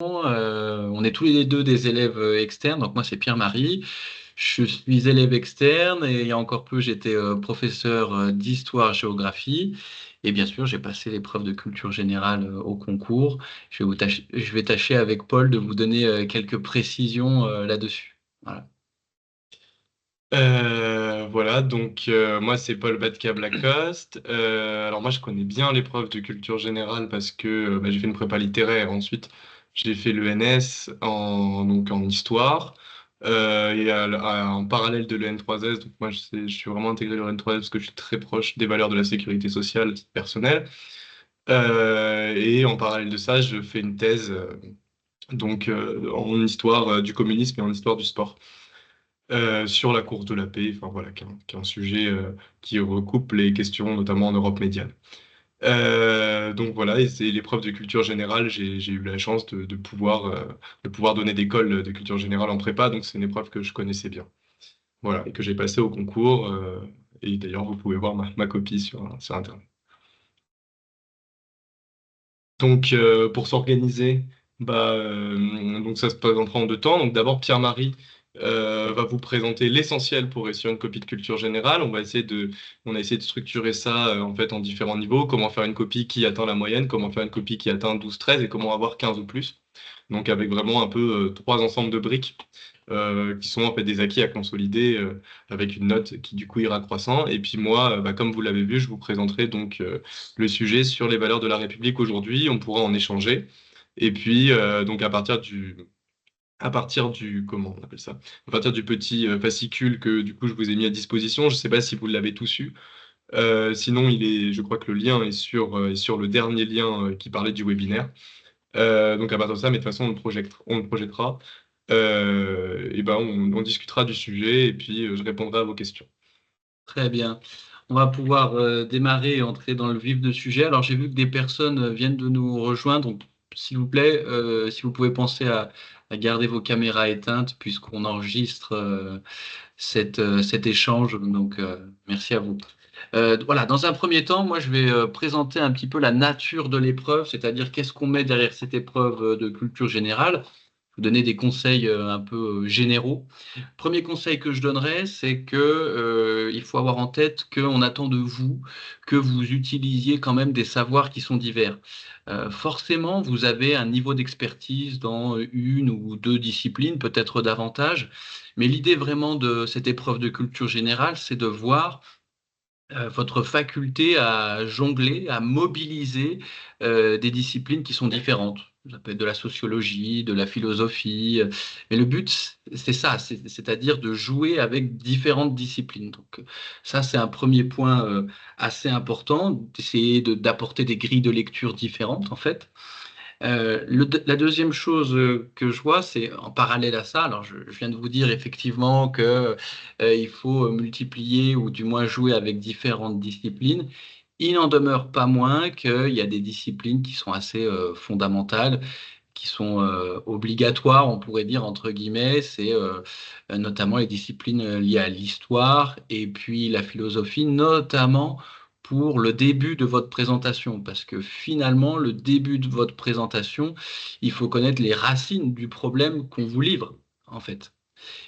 on est tous les deux des élèves externes. Donc moi, c'est Pierre-Marie. Je suis élève externe et il y a encore peu, j'étais professeur d'histoire-géographie. Et bien sûr, j'ai passé l'épreuve de culture générale au concours. Je vais tâcher avec Paul de vous donner quelques précisions là-dessus. Voilà. Voilà, donc moi c'est Paul Badcab Lacoste. Alors moi je connais bien l'épreuve de culture générale parce que bah, j'ai fait une prépa littéraire. Ensuite j'ai fait l'ENS donc en histoire en parallèle de l'EN3S. Donc moi je suis vraiment intégré dans l'EN3S parce que je suis très proche des valeurs de la sécurité sociale à titre personnel. Et en parallèle de ça je fais une thèse en histoire du communisme et en histoire du sport sur la course de la paix, enfin voilà, qui est un sujet qui recoupe les questions, notamment en Europe médiane. Donc voilà, et c'est l'épreuve de culture générale. J'ai eu la chance de pouvoir donner des cols de culture générale en prépa, donc c'est une épreuve que je connaissais bien. Voilà, et que j'ai passé au concours. Et d'ailleurs, vous pouvez voir ma copie sur Internet. Donc, pour s'organiser, donc ça se présentera en deux temps. Donc, d'abord, Pierre-Marie va vous présenter l'essentiel pour réussir une copie de culture générale. On a essayé de structurer ça en fait en différents niveaux. Comment faire une copie qui atteint la moyenne, comment faire une copie qui atteint 12-13 et comment avoir 15 ou plus. Donc, avec vraiment un peu trois ensembles de briques qui sont en fait des acquis à consolider avec une note qui du coup ira croissant. Et puis moi, comme vous l'avez vu, je vous présenterai donc le sujet sur les valeurs de la République aujourd'hui. On pourra en échanger. Et puis donc à partir du comment on appelle ça? À partir du petit fascicule que du coup je vous ai mis à disposition. Je ne sais pas si vous l'avez tous eu. Sinon, je crois que le lien est sur le dernier lien qui parlait du webinaire. Donc à partir de ça, mais de toute façon, on le projettera. Et ben, on discutera du sujet et puis je répondrai à vos questions. Très bien. On va pouvoir démarrer et entrer dans le vif du sujet. Alors, j'ai vu que des personnes viennent de nous rejoindre. Donc, s'il vous plaît, si vous pouvez penser à garder vos caméras éteintes puisqu'on enregistre cet échange. Donc, merci à vous. Voilà, dans un premier temps, moi, je vais présenter un petit peu la nature de l'épreuve, c'est-à-dire qu'est-ce qu'on met derrière cette épreuve de culture générale. Vous donner des conseils un peu généraux. Premier conseil que je donnerais, c'est que il faut avoir en tête qu'on attend de vous que vous utilisiez quand même des savoirs qui sont divers. Forcément, vous avez un niveau d'expertise dans une ou deux disciplines, peut-être davantage, mais l'idée vraiment de cette épreuve de culture générale, c'est de voir votre faculté à jongler, à mobiliser des disciplines qui sont différentes. Ça peut être de la sociologie, de la philosophie, mais le but, c'est ça, c'est-à-dire de jouer avec différentes disciplines. Donc ça, c'est un premier point assez important, d'essayer d'apporter des grilles de lecture différentes, en fait. La deuxième chose que je vois, c'est en parallèle à ça. Alors, je viens de vous dire effectivement que il faut multiplier ou du moins jouer avec différentes disciplines. Il n'en demeure pas moins qu'il y a des disciplines qui sont assez fondamentales, qui sont obligatoires, on pourrait dire entre guillemets. C'est notamment les disciplines liées à l'histoire et puis la philosophie, notamment pour le début de votre présentation, parce que finalement, le début de votre présentation, il faut connaître les racines du problème qu'on vous livre, en fait.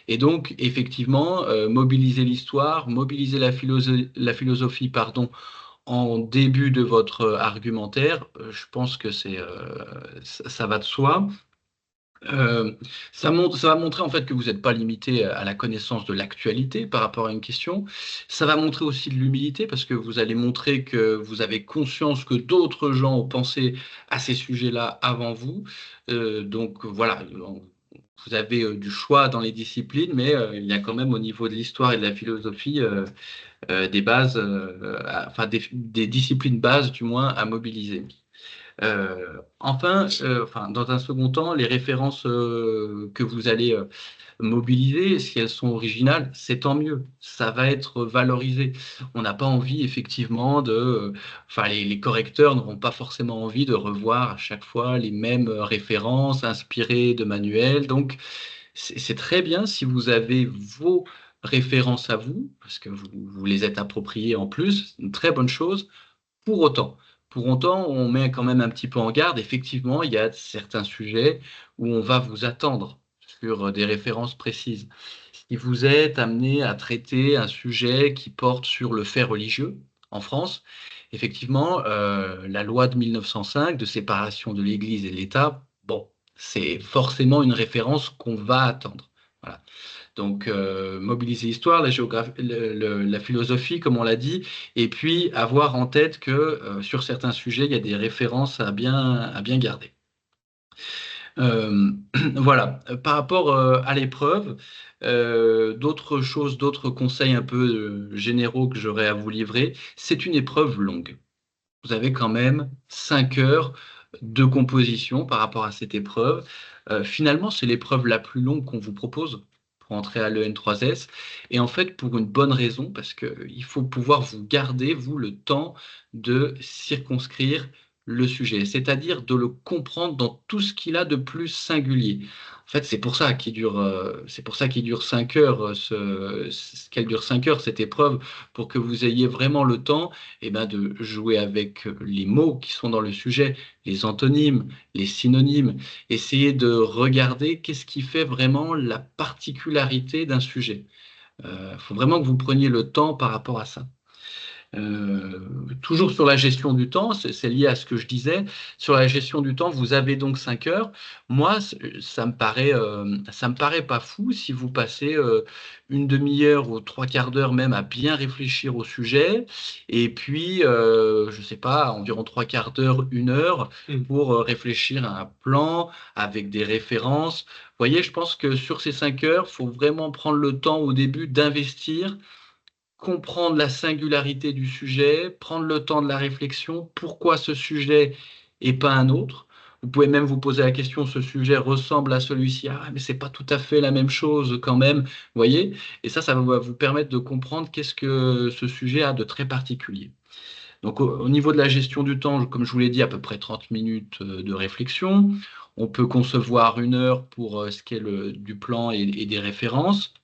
Et donc, effectivement, mobiliser l'histoire, mobiliser la philosophie, pardon, en début de votre argumentaire, je pense que ça va de soi. Euh, ça va montrer en fait que vous n'êtes pas limité à la connaissance de l'actualité par rapport à une question. Ça va montrer aussi de l'humilité parce que vous allez montrer que vous avez conscience que d'autres gens ont pensé à ces sujets-là avant vous. Donc voilà, vous avez du choix dans les disciplines, mais il y a quand même au niveau de l'histoire et de la philosophie des bases, enfin des disciplines bases du moins à mobiliser. Enfin, dans un second temps, les références que vous allez mobiliser, si elles sont originales, c'est tant mieux. Ça va être valorisé. On n'a pas envie, effectivement, enfin, les correcteurs n'auront pas forcément envie de revoir à chaque fois les mêmes références inspirées de manuels. Donc, c'est très bien si vous avez vos références à vous, parce que vous les êtes appropriées en plus, c'est une très bonne chose. Pour autant, Pour autant, on met quand même un petit peu en garde. Effectivement, il y a certains sujets où on va vous attendre sur des références précises. Si vous êtes amené à traiter un sujet qui porte sur le fait religieux en France, effectivement, la loi de 1905 de séparation de l'Église et de l'État, bon, c'est forcément une référence qu'on va attendre. Voilà. Donc, mobiliser l'histoire, la géographie, la philosophie, comme on l'a dit, et puis avoir en tête que sur certains sujets, il y a des références à bien garder. Euh, voilà. Par rapport à l'épreuve, d'autres choses, d'autres conseils un peu généraux que j'aurais à vous livrer, c'est une épreuve longue. Vous avez quand même 5 heures de composition par rapport à cette épreuve. Finalement, c'est l'épreuve la plus longue qu'on vous propose pour entrer à l'EN3S. Et en fait, pour une bonne raison, parce qu'il faut pouvoir vous garder, vous, le temps de circonscrire le sujet, c'est-à-dire de le comprendre dans tout ce qu'il a de plus singulier. En fait, c'est pour ça qu'il dure 5 heures, qu'elle dure 5 heures, cette épreuve, pour que vous ayez vraiment le temps de jouer avec les mots qui sont dans le sujet, les antonymes, les synonymes, essayer de regarder qu'est-ce qui fait vraiment la particularité d'un sujet. Il faut vraiment que vous preniez le temps par rapport à ça. Euh, Toujours sur la gestion du temps, c'est lié à ce que je disais. Sur la gestion du temps, vous avez donc 5 heures. Moi, ça me paraît pas fou si vous passez une demi-heure ou trois quarts d'heure même à bien réfléchir au sujet, et puis, je sais pas, environ trois quarts d'heure, une heure pour réfléchir à un plan avec des références. Vous voyez, je pense que sur ces 5 heures, il faut vraiment prendre le temps au début d'investir, comprendre la singularité du sujet, prendre le temps de la réflexion, pourquoi ce sujet et pas un autre. Vous pouvez même vous poser la question, ce sujet ressemble à celui-ci, ah, mais c'est pas tout à fait la même chose quand même, vous voyez? Et ça va vous permettre de comprendre qu'est-ce que ce sujet a de très particulier. Donc au niveau de la gestion du temps, comme je vous l'ai dit, à peu près 30 minutes de réflexion. On peut concevoir une heure pour ce qui est du plan et des références.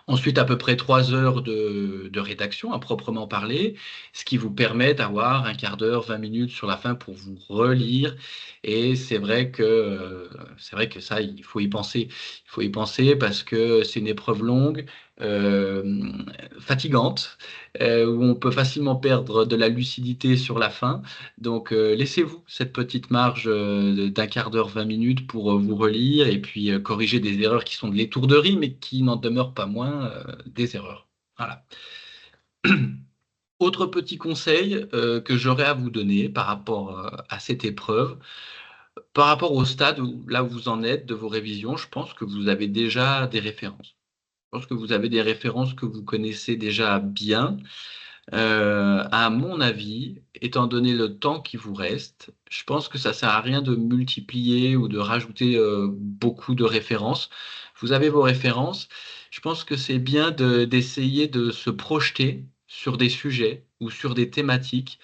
Ensuite, à peu près 3 heures de rédaction à proprement parler, ce qui vous permet d'avoir un quart d'heure, 20 minutes sur la fin pour vous relire. Et c'est vrai que ça, il faut y penser. Il faut y penser parce que c'est une épreuve longue, euh, fatigante, où on peut facilement perdre de la lucidité sur la fin. Donc, laissez-vous cette petite marge d'un quart d'heure, 20 minutes pour vous relire et puis corriger des erreurs qui sont de l'étourderie, mais qui n'en demeurent pas moins des erreurs. Voilà. Autre petit conseil que j'aurais à vous donner par rapport à cette épreuve, par rapport au stade où là où vous en êtes de vos révisions, je pense que vous avez déjà des références. Je pense que vous avez des références que vous connaissez déjà bien. À mon avis, étant donné le temps qui vous reste, je pense que ça sert à rien de multiplier ou de rajouter beaucoup de références. Vous avez vos références. Je pense que c'est bien d'essayer de se projeter sur des sujets ou sur des thématiques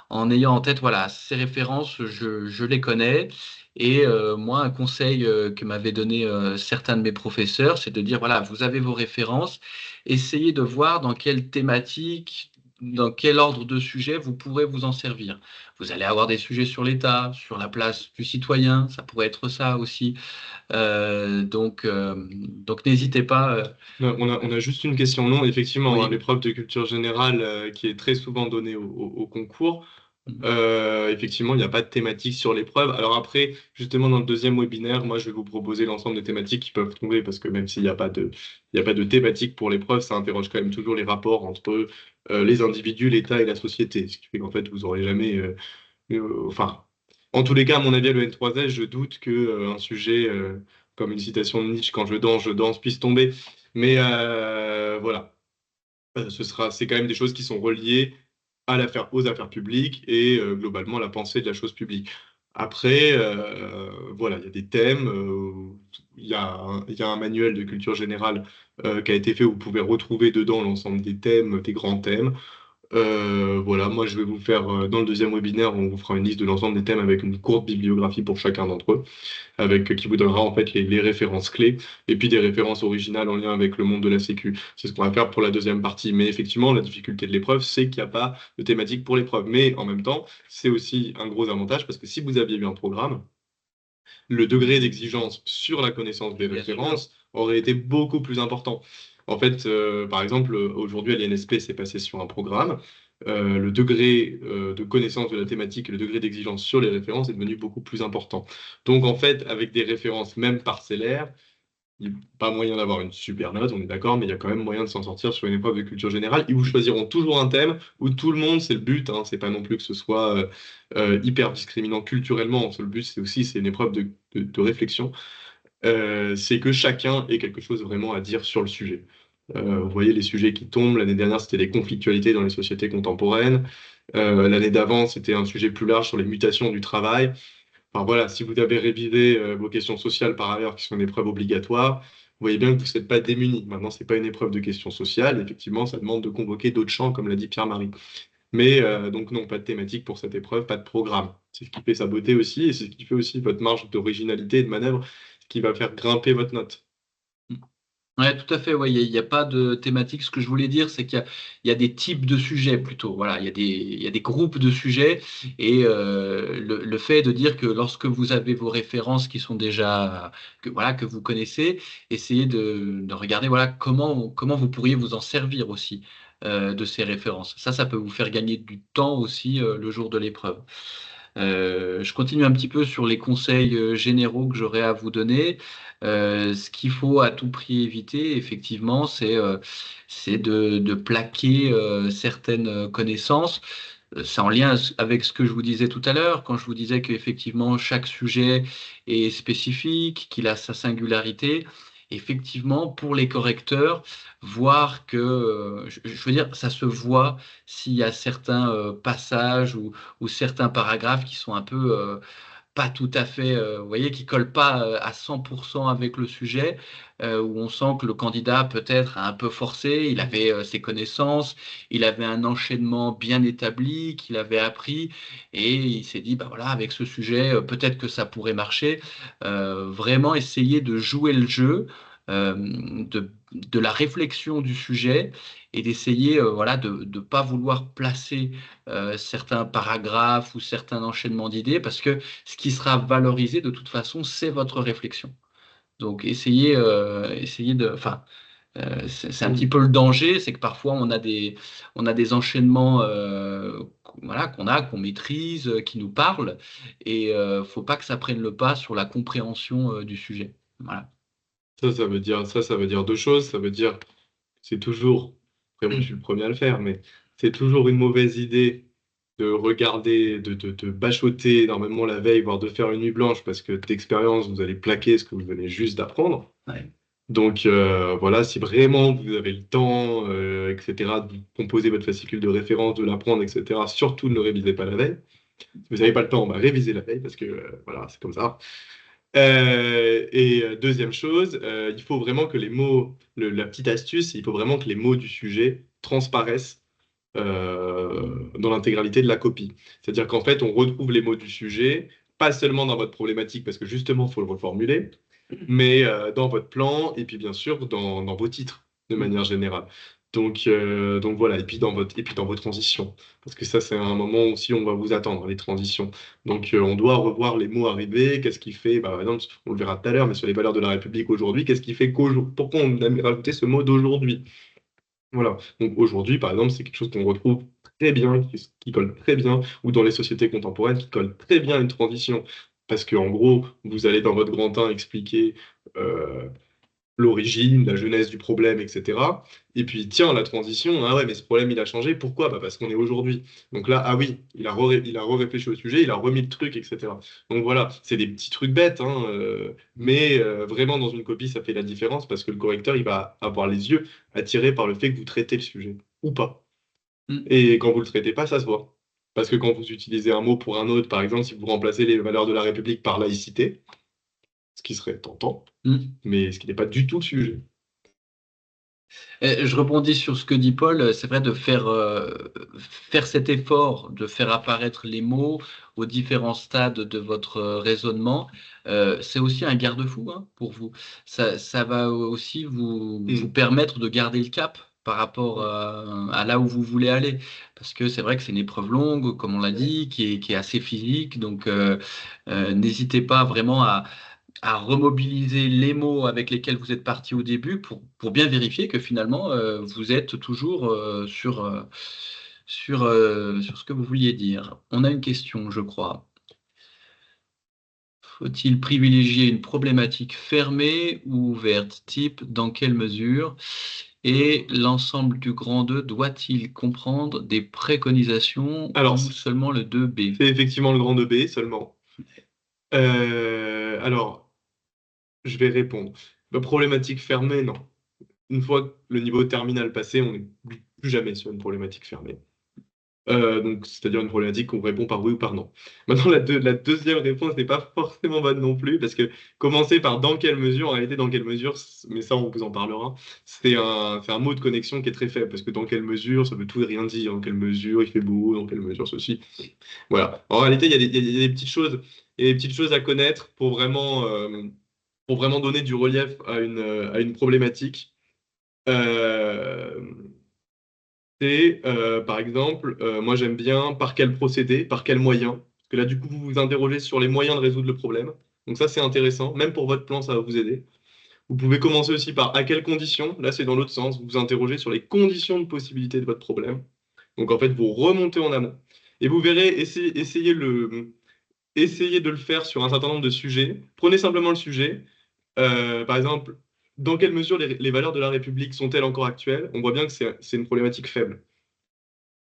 en ayant en tête, voilà, ces références, je les connais. Et moi, un conseil que m'avaient donné certains de mes professeurs, c'est de dire, voilà, vous avez vos références, essayez de voir dans quelle thématique, dans quel ordre de sujet vous pourrez vous en servir. Vous allez avoir des sujets sur l'État, sur la place du citoyen, ça pourrait être ça aussi. Donc n'hésitez pas. On a juste une question. Non, effectivement, hein, Oui. l'épreuve de culture générale qui est très souvent donnée au concours. Effectivement, il n'y a pas de thématique sur l'épreuve. Alors après, justement, dans le deuxième webinaire, moi, je vais vous proposer l'ensemble des thématiques qui peuvent tomber, parce que même s'il n'y a pas il y a pas de thématique pour l'épreuve, ça interroge quand même toujours les rapports entre les individus, l'État et la société. Ce qui fait qu'en fait, vous n'aurez jamais... enfin, en tous les cas, à mon avis, à l'EN3S, je doute que un sujet comme une citation de Nietzsche, quand je danse, puisse tomber. Mais voilà. C'est quand même des choses qui sont reliées aux affaires publiques et globalement à la pensée de la chose publique. Après, voilà, il y a des thèmes, il y a un manuel de culture générale qui a été fait où vous pouvez retrouver dedans l'ensemble des thèmes, des grands thèmes. Voilà, moi je vais vous faire, dans le deuxième webinaire, on vous fera une liste de l'ensemble des thèmes avec une courte bibliographie pour chacun d'entre eux, qui vous donnera en fait les références clés et puis des références originales en lien avec le monde de la sécu. C'est ce qu'on va faire pour la deuxième partie. Mais effectivement, la difficulté de l'épreuve, c'est qu'il n'y a pas de thématique pour l'épreuve. Mais en même temps, c'est aussi un gros avantage parce que si vous aviez eu un programme, le degré d'exigence sur la connaissance des Bien sûr. références aurait été beaucoup plus important. En fait, par exemple, aujourd'hui à l'INSP, c'est passé sur un programme. Le degré de connaissance de la thématique et le degré d'exigence sur les références est devenu beaucoup plus important. Donc, en fait, avec des références même parcellaires, il n'y a pas moyen d'avoir une super note, on est d'accord, mais il y a quand même moyen de s'en sortir sur une épreuve de culture générale. Ils vous choisiront toujours un thème où tout le monde, c'est le but, hein, c'est pas non plus que ce soit hyper discriminant culturellement. Le but, c'est une épreuve de réflexion. C'est que chacun ait quelque chose vraiment à dire sur le sujet. Vous voyez les sujets qui tombent. L'année dernière, c'était les conflictualités dans les sociétés contemporaines. L'année d'avant, c'était un sujet plus large sur les mutations du travail. Enfin voilà, si vous avez révisé vos questions sociales par ailleurs, qui sont une épreuve obligatoire, vous voyez bien que vous n'êtes pas démunis. Maintenant, c'est pas une épreuve de questions sociales. Effectivement, ça demande de convoquer d'autres champs, comme l'a dit Pierre-Marie. Mais donc non, pas de thématique pour cette épreuve, pas de programme. C'est ce qui fait sa beauté aussi, et c'est ce qui fait aussi votre marge d'originalité et de manœuvre, ce qui va faire grimper votre note. Ouais, tout à fait. Ouais, il y a pas de thématique. Ce que je voulais dire, c'est il y a des types de sujets plutôt. Voilà, il y a des groupes de sujets. Et le fait de dire que lorsque vous avez vos références qui sont déjà, voilà, que vous connaissez, essayez de regarder voilà, comment vous pourriez vous en servir aussi de ces références. Ça peut vous faire gagner du temps aussi le jour de l'épreuve. Je continue un petit peu sur les conseils généraux que j'aurais à vous donner. Ce qu'il faut à tout prix éviter, effectivement, c'est de plaquer certaines connaissances. C'est en lien avec ce que je vous disais tout à l'heure, quand je vous disais qu'effectivement, chaque sujet est spécifique, qu'il a sa singularité. Effectivement, pour les correcteurs, voir que, je veux dire, ça se voit s'il y a certains passages ou certains paragraphes qui sont un peu pas tout à fait, vous voyez, qui collent pas à 100% avec le sujet, où on sent que le candidat peut-être a un peu forcé, il avait ses connaissances, il avait un enchaînement bien établi, qu'il avait appris, et il s'est dit, bah voilà, avec ce sujet, peut-être que ça pourrait marcher. Vraiment essayer de jouer le jeu. De la réflexion du sujet et d'essayer voilà de ne pas vouloir placer certains paragraphes ou certains enchaînements d'idées parce que ce qui sera valorisé de toute façon, c'est votre réflexion. Donc essayez de, enfin, c'est un petit Mm. peu le danger, c'est que parfois on a des enchaînements, voilà, qu'on maîtrise, qui nous parlent, et faut pas que ça prenne le pas sur la compréhension du sujet. Voilà. Ça veut dire deux choses. Ça veut dire, c'est toujours, après moi je suis le premier à le faire, mais c'est toujours une mauvaise idée de regarder, de bachoter énormément la veille, voire de faire une nuit blanche, parce que d'expérience, vous allez plaquer ce que vous venez juste d'apprendre. Ouais. Donc voilà, si vraiment vous avez le temps, etc., de composer votre fascicule de référence, de l'apprendre, etc., surtout ne le révisez pas la veille. Si vous n'avez pas le temps, bah, révisez la veille, parce que voilà, c'est comme ça. Deuxième chose, il faut vraiment que les mots, la petite astuce, il faut vraiment que les mots du sujet transparaissent dans l'intégralité de la copie. C'est-à-dire qu'en fait, on retrouve les mots du sujet, pas seulement dans votre problématique, parce que justement, il faut le reformuler, mais dans votre plan, et puis bien sûr dans vos titres, de manière générale. Donc voilà, et puis dans vos transitions. Parce que ça, c'est un moment aussi où on va vous attendre, les transitions. Donc on doit revoir les mots arrivés, qu'est-ce qui fait, bah, par exemple, on le verra tout à l'heure, mais sur les valeurs de la République aujourd'hui, qu'est-ce qui fait qu'aujourd'hui, pourquoi on a rajouté ce mot d'aujourd'hui? Voilà. Donc aujourd'hui, par exemple, c'est quelque chose qu'on retrouve très bien, qui colle très bien, ou dans les sociétés contemporaines, qui colle très bien à une transition. Parce qu'en gros, vous allez dans votre grand 1 expliquer euh, l'origine, la genèse du problème, etc. Et puis, tiens, la transition, ah ouais, mais ce problème, il a changé. Pourquoi? Bah, parce qu'on est aujourd'hui. Donc là, ah oui, il a réfléchi au sujet, il a remis le truc, etc. Donc voilà, c'est des petits trucs bêtes, hein, mais vraiment, dans une copie, ça fait la différence parce que le correcteur, il va avoir les yeux attirés par le fait que vous traitez le sujet, ou pas. Mm. Et quand vous le traitez pas, ça se voit. Parce que quand vous utilisez un mot pour un autre, par exemple, si vous remplacez les valeurs de la République par laïcité, ce qui serait tentant, Mm. mais ce qui n'est pas du tout le sujet. Je rebondis sur ce que dit Paul. C'est vrai de faire cet effort, de faire apparaître les mots aux différents stades de votre raisonnement. C'est aussi un garde-fou hein, pour vous. Ça va aussi vous Mm. permettre de garder le cap par rapport Mm. à là où vous voulez aller. Parce que c'est vrai que c'est une épreuve longue, comme on l'a dit, qui est assez physique. Donc, n'hésitez pas vraiment à remobiliser les mots avec lesquels vous êtes parti au début pour bien vérifier que finalement vous êtes toujours sur ce que vous vouliez dire. On a une question, je crois. Faut-il privilégier une problématique fermée ou ouverte? Type, dans quelle mesure? Et l'ensemble du grand 2 doit-il comprendre des préconisations Alors, ou seulement le 2B? c'est effectivement le grand 2B seulement. Alors, je vais répondre. La problématique fermée, non. Une fois que le niveau terminal passé, on n'est plus jamais sur une problématique fermée. Donc, c'est-à-dire une problématique qu'on répond par oui ou par non. Maintenant, la deuxième réponse n'est pas forcément bonne non plus, parce que commencer par dans quelle mesure, en réalité, dans quelle mesure, mais ça, on vous en parlera, c'est un mot de connexion qui est très faible, parce que dans quelle mesure, ça veut tout et rien dire. Dans quelle mesure il fait beau, dans quelle mesure ceci. Voilà. En réalité, il y a des petites choses, il y a des petites choses à connaître pour vraiment donner du relief à une problématique. Euh, par exemple, moi j'aime bien par quel procédé, par quel moyen. Parce que là, du coup, vous vous interrogez sur les moyens de résoudre le problème. Donc ça, c'est intéressant. Même pour votre plan, ça va vous aider. Vous pouvez commencer aussi par à quelles conditions. Là, c'est dans l'autre sens. Vous vous interrogez sur les conditions de possibilité de votre problème. Donc en fait, vous remontez en amont. Et vous verrez, essayez de le faire sur un certain nombre de sujets. Prenez simplement le sujet. Par exemple, dans quelle mesure les valeurs de la République sont-elles encore actuelles? On voit bien que c'est une problématique faible.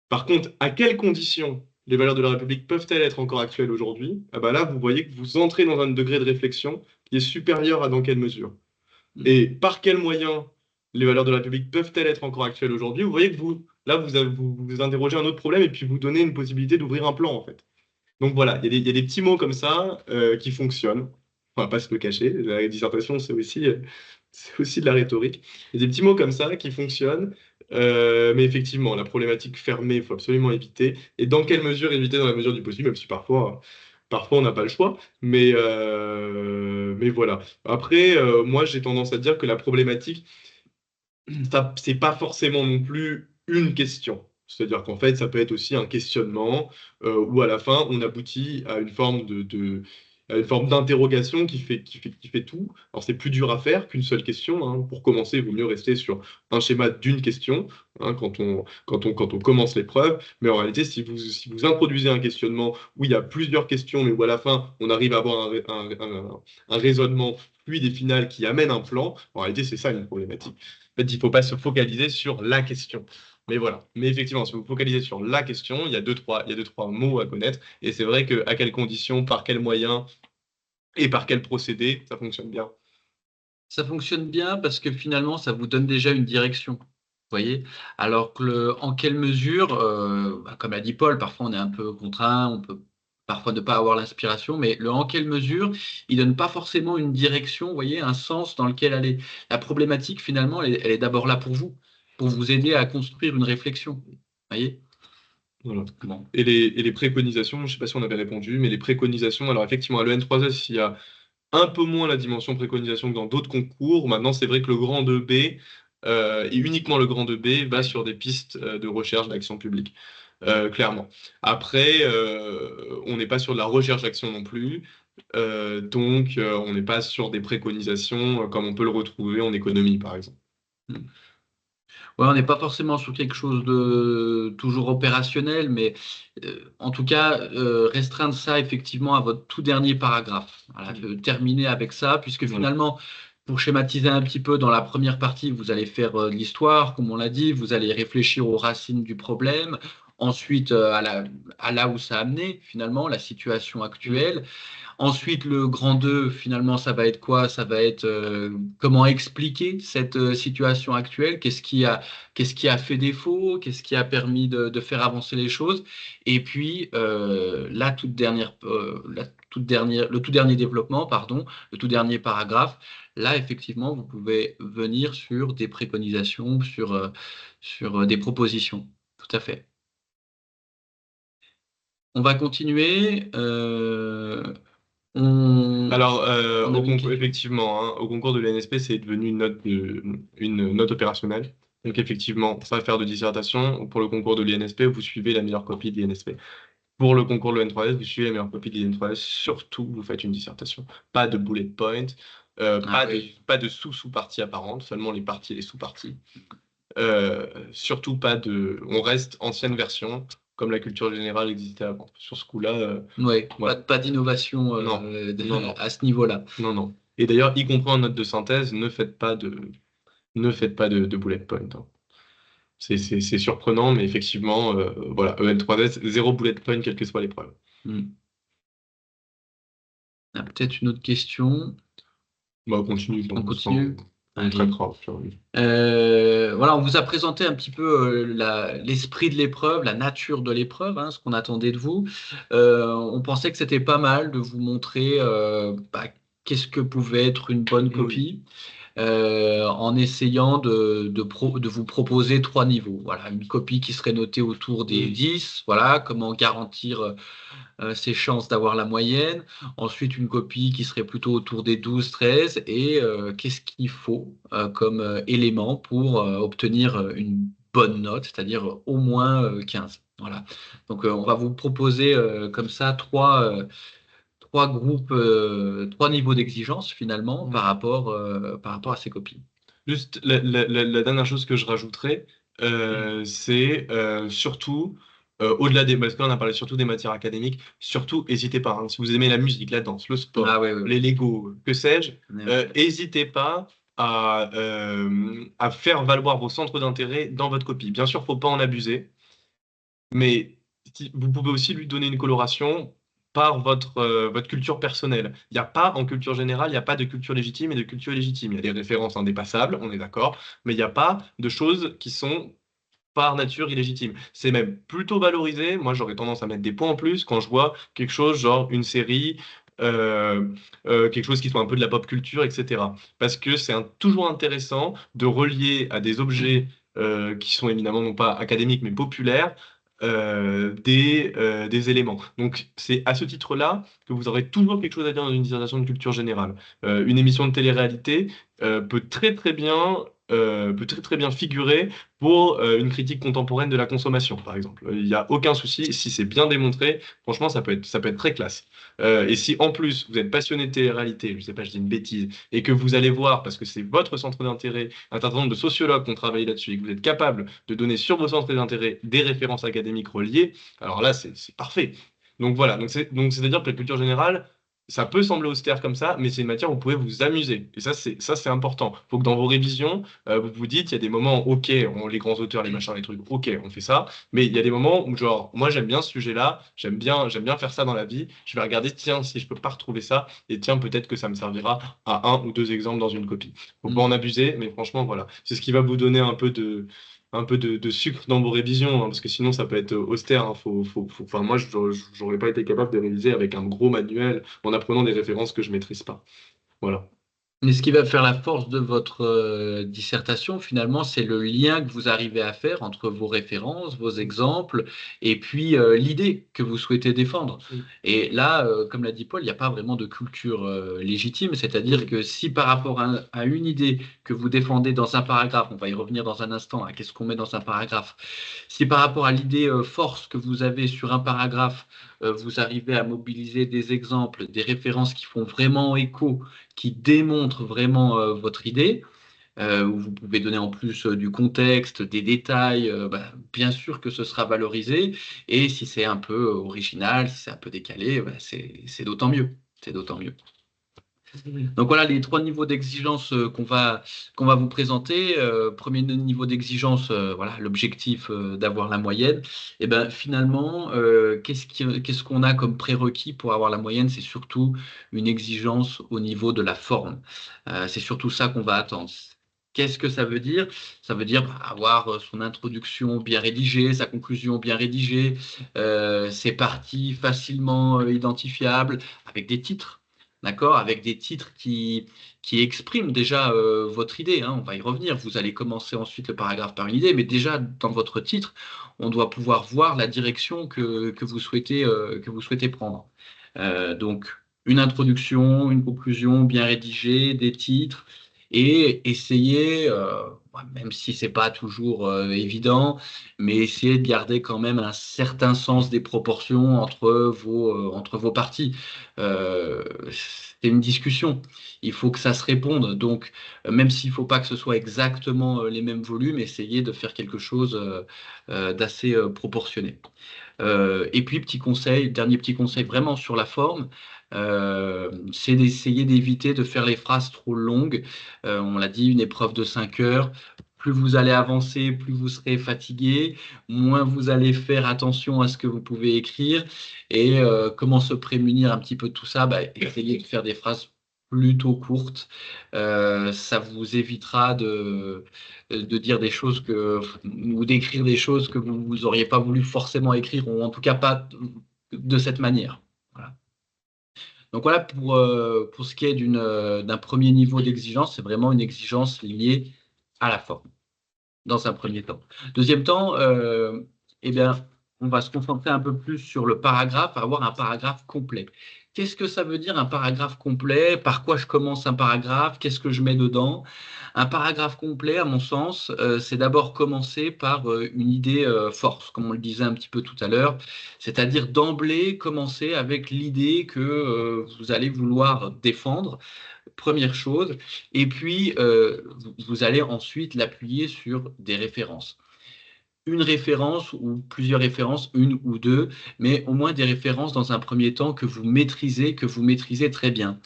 Par contre, à quelles conditions les valeurs de la République peuvent-elles être encore actuelles aujourd'hui? Ah bah là, vous voyez que vous entrez dans un degré de réflexion qui est supérieur à dans quelle mesure. Et par quels moyens les valeurs de la République peuvent-elles être encore actuelles aujourd'hui? Vous voyez que vous interrogez un autre problème et puis vous donnez une possibilité d'ouvrir un plan, en fait. Donc voilà, il y a des petits mots comme ça qui fonctionnent. On va pas se le cacher. La dissertation, c'est aussi de la rhétorique. Il y a des petits mots comme ça qui fonctionnent. Mais effectivement, la problématique fermée, il faut absolument éviter. Et dans quelle mesure éviter dans la mesure du possible, même si parfois on n'a pas le choix. Mais voilà. Après, moi, j'ai tendance à dire que la problématique, ça, c'est pas forcément non plus une question. C'est-à-dire qu'en fait, ça peut être aussi un questionnement où à la fin, on aboutit à une forme à une forme d'interrogation qui fait tout. Alors, c'est plus dur à faire qu'une seule question, hein. Pour commencer, il vaut mieux rester sur un schéma d'une question hein, quand on commence l'épreuve. Mais en réalité, si vous introduisez un questionnement où il y a plusieurs questions, mais où à la fin, on arrive à avoir un raisonnement fluide et final qui amène un plan, en réalité, c'est ça une problématique. En fait, il ne faut pas se focaliser sur la question. Mais voilà. Mais effectivement, si vous vous focalisez sur la question, il y a deux, trois mots à connaître. Et c'est vrai que à quelles conditions, par quels moyens et par quel procédé, ça fonctionne bien. Ça fonctionne bien parce que finalement, ça vous donne déjà une direction. Vous voyez? Alors que en quelle mesure, comme l'a dit Paul, parfois on est un peu contraint, on peut parfois ne pas avoir l'inspiration, mais en quelle mesure, il donne pas forcément une direction, vous voyez, un sens dans lequel aller. La problématique, finalement, elle est d'abord là pour vous aider à construire une réflexion. Vous voyez? Voilà. Bon. Et les préconisations, je ne sais pas si on avait répondu, mais les préconisations, alors effectivement, à l'EN3S, il y a un peu moins la dimension préconisation que dans d'autres concours. Maintenant, c'est vrai que le grand 2B, et uniquement le grand 2B, va sur des pistes de recherche d'action publique, clairement. Après, on n'est pas sur de la recherche d'action non plus, donc on n'est pas sur des préconisations comme on peut le retrouver en économie, par exemple. Ouais, on n'est pas forcément sur quelque chose de toujours opérationnel, mais en tout cas, restreindre ça effectivement à votre tout dernier paragraphe. Voilà, terminer avec ça, puisque Voilà. finalement, pour schématiser un petit peu, dans la première partie, vous allez faire de l'histoire, comme on l'a dit, vous allez réfléchir aux racines du problème, ensuite à là où ça a amené, finalement, la situation Mm. actuelle. Ensuite, le grand 2, finalement, ça va être quoi? Ça va être comment expliquer cette situation actuelle? Qu'est-ce qui a fait défaut? Qu'est-ce qui a permis de faire avancer les choses? Et puis, la toute dernière le tout dernier développement, pardon, le tout dernier paragraphe, là, effectivement, vous pouvez venir sur des préconisations, sur des propositions. Tout à fait. On va continuer. Alors, On avait une question. effectivement, hein, au concours de l'INSP, c'est devenu une note opérationnelle. Donc, effectivement, pas faire de dissertation. Pour le concours de l'INSP, vous suivez la meilleure copie de l'INSP. Pour le concours de l'EN3S, vous suivez la meilleure copie de l'EN3S. Surtout, vous faites une dissertation. Pas de bullet point, Ah oui. pas de sous-parties apparentes, seulement les parties et les sous-parties. Surtout pas de. On reste ancienne version, comme la culture générale existait avant. Sur ce coup-là, Ouais, voilà. pas d'innovation Non, non, non, à ce niveau-là. non, non. Et d'ailleurs, y compris en note de synthèse, ne faites pas de bullet point, hein. C'est surprenant, mais effectivement, voilà, EN3S, zéro bullet point, quelle que soit l'épreuve. Hmm. Ah, peut-être une autre question. Bah, on continue, On continue. on Allez. traitera au fur et à mesure. Voilà, on vous a présenté un petit peu l'esprit de l'épreuve, la nature de l'épreuve, hein, ce qu'on attendait de vous. On pensait que c'était pas mal de vous montrer qu'est-ce que pouvait être une bonne Oui. copie. En essayant de vous proposer trois niveaux. Voilà, une copie qui serait notée autour des 10, voilà, comment garantir ses chances d'avoir la moyenne. Ensuite, une copie qui serait plutôt autour des 12, 13, et qu'est-ce qu'il faut comme élément pour obtenir une bonne note, c'est-à-dire au moins 15. Voilà. Donc, on va vous proposer comme ça trois groupes, trois niveaux d'exigence finalement par rapport à ces copies. Juste la dernière chose que je rajouterais, c'est surtout, au-delà des, parce que là on a parlé surtout des matières académiques, surtout n'hésitez pas, hein, si vous aimez la musique, la danse, le sport, Ah oui, oui, les oui. Lego, que sais-je, Ouais, ouais. n'hésitez pas à faire valoir vos centres d'intérêt dans votre copie. Bien sûr, faut pas en abuser, mais vous pouvez aussi lui donner une coloration par votre culture personnelle. Il n'y a pas, en culture générale, il n'y a pas de culture légitime et de culture illégitime. Il y a des références indépassables, on est d'accord, mais il n'y a pas de choses qui sont par nature illégitimes. C'est même plutôt valorisé. Moi, j'aurais tendance à mettre des points en plus quand je vois quelque chose genre une série, euh, quelque chose qui soit un peu de la pop culture, etc. Parce que c'est toujours intéressant de relier à des objets qui sont évidemment non pas académiques mais populaires, des éléments. Donc, c'est à ce titre-là que vous aurez toujours quelque chose à dire dans une dissertation de culture générale. Une émission de télé-réalité peut très très bien figurer pour une critique contemporaine de la consommation, par exemple. Il n'y a aucun souci, si c'est bien démontré, franchement, ça peut être très classe. Et si en plus vous êtes passionné de télé-réalité, je sais pas, je dis une bêtise, et que vous allez voir, parce que c'est votre centre d'intérêt, un certain nombre de sociologues qui ont travaillé là-dessus, et que vous êtes capable de donner sur vos centres d'intérêt des références académiques reliées, alors là, c'est parfait. Donc voilà, donc c'est-à-dire que la culture générale, ça peut sembler austère comme ça, mais c'est une matière où vous pouvez vous amuser. Et ça, c'est important. Il faut que dans vos révisions, vous vous dites, il y a des moments, ok, les grands auteurs, les machins, les trucs, ok, on fait ça. Mais il y a des moments où, genre, moi, j'aime bien ce sujet-là, j'aime bien faire ça dans la vie. Je vais regarder, tiens, si je peux pas retrouver ça, et tiens, peut-être que ça me servira à un ou deux exemples dans une copie. Faut pas Mm. en abuser, mais franchement, voilà. C'est ce qui va vous donner un peu de sucre dans vos révisions, hein, parce que sinon, ça peut être austère, hein. Enfin, moi, j'aurais pas été capable de réviser avec un gros manuel en apprenant des références que je maîtrise pas. Voilà. Mais ce qui va faire la force de votre dissertation, finalement, c'est le lien que vous arrivez à faire entre vos références, vos exemples, et puis l'idée que vous souhaitez défendre. Et là, comme l'a dit Paul, il n'y a pas vraiment de culture légitime, c'est-à-dire que si par rapport à une idée que vous défendez dans un paragraphe, on va y revenir dans un instant, à qu'est-ce qu'on met dans un paragraphe, si par rapport à l'idée force que vous avez sur un paragraphe, vous arrivez à mobiliser des exemples, des références qui font vraiment écho, qui démontrent vraiment votre idée, où vous pouvez donner en plus du contexte, des détails, bien sûr que ce sera valorisé. Et si c'est un peu original, si c'est un peu décalé, c'est d'autant mieux. C'est d'autant mieux. Donc voilà les trois niveaux d'exigence qu'on va vous présenter. Premier niveau d'exigence, voilà l'objectif d'avoir la moyenne. Et ben finalement, qu'est-ce qu'on a comme prérequis pour avoir la moyenne? C'est surtout une exigence au niveau de la forme. C'est surtout ça qu'on va attendre. Qu'est-ce que ça veut dire? Ça veut dire avoir son introduction bien rédigée, sa conclusion bien rédigée, ses parties facilement identifiables, avec des titres, d'accord? Avec des titres qui expriment déjà votre idée, hein. On va y revenir. Vous allez commencer ensuite le paragraphe par une idée, mais déjà dans votre titre, on doit pouvoir voir la direction que vous souhaitez prendre. Donc, une introduction, une conclusion bien rédigée, des titres et essayer, même si c'est pas toujours évident, mais essayer de garder quand même un certain sens des proportions entre vos parties. C'est une discussion, il faut que ça se réponde. Donc, même s'il ne faut pas que ce soit exactement les mêmes volumes, essayer de faire quelque chose d'assez proportionné. Et puis, petit conseil, dernier petit conseil vraiment sur la forme, c'est d'essayer d'éviter de faire les phrases trop longues. On l'a dit, une épreuve de 5 heures. Plus vous allez avancer, plus vous serez fatigué, moins vous allez faire attention à ce que vous pouvez écrire. Et comment se prémunir un petit peu de tout ça? Bah, essayez de faire des phrases plutôt courtes. Ça vous évitera de dire des choses ou d'écrire des choses que vous auriez pas voulu forcément écrire, ou en tout cas pas de cette manière. Voilà. Donc voilà pour ce qui est d'un premier niveau d'exigence, c'est vraiment une exigence liée à la forme, dans un premier temps. Deuxième temps, eh bien, on va se concentrer un peu plus sur le paragraphe, avoir un paragraphe complet. Qu'est-ce que ça veut dire un paragraphe complet? Par quoi je commence un paragraphe? Qu'est-ce que je mets dedans? Un paragraphe complet, à mon sens, c'est d'abord commencer par une idée force, comme on le disait un petit peu tout à l'heure, c'est-à-dire d'emblée commencer avec l'idée que vous allez vouloir défendre, première chose, et puis vous allez ensuite l'appuyer sur des références. Une référence ou plusieurs références, une ou deux, mais au moins des références dans un premier temps que vous maîtrisez très bien.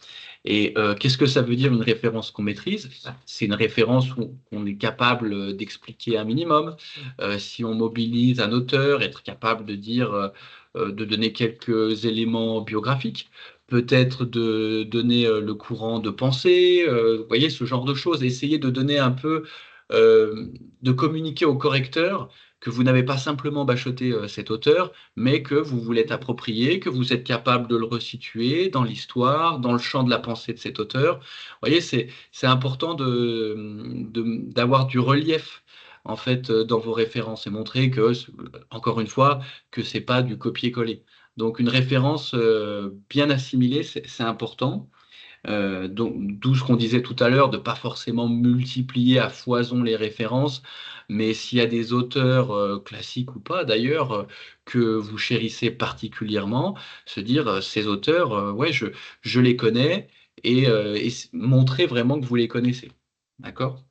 Et qu'est-ce que ça veut dire une référence qu'on maîtrise? C'est une référence où on est capable d'expliquer un minimum. Si on mobilise un auteur, être capable de dire, de donner quelques éléments biographiques, peut-être de donner le courant de pensée, vous voyez, ce genre de choses. Essayer de donner un peu, de communiquer au correcteur que vous n'avez pas simplement bachoté cet auteur, mais que vous voulez approprier, que vous êtes capable de le resituer dans l'histoire, dans le champ de la pensée de cet auteur. Vous voyez, c'est important d'avoir du relief en fait dans vos références et montrer que, encore une fois, que c'est pas du copier-coller. Donc une référence bien assimilée, c'est important. D'où ce qu'on disait tout à l'heure, de pas forcément multiplier à foison les références, mais s'il y a des auteurs classiques ou pas d'ailleurs que vous chérissez particulièrement, se dire ces auteurs, ouais, je les connais et montrer vraiment que vous les connaissez. D'accord?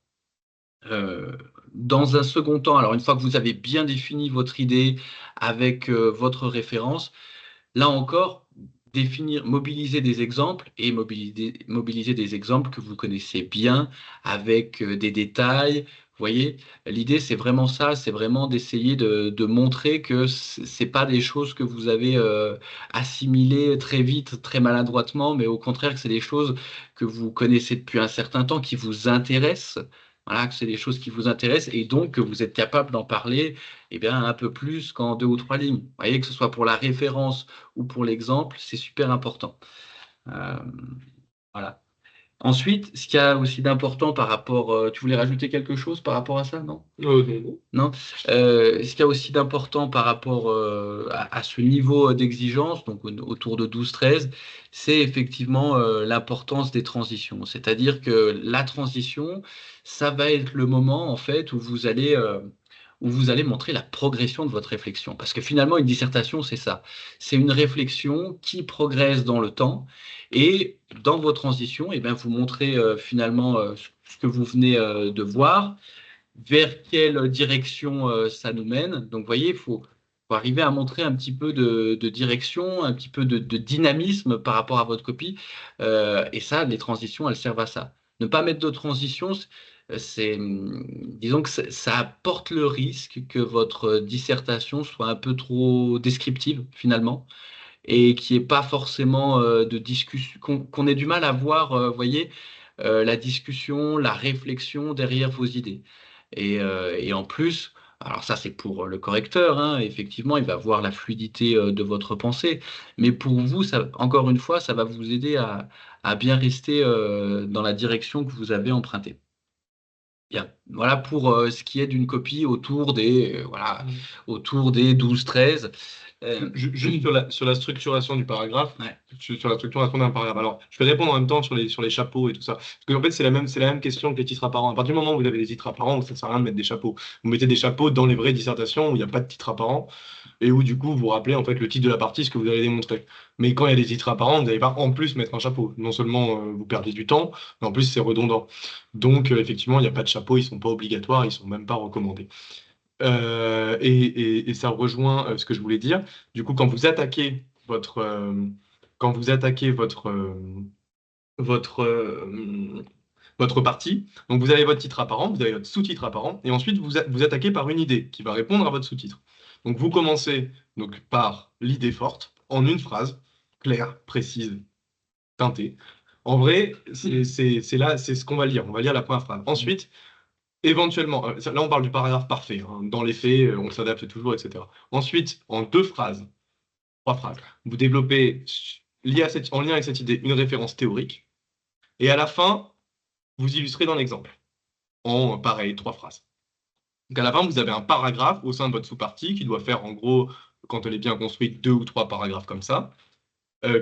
Euh, dans un second temps, alors une fois que vous avez bien défini votre idée avec votre référence, là encore, définir, mobiliser des exemples et mobiliser des exemples que vous connaissez bien avec des détails. Vous voyez, l'idée, c'est vraiment ça, c'est vraiment d'essayer de montrer que c'est pas des choses que vous avez assimilées très vite, très maladroitement, mais au contraire que c'est des choses que vous connaissez depuis un certain temps, qui vous intéressent. Voilà, que c'est des choses qui vous intéressent et donc que vous êtes capable d'en parler eh bien, un peu plus qu'en deux ou trois lignes. Vous voyez, que ce soit pour la référence ou pour l'exemple, c'est super important. Euh, voilà. Ensuite, ce qu'il y a aussi d'important par rapport, tu voulais rajouter quelque chose par rapport à ça, non? Non, non. Non. Ce qu'il y a aussi d'important par rapport à ce niveau d'exigence, donc autour de 12-13, c'est effectivement l'importance des transitions. C'est-à-dire que la transition, ça va être le moment en fait où vous allez montrer la progression de votre réflexion. Parce que finalement, une dissertation, c'est ça. C'est une réflexion qui progresse dans le temps. Et dans vos transitions, eh bien, vous montrez finalement ce que vous venez de voir, vers quelle direction ça nous mène. Donc, vous voyez, faut arriver à montrer un petit peu de direction, un petit peu de dynamisme par rapport à votre copie. Et ça, les transitions, elles servent à ça. Ne pas mettre de transition, disons que ça apporte le risque que votre dissertation soit un peu trop descriptive, finalement, et qu'il n'y ait pas forcément de discussion, qu'on ait du mal à voir, vous voyez, la discussion, la réflexion derrière vos idées. Et en plus, alors ça c'est pour le correcteur, hein, effectivement, il va voir la fluidité de votre pensée, mais pour vous, ça, encore une fois, ça va vous aider à bien rester dans la direction que vous avez empruntée. Bien. Voilà pour ce qui est d'une copie autour des 12-13. Juste sur la structuration du paragraphe, Ouais. sur la structuration d'un paragraphe. Alors, je vais répondre en même temps sur les chapeaux et tout ça. Parce qu'en fait, c'est la même question que les titres apparents. À partir du moment où vous avez des titres apparents, ça ne sert à rien de mettre des chapeaux. Vous mettez des chapeaux dans les vraies dissertations où il n'y a pas de titre apparent et où du coup vous rappelez en fait le titre de la partie, ce que vous allez démontrer. Mais quand il y a des titres apparents, vous n'allez pas en plus mettre un chapeau. Non seulement vous perdez du temps, mais en plus c'est redondant. Donc effectivement, il n'y a pas de chapeau, ils sont pas obligatoires, ils sont même pas recommandés. Et ça rejoint ce que je voulais dire. Du coup, quand vous attaquez votre, votre partie, donc vous avez votre titre apparent, vous avez votre sous-titre apparent, et ensuite vous attaquez par une idée qui va répondre à votre sous-titre. Donc vous commencez donc par l'idée forte, en une phrase, claire, précise, teintée. En vrai, c'est là, c'est ce qu'on va lire. On va lire la première phrase. Ensuite, éventuellement, là on parle du paragraphe parfait, hein. Dans les faits, on s'adapte toujours, etc. Ensuite, en deux phrases, trois phrases, vous développez, en lien avec cette idée, une référence théorique. Et à la fin, vous illustrez d'un exemple, en pareil, trois phrases. Donc à la fin, vous avez un paragraphe au sein de votre sous-partie qui doit faire en gros, quand elle est bien construite, deux ou trois paragraphes comme ça,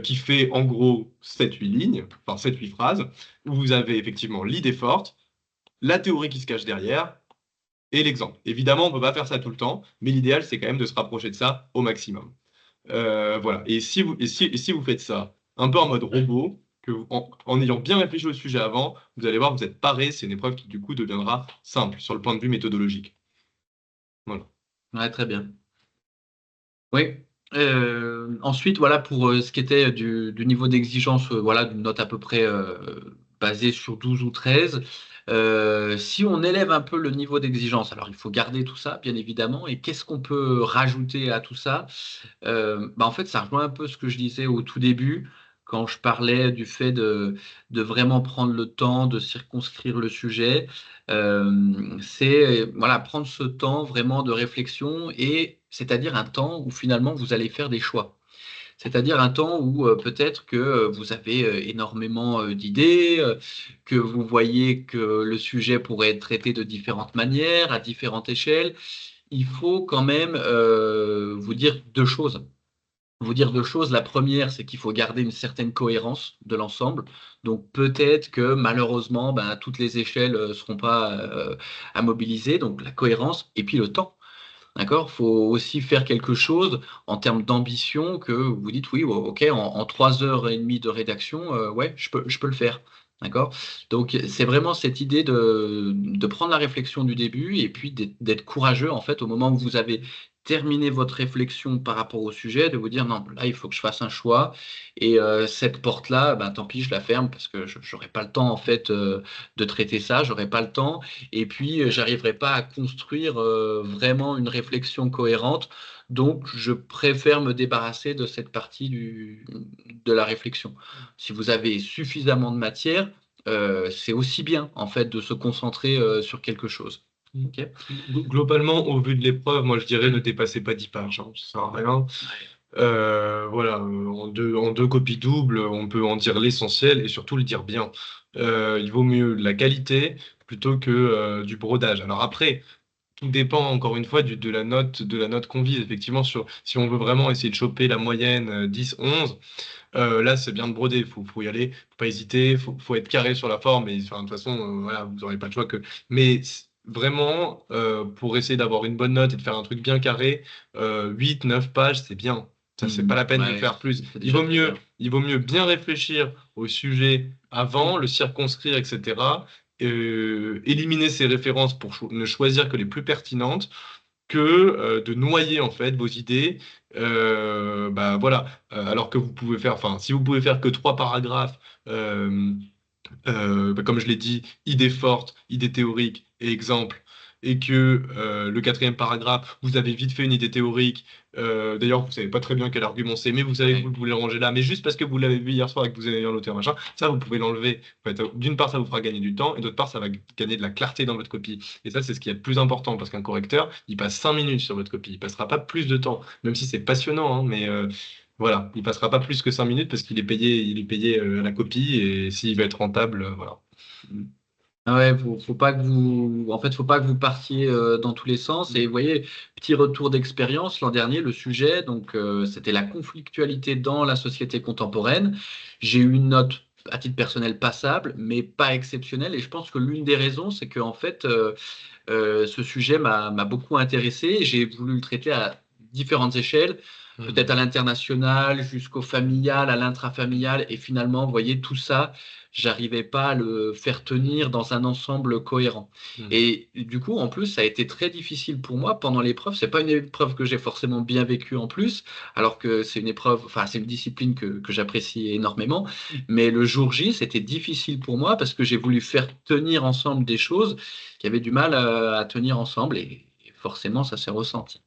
qui fait en gros 7-8 lignes, enfin 7-8 phrases, où vous avez effectivement l'idée forte, la théorie qui se cache derrière, et l'exemple. Évidemment, on ne peut pas faire ça tout le temps, mais l'idéal, c'est quand même de se rapprocher de ça au maximum. Voilà. Et si vous faites ça un peu en mode robot, en ayant bien réfléchi au sujet avant, vous allez voir, vous êtes paré. C'est une épreuve qui, du coup, deviendra simple sur le point de vue méthodologique. Voilà. Ouais, très bien. Oui. Ensuite, voilà pour ce qui était du niveau d'exigence, voilà, d'une note à peu près basée sur 12 ou 13. Si on élève un peu le niveau d'exigence, alors il faut garder tout ça, bien évidemment, et qu'est-ce qu'on peut rajouter à tout ça? En fait, ça rejoint un peu ce que je disais au tout début, quand je parlais du fait de vraiment prendre le temps de circonscrire le sujet. C'est voilà, prendre ce temps vraiment de réflexion et c'est-à-dire un temps où finalement vous allez faire des choix. C'est-à-dire un temps où peut-être que vous avez énormément d'idées, que vous voyez que le sujet pourrait être traité de différentes manières, à différentes échelles. Il faut quand même vous dire deux choses. Vous dire deux choses. La première, c'est qu'il faut garder une certaine cohérence de l'ensemble. Donc peut-être que malheureusement, toutes les échelles ne seront pas à mobiliser. Donc la cohérence et puis le temps. D'accord? Il faut aussi faire quelque chose en termes d'ambition que vous dites oui, ok, en 3 heures et demie de rédaction, ouais, je peux le faire. D'accord? Donc c'est vraiment cette idée de prendre la réflexion du début et puis d'être courageux en fait au moment où vous avez terminé votre réflexion par rapport au sujet, de vous dire non, là il faut que je fasse un choix et cette porte-là, tant pis, je la ferme parce que je n'aurai pas le temps en fait de traiter ça, j'aurai pas le temps et puis j'arriverai pas à construire vraiment une réflexion cohérente. Donc, je préfère me débarrasser de cette partie de la réflexion. Si vous avez suffisamment de matière, c'est aussi bien en fait de se concentrer sur quelque chose. Ok. Globalement, au vu de l'épreuve, moi je dirais ne dépassez pas 10 pages, hein, ça sert à rien. Voilà, en deux copies doubles, on peut en dire l'essentiel et surtout le dire bien. Il vaut mieux de la qualité plutôt que du brodage. Alors après, tout dépend encore une fois de la note qu'on vise. Effectivement, si on veut vraiment essayer de choper la moyenne 10-11, là c'est bien de broder. Faut y aller, faut pas hésiter, faut être carré sur la forme. Et enfin, de toute façon, voilà, vous n'aurez pas le choix que. Mais vraiment, pour essayer d'avoir une bonne note et de faire un truc bien carré, 8-9 pages, c'est bien. Ça, c'est pas la peine de Ouais, faire plus. c'est déjà très bien. Il vaut mieux bien réfléchir au sujet avant, le circonscrire, etc. Éliminer ses références pour ne choisir que les plus pertinentes, que de noyer en fait vos idées. Voilà. Alors que vous pouvez faire, enfin, si vous pouvez faire que trois paragraphes, comme je l'ai dit, idées fortes, idées théoriques et exemples. et que le quatrième paragraphe, vous avez vite fait une idée théorique, d'ailleurs vous savez pas très bien quel argument c'est, mais vous savez que Ouais. vous voulez le ranger là, mais juste parce que vous l'avez vu hier soir et que vous avez lu l'auteur, machin, ça vous pouvez l'enlever. En fait, d'une part, ça vous fera gagner du temps, et d'autre part, ça va gagner de la clarté dans votre copie. Et ça, c'est ce qui est le plus important, parce qu'un correcteur, il passe 5 minutes sur votre copie, il passera pas plus de temps, même si c'est passionnant, hein, mais voilà, il passera pas plus que 5 minutes parce qu'il est payé à la copie, et s'il veut être rentable, voilà. Ah ouais, faut pas que vous, en fait, faut pas que vous partiez dans tous les sens. Et vous voyez, petit retour d'expérience l'an dernier, le sujet, donc c'était la conflictualité dans la société contemporaine. J'ai eu une note à titre personnel passable, mais pas exceptionnelle. Et je pense que l'une des raisons, c'est que en fait, ce sujet m'a beaucoup intéressé. J'ai voulu le traiter à différentes échelles, peut-être à Mhm. l'international, jusqu'au familial, à l'intrafamilial. Et finalement, vous voyez, tout ça, j'arrivais pas à le faire tenir dans un ensemble cohérent. Mhm. Et du coup, en plus, ça a été très difficile pour moi pendant l'épreuve. C'est pas une épreuve que j'ai forcément bien vécue en plus, alors que c'est une épreuve, enfin, c'est une discipline que j'apprécie énormément. Mais le jour J, c'était difficile pour moi parce que j'ai voulu faire tenir ensemble des choses qui avaient du mal à tenir ensemble et forcément, ça s'est ressenti.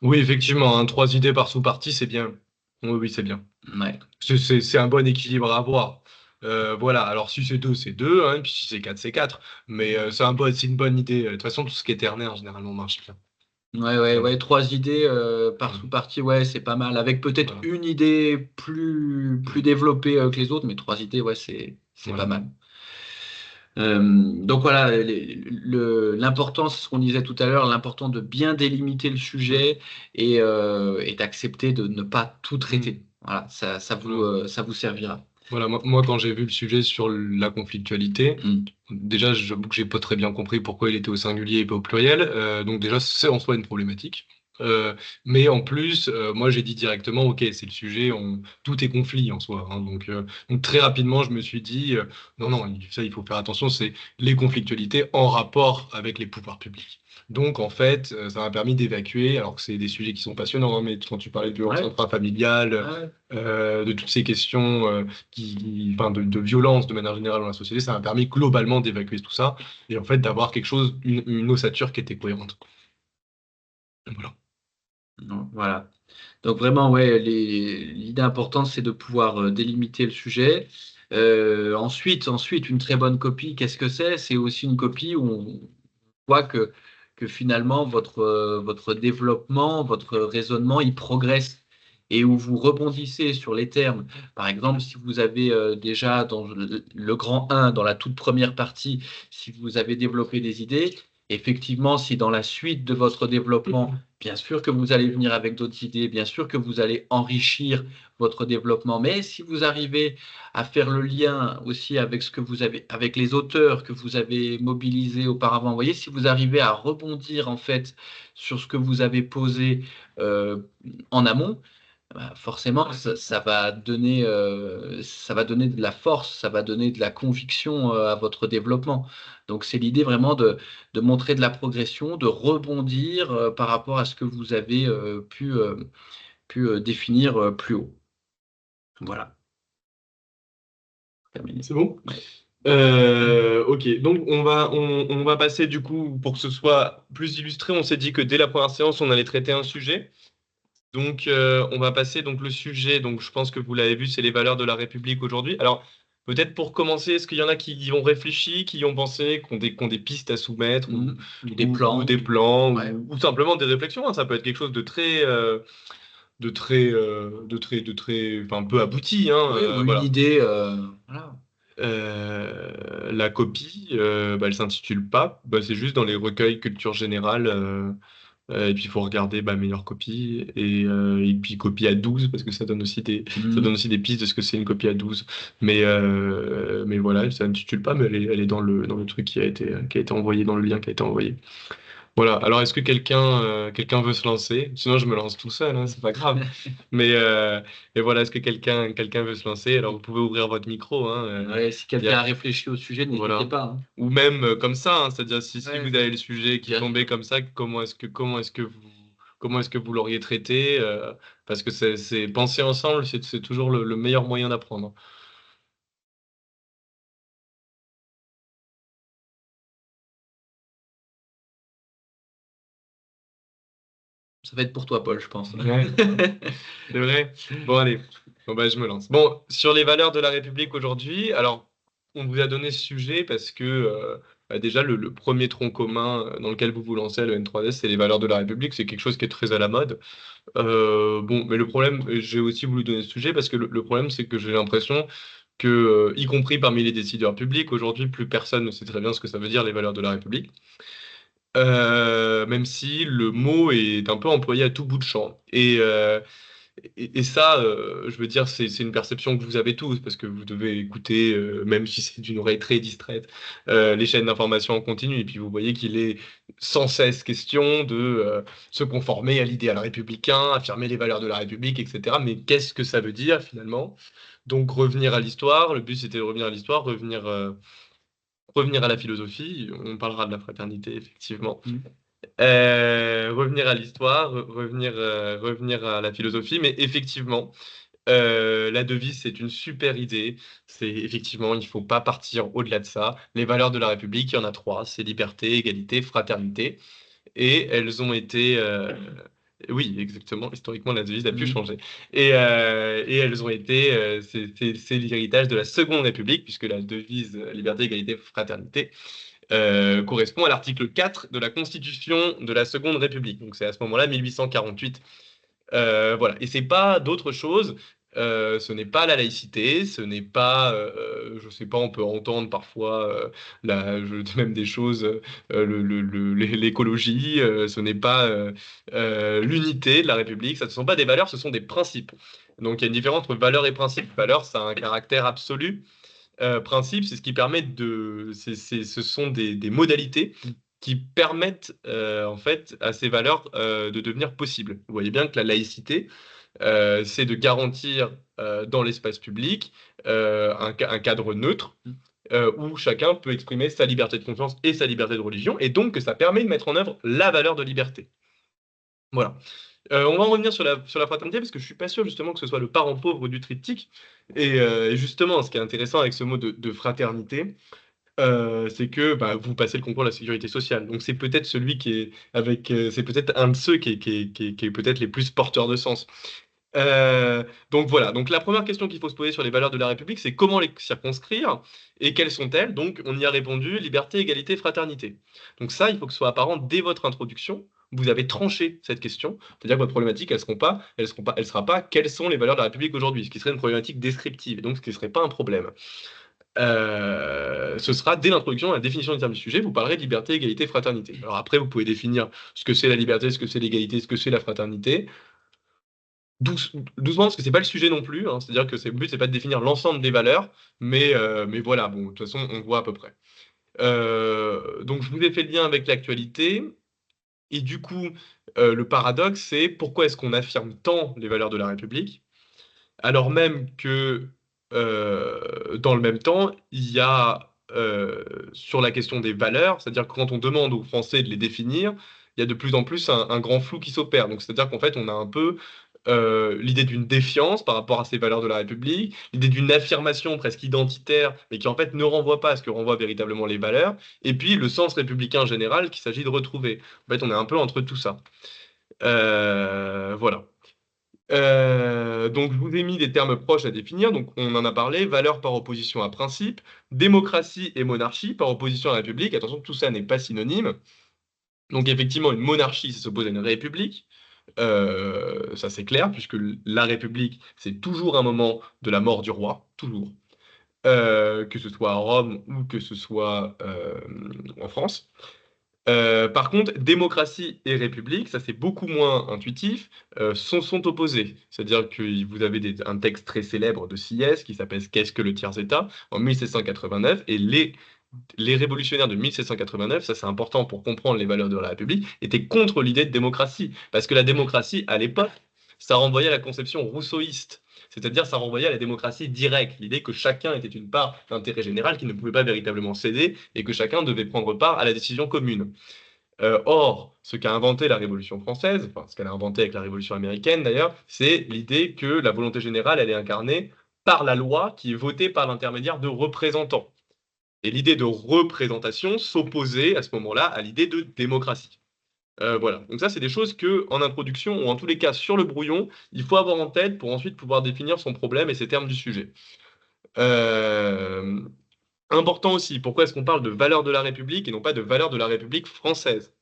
Oui, effectivement, hein, 3 idées par sous-partie, c'est bien. Oui, oui, c'est bien. Ouais. C'est un bon équilibre à avoir. Voilà, alors si c'est deux, hein, puis si c'est quatre. Mais c'est une bonne idée. De toute façon, tout ce qui est ternaire, généralement, marche bien. Ouais, ouais, Voilà. ouais, trois idées par Mm. sous-partie, ouais, c'est pas mal. Avec peut-être Voilà. une idée plus Mm. développée que les autres, mais trois idées, ouais, c'est pas Voilà. mal. Donc voilà, l'important, c'est ce qu'on disait tout à l'heure, l'important de bien délimiter le Mm. sujet et d'accepter de ne pas tout Mm. traiter. Voilà, Voilà. ça vous servira. Voilà, moi, quand j'ai vu le sujet sur la conflictualité, Mm. déjà, j'avoue que j'ai pas très bien compris pourquoi il était au singulier et pas au pluriel. Donc déjà, c'est en soi une problématique. Euh, mais en plus, moi, j'ai dit directement, ok, c'est le sujet, tout est conflit en soi, hein. Donc très rapidement, je me suis dit, non, non, ça, il faut faire attention, c'est les conflictualités en rapport avec les pouvoirs publics. Donc en fait, ça m'a permis d'évacuer, alors que c'est des sujets qui sont passionnants, hein, mais quand tu parlais de violence Ouais, intrafamiliale, ouais, de toutes ces questions enfin, de violence de manière générale dans la société, ça m'a permis globalement d'évacuer tout ça et en fait d'avoir quelque chose, une ossature qui était cohérente. Voilà. non, voilà. Donc vraiment, ouais, l'idée importante, c'est de pouvoir délimiter le sujet. Ensuite, une très bonne copie, qu'est-ce que c'est? C'est aussi une copie où on voit que finalement, votre développement, votre raisonnement, il progresse et où vous rebondissez sur les termes. Par exemple, si vous avez déjà dans le grand 1, dans la toute première partie, si vous avez développé des idées, effectivement, si dans la suite de votre développement, bien sûr que vous allez venir avec d'autres idées, bien sûr que vous allez enrichir votre développement, mais si vous arrivez à faire le lien aussi avec ce que vous avez, avec les auteurs que vous avez mobilisés auparavant, vous voyez, si vous arrivez à rebondir en fait sur ce que vous avez posé euh, en amont, bah, forcément, ça va donner de la force, ça va donner de la conviction à votre développement. Donc, c'est l'idée vraiment de montrer de la progression, de rebondir par rapport à ce que vous avez pu définir plus haut. Voilà, terminé. C'est bon? Ouais. Ok, donc on va passer du coup, pour que ce soit plus illustré, on s'est dit que dès la première séance, on allait traiter un sujet. Donc on va passer donc le sujet, donc je pense que vous l'avez vu, c'est les valeurs de la République aujourd'hui. Alors peut-être pour commencer, est-ce qu'il y en a qui y ont réfléchi, qui y ont pensé, qui ont des pistes à soumettre Ou des ou plans. des plans Ouais. ou simplement des réflexions, hein. Ça peut être quelque chose de très, enfin, un peu abouti, hein, Oui, ou une voilà. idée. Voilà. La copie, bah, elle s'intitule pas, bah, c'est juste dans les recueils culture générale. Et puis il faut regarder bah, meilleure copie et puis copie à 12 parce que ça donne Mhm. aussi des pistes de ce que c'est une copie à 12. Mais voilà, elle s'intitule pas, mais elle est dans le truc qui a été envoyé, dans le lien qui a été envoyé. Voilà. Alors, est-ce que quelqu'un veut se lancer? Sinon, je me lance tout seul, hein, c'est pas grave. Mais et voilà, est-ce que quelqu'un veut se lancer? Alors, vous pouvez ouvrir votre micro, hein, Ouais, si il y quelqu'un a- a réfléchi au sujet, n'hésitez voilà. pas, hein. Ou même comme ça, hein, c'est-à-dire si Ouais, vous avez le sujet qui bien tombait sûr. comme ça, comment est-ce que vous l'auriez traité? Parce que c'est penser ensemble, c'est toujours le meilleur moyen d'apprendre. Ça va être pour toi, Paul, je pense. Ouais, c'est vrai. Bon, allez. Bon, bah, je me lance. Bon, sur les valeurs de la République aujourd'hui, alors, on vous a donné ce sujet parce que, bah, déjà, le premier tronc commun dans lequel vous vous lancez à l'EN3S, c'est les valeurs de la République. C'est quelque chose qui est très à la mode. Bon, mais le problème, j'ai aussi voulu donner ce sujet parce que le problème, c'est que j'ai l'impression que, y compris parmi les décideurs publics, aujourd'hui, plus personne ne sait très bien ce que ça veut dire, les valeurs de la République. Même si le mot est un peu employé à tout bout de champ. Et ça, je veux dire, c'est une perception que vous avez tous, parce que vous devez écouter, même si c'est d'une oreille très distraite, les chaînes d'information en continu. Et puis vous voyez qu'il est sans cesse question de se conformer à l'idéal républicain, affirmer les valeurs de la République, etc. Mais qu'est-ce que ça veut dire finalement? Donc revenir à l'histoire, le but c'était de revenir à l'histoire, revenir à la philosophie, on parlera de la fraternité, effectivement. Revenir à l'histoire, revenir à la philosophie, mais effectivement, la devise, c'est une super idée. C'est effectivement, il ne faut pas partir au-delà de ça. Les valeurs de la République, il y en a trois, c'est liberté, égalité, fraternité. Et elles ont été... oui, exactement, historiquement, la devise a pu changer. Et elles ont été... c'est l'héritage de la Seconde République, puisque la devise liberté, égalité, fraternité correspond à l'article 4 de la Constitution de la Seconde République. Donc c'est à ce moment-là, 1848. Voilà. Et c'est pas d'autre chose. Ce n'est pas la laïcité, ce n'est pas, je sais pas, on peut entendre parfois même des choses, l'écologie, ce n'est pas l'unité de la République, ça ne sont pas des valeurs, ce sont des principes. Donc il y a une différence entre valeur et principe. Valeur, ça a un caractère absolu. Principe, c'est ce qui permet ce sont des modalités qui permettent en fait à ces valeurs de devenir possibles. Vous voyez bien que la laïcité, c'est de garantir dans l'espace public un cadre neutre où chacun peut exprimer sa liberté de conscience et sa liberté de religion, et donc que ça permet de mettre en œuvre la valeur de liberté. Voilà. On va en revenir sur la fraternité parce que je suis pas sûr justement que ce soit le parent pauvre du triptyque. Et justement, ce qui est intéressant avec ce mot de fraternité, c'est que bah, vous passez le concours de la sécurité sociale. Donc c'est peut-être celui qui est avec, c'est peut-être un de ceux qui est peut-être les plus porteurs de sens. Donc voilà, donc la première question qu'il faut se poser sur les valeurs de la République, c'est comment les circonscrire et quelles sont-elles? Donc on y a répondu, liberté, égalité, fraternité. Donc ça, il faut que ce soit apparent dès votre introduction. Vous avez tranché cette question, c'est-à-dire que votre problématique, elle sera pas quelles sont les valeurs de la République aujourd'hui, ce qui serait une problématique descriptive, et donc ce qui ne serait pas un problème. Ce sera dès l'introduction, la définition du terme du sujet, vous parlerez de liberté, égalité, fraternité. Alors après, vous pouvez définir ce que c'est la liberté, ce que c'est l'égalité, ce que c'est la fraternité. Doucement, parce que c'est pas le sujet non plus, hein. C'est-à-dire que le but, c'est pas de définir l'ensemble des valeurs, mais voilà, bon, de toute façon, on voit à peu près. Donc, je vous ai fait le lien avec l'actualité. Et du coup, le paradoxe, c'est pourquoi est-ce qu'on affirme tant les valeurs de la République, alors même que, dans le même temps, il y a, sur la question des valeurs, c'est-à-dire que quand on demande aux Français de les définir, il y a de plus en plus un grand flou qui s'opère. Donc, c'est-à-dire qu'en fait, on a un peu l'idée d'une défiance par rapport à ces valeurs de la République, l'idée d'une affirmation presque identitaire, mais qui en fait ne renvoie pas à ce que renvoient véritablement les valeurs, et puis le sens républicain général qu'il s'agit de retrouver. En fait, on est un peu entre tout ça. Voilà. Donc, je vous ai mis des termes proches à définir. Donc, on en a parlé, valeurs par opposition à principe, démocratie et monarchie par opposition à la République. Attention, tout ça n'est pas synonyme. Donc, effectivement, une monarchie, ça s'oppose à une république. Ça, c'est clair, puisque la République, c'est toujours un moment de la mort du roi, toujours. Que ce soit à Rome ou que ce soit en France. Par contre, démocratie et république, ça c'est beaucoup moins intuitif, sont opposés. C'est-à-dire que vous avez un texte très célèbre de Sieyès qui s'appelle Qu'est-ce que le tiers-État en 1789, et les révolutionnaires de 1789, ça c'est important pour comprendre les valeurs de la République, étaient contre l'idée de démocratie. Parce que la démocratie, à l'époque, ça renvoyait à la conception rousseauiste. C'est-à-dire, ça renvoyait à la démocratie directe, l'idée que chacun était une part d'intérêt général qui ne pouvait pas véritablement céder et que chacun devait prendre part à la décision commune. Or, ce qu'a inventé la Révolution française, enfin ce qu'elle a inventé avec la Révolution américaine d'ailleurs, c'est l'idée que la volonté générale, elle est incarnée par la loi qui est votée par l'intermédiaire de représentants. Et l'idée de représentation s'opposait à ce moment-là à l'idée de démocratie. Voilà. Donc ça, c'est des choses que, en introduction, ou en tous les cas sur le brouillon, il faut avoir en tête pour ensuite pouvoir définir son problème et ses termes du sujet. Euh, Important aussi, pourquoi est-ce qu'on parle de valeurs de la République et non pas de valeurs de la République française?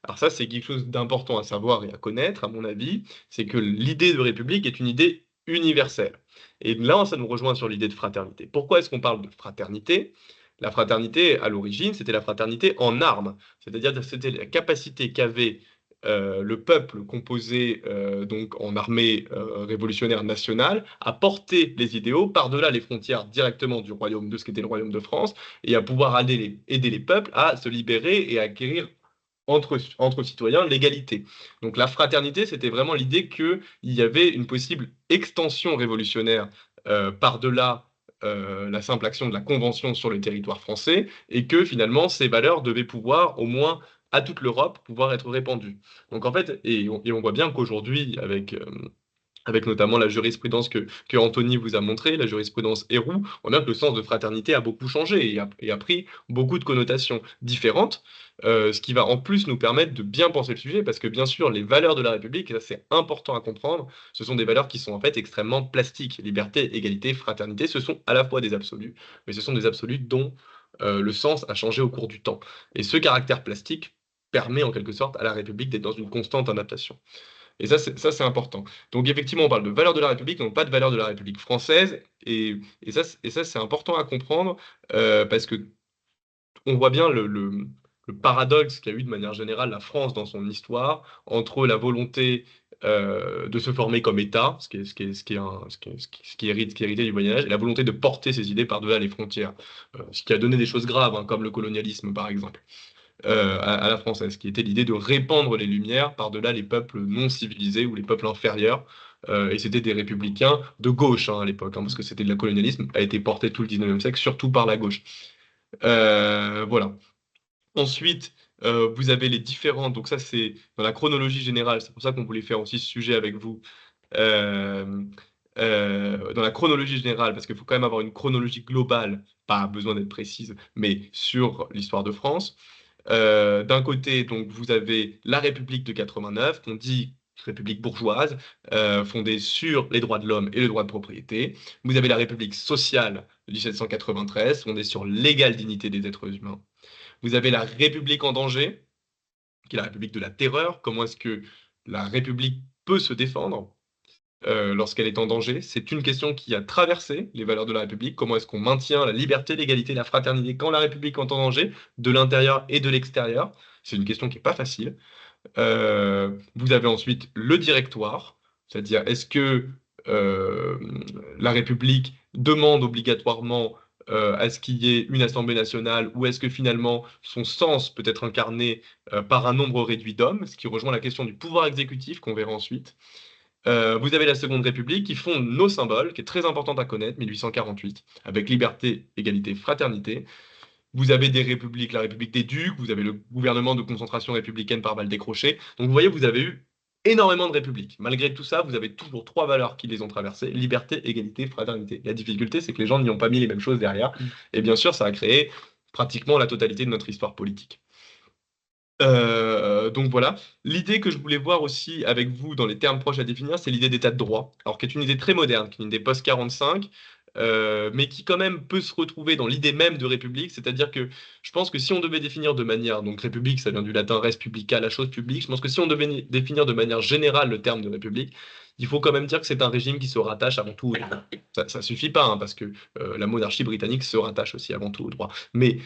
Alors ça, c'est quelque chose d'important à savoir et à connaître, à mon avis, c'est que l'idée de République est une idée universelle. Et là, ça nous rejoint sur l'idée de fraternité. Pourquoi est-ce qu'on parle de fraternité? La fraternité, à l'origine, c'était la fraternité en armes, c'est-à-dire que c'était la capacité qu'avait le peuple composé donc en armée révolutionnaire nationale à porter les idéaux par-delà les frontières directement du royaume de ce qu'était le royaume de France et à pouvoir aider les peuples à se libérer et à acquérir entre citoyens l'égalité. Donc la fraternité, c'était vraiment l'idée qu'il y avait une possible extension révolutionnaire par-delà la simple action de la Convention sur le territoire français, et que finalement ces valeurs devaient pouvoir, au moins à toute l'Europe, pouvoir être répandues. Donc en fait, et on voit bien qu'aujourd'hui, avec notamment la jurisprudence que Anthony vous a montré, la jurisprudence Héroux, on a que le sens de fraternité a beaucoup changé et a pris beaucoup de connotations différentes, ce qui va en plus nous permettre de bien penser le sujet, parce que bien sûr, les valeurs de la République, et ça c'est important à comprendre, ce sont des valeurs qui sont en fait extrêmement plastiques. Liberté, égalité, fraternité, ce sont à la fois des absolus, mais ce sont des absolus dont le sens a changé au cours du temps. Et ce caractère plastique permet en quelque sorte à la République d'être dans une constante adaptation. Et ça, c'est important. Donc, effectivement, on parle de valeurs de la République, non pas de valeurs de la République française. Et ça, c'est important à comprendre parce que on voit bien le paradoxe qu'a eu de manière générale la France dans son histoire entre la volonté de se former comme État, ce qui est hérité du Moyen Âge, et la volonté de porter ses idées par-delà les frontières, ce qui a donné des choses graves, hein, comme le colonialisme, par exemple à la française, qui était l'idée de répandre les Lumières par-delà les peuples non civilisés ou les peuples inférieurs. Et c'était des républicains de gauche hein, à l'époque, hein, parce que c'était de la colonialisme, a été porté tout le 19e siècle, surtout par la gauche. Voilà. Ensuite, vous avez les différents, donc ça c'est dans la chronologie générale, c'est pour ça qu'on voulait faire aussi ce sujet avec vous. Euh, dans la chronologie générale, parce qu'il faut quand même avoir une chronologie globale, pas besoin d'être précise, mais sur l'histoire de France. D'un côté, donc, vous avez la République de 89, qu'on dit République bourgeoise, fondée sur les droits de l'homme et le droit de propriété. Vous avez la République sociale de 1793, fondée sur l'égale dignité des êtres humains. Vous avez la République en danger, qui est la République de la terreur. Comment est-ce que la République peut se défendre lorsqu'elle est en danger? C'est une question qui a traversé les valeurs de la République. Comment est-ce qu'on maintient la liberté, l'égalité, la fraternité quand la République est en danger, de l'intérieur et de l'extérieur? C'est une question qui n'est pas facile. Vous avez ensuite le directoire, c'est-à-dire est-ce que euh, la République demande obligatoirement à ce qu'il y ait une Assemblée nationale ou est-ce que finalement son sens peut être incarné par un nombre réduit d'hommes, ce qui rejoint la question du pouvoir exécutif qu'on verra ensuite. Vous avez la Seconde République qui fonde nos symboles, qui est très importante à connaître, 1848, avec liberté, égalité, fraternité. Vous avez des républiques, la République des Ducs, vous avez le gouvernement de concentration républicaine par balle décrochée. Donc vous voyez, vous avez eu énormément de républiques. Malgré tout ça, vous avez toujours trois valeurs qui les ont traversées, liberté, égalité, fraternité. La difficulté, c'est que les gens n'y ont pas mis les mêmes choses derrière. Et bien sûr, ça a créé pratiquement la totalité de notre histoire politique. Donc voilà. L'idée que je voulais voir aussi avec vous dans les termes proches à définir, c'est l'idée d'état de droit. Alors, qui est une idée très moderne, qui est une idée post-45, mais qui quand même peut se retrouver dans l'idée même de république. C'est-à-dire que je pense que si on devait définir de manière, donc république, ça vient du latin res publica, la chose publique, je pense que si on devait définir de manière générale le terme de république, il faut quand même dire que c'est un régime qui se rattache avant tout au droit. Ça suffit pas, hein, parce que la monarchie britannique se rattache aussi avant tout au droit. Mais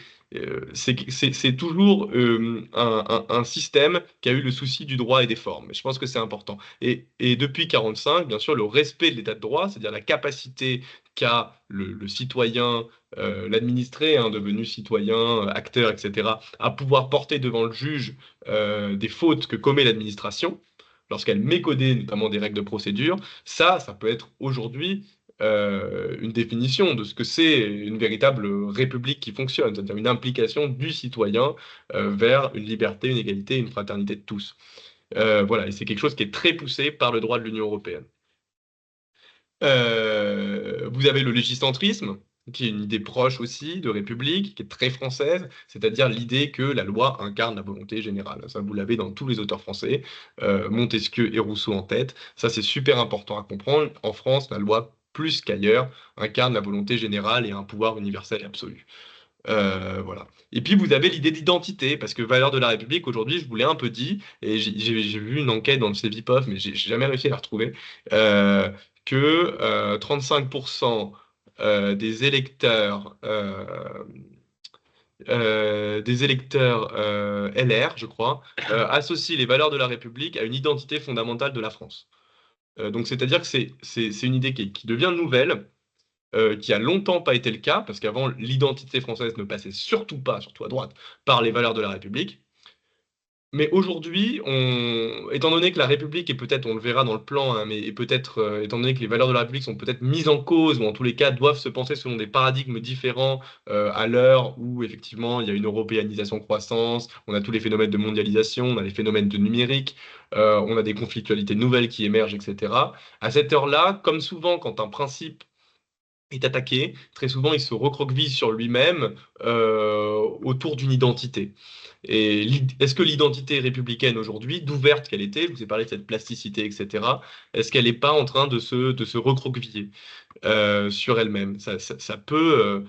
c'est toujours un système qui a eu le souci du droit et des formes. Et je pense que c'est important. Et depuis 45, bien sûr, le respect de l'état de droit, c'est-à-dire la capacité qu'a le citoyen, l'administré, hein, devenu citoyen, acteur, etc., à pouvoir porter devant le juge des fautes que commet l'administration, lorsqu'elle méconnaît notamment des règles de procédure, ça peut être aujourd'hui une définition de ce que c'est une véritable république qui fonctionne, c'est-à-dire une implication du citoyen vers une liberté, une égalité, une fraternité de tous. Voilà, et c'est quelque chose qui est très poussé par le droit de l'Union européenne. Vous avez le légiscentrisme, qui est une idée proche aussi de République, qui est très française, c'est-à-dire l'idée que la loi incarne la volonté générale. Ça, vous l'avez dans tous les auteurs français, Montesquieu et Rousseau en tête. Ça, c'est super important à comprendre. En France, la loi, plus qu'ailleurs, incarne la volonté générale et un pouvoir universel et absolu. Voilà. Et puis vous avez l'idée d'identité, parce que valeur de la République, aujourd'hui, je vous l'ai un peu dit, et j'ai vu une enquête dans le CEVIPOF, mais j'ai jamais réussi à la retrouver, euh, que 35% des électeurs, LR, je crois, associent les valeurs de la République à une identité fondamentale de la France. Donc c'est-à-dire que c'est une idée qui devient nouvelle, qui a longtemps pas été le cas, parce qu'avant, l'identité française ne passait surtout pas, surtout à droite, par les valeurs de la République. Mais aujourd'hui, étant donné que la République est peut-être, on le verra dans le plan, hein, mais est peut-être, étant donné que les valeurs de la République sont peut-être mises en cause, ou en tous les cas doivent se penser selon des paradigmes différents à l'heure où effectivement il y a une européanisation croissance, on a tous les phénomènes de mondialisation, on a les phénomènes de numérique, on a des conflictualités nouvelles qui émergent, etc. À cette heure-là, comme souvent quand un principe est attaqué, très souvent il se recroqueville sur lui-même autour d'une identité. Et est-ce que l'identité républicaine aujourd'hui, d'ouverte qu'elle était, je vous ai parlé de cette plasticité, etc., est-ce qu'elle n'est pas en train de se recroqueviller sur elle-même? Ça peut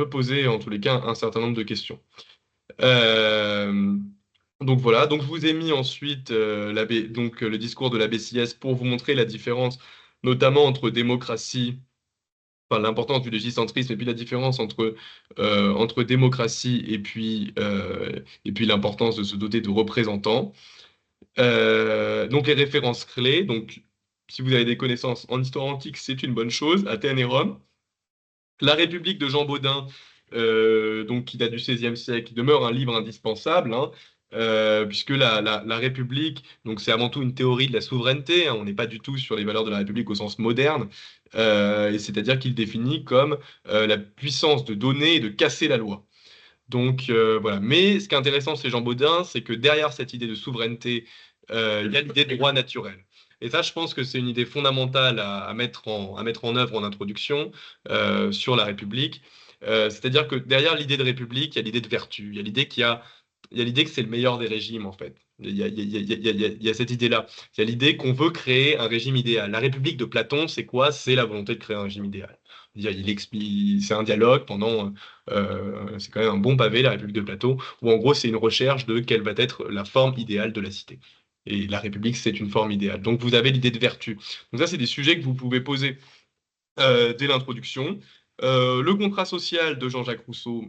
poser en tous les cas un certain nombre de questions. Euh, donc voilà, donc je vous ai mis ensuite le discours de la BCS pour vous montrer la différence, notamment entre démocratie, enfin, l'importance du légiscentrisme et puis la différence entre démocratie et puis l'importance de se doter de représentants. Donc les références clés, donc si vous avez des connaissances en histoire antique, c'est une bonne chose, Athènes et Rome. La République de Jean Bodin, donc qui date du XVIe siècle, demeure un livre indispensable, hein, puisque la République, donc c'est avant tout une théorie de la souveraineté, hein, on n'est pas du tout sur les valeurs de la République au sens moderne, et c'est-à-dire qu'il définit comme la puissance de donner et de casser la loi. Donc voilà. Mais ce qui est intéressant chez Jean Bodin, c'est que derrière cette idée de souveraineté, il y a l'idée de droit naturel. Et ça, je pense que c'est une idée fondamentale à mettre en œuvre en introduction sur la République. C'est-à-dire que derrière l'idée de République, il y a l'idée de vertu, il y a l'idée que c'est le meilleur des régimes, en fait. Il y a cette idée-là. Il y a l'idée qu'on veut créer un régime idéal. La République de Platon, c'est quoi? C'est la volonté de créer un régime idéal. C'est un dialogue pendant c'est quand même un bon pavé, la République de Platon, où en gros c'est une recherche de quelle va être la forme idéale de la cité. Et la République, c'est une forme idéale. Donc vous avez l'idée de vertu. Donc ça, c'est des sujets que vous pouvez poser dès l'introduction. Le contrat social de Jean-Jacques Rousseau,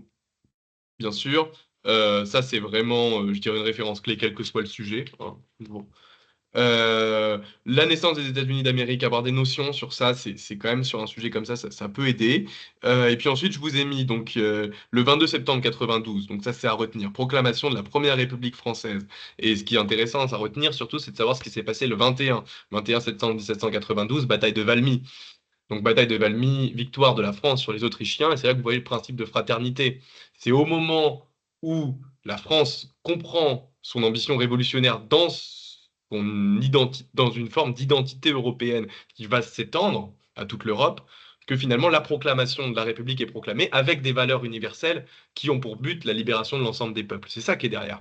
bien sûr. Ça, c'est vraiment, je dirais, une référence clé, quel que soit le sujet, hein. Bon. La naissance des États-Unis d'Amérique, avoir des notions sur ça, c'est quand même sur un sujet comme ça peut aider. Et puis ensuite, je vous ai mis donc le 22 septembre 92, donc ça c'est à retenir, proclamation de la Première République française. Et ce qui est intéressant à retenir surtout, c'est de savoir ce qui s'est passé le 21 septembre 1792, bataille de Valmy. Donc bataille de Valmy, victoire de la France sur les Autrichiens, et c'est là que vous voyez le principe de fraternité. C'est au moment où la France comprend son ambition révolutionnaire dans une forme d'identité européenne qui va s'étendre à toute l'Europe, que finalement la proclamation de la République est proclamée avec des valeurs universelles qui ont pour but la libération de l'ensemble des peuples. C'est ça qui est derrière.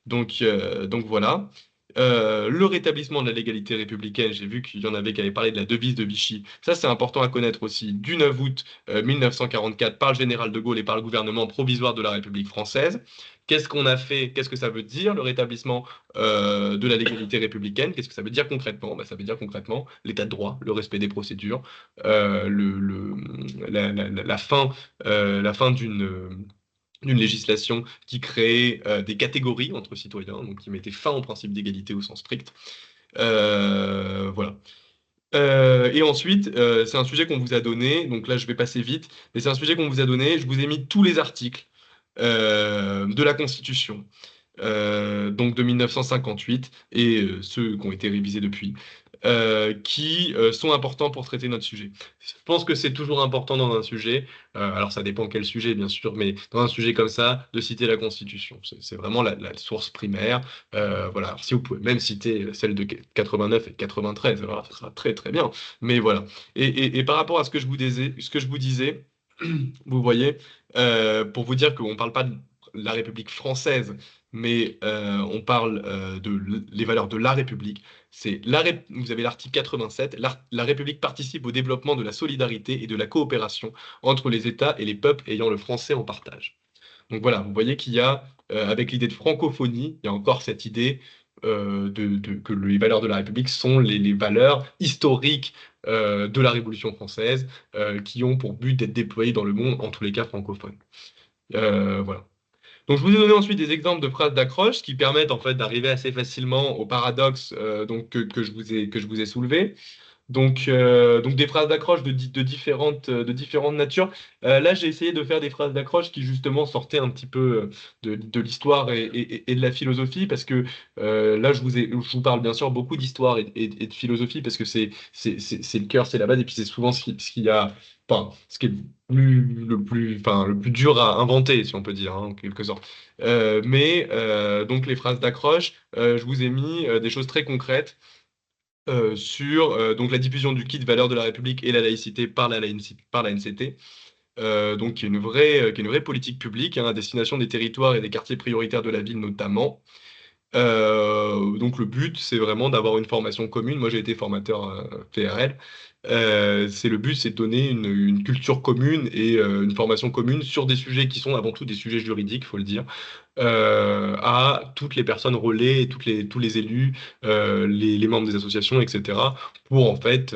Donc voilà. Le rétablissement de la légalité républicaine, j'ai vu qu'il y en avait qui avaient parlé de la devise de Vichy. Ça, c'est important à connaître aussi. Du 9 août 1944 par le général de Gaulle et par le gouvernement provisoire de la République française. Qu'est-ce qu'on a fait? Qu'est-ce que ça veut dire, le rétablissement de la légalité républicaine? Qu'est-ce que ça veut dire concrètement? Ça veut dire concrètement l'état de droit, le respect des procédures, la fin d'une législation qui créait des catégories entre citoyens, donc qui mettait fin au principe d'égalité au sens strict. Voilà. Et ensuite, c'est un sujet qu'on vous a donné, donc là je vais passer vite, mais c'est un sujet qu'on vous a donné, je vous ai mis tous les articles de la Constitution, donc de 1958, et ceux qui ont été révisés depuis, qui sont importants pour traiter notre sujet. Je pense que c'est toujours important dans un sujet, alors ça dépend quel sujet bien sûr, mais dans un sujet comme ça, de citer la Constitution. C'est vraiment la source primaire. Voilà. Alors, si vous pouvez même citer celle de 89 et 93, alors, ça sera très très bien. Mais voilà. Et par rapport à ce que je vous disais, Vous voyez, pour vous dire qu'on ne parle pas de la République française, mais on parle les valeurs de la République. Vous avez l'article 87, la République participe au développement de la solidarité et de la coopération entre les États et les peuples ayant le français en partage. Donc voilà, vous voyez qu'il y a, avec l'idée de francophonie, il y a encore cette idée que les valeurs de la République sont les valeurs historiques de la Révolution française, qui ont pour but d'être déployées dans le monde, en tous les cas francophone. Voilà. Donc je vous ai donné ensuite des exemples de phrases d'accroche qui permettent en fait d'arriver assez facilement au paradoxe que je vous ai soulevé. Donc des phrases d'accroche de différentes natures. Là, j'ai essayé de faire des phrases d'accroche qui justement sortaient un petit peu de l'histoire et de la philosophie, parce que là, je vous parle bien sûr beaucoup d'histoire et de philosophie, parce que c'est le cœur, c'est la base, et puis c'est souvent ce qu'il y a, enfin, ce qui est le plus dur à inventer, si on peut dire, hein, en quelque sorte. Donc les phrases d'accroche, je vous ai mis des choses très concrètes sur donc la diffusion du kit valeurs de la République et la laïcité par la NCT, donc qui est une vraie politique publique, hein, à destination des territoires et des quartiers prioritaires de la ville notamment. Donc le but, c'est vraiment d'avoir une formation commune. Moi, j'ai été formateur PRL. Le but, c'est de donner une culture commune et une formation commune sur des sujets qui sont avant tout des sujets juridiques, faut le dire, à toutes les personnes relais, et tous les élus, les membres des associations, etc., pour en fait,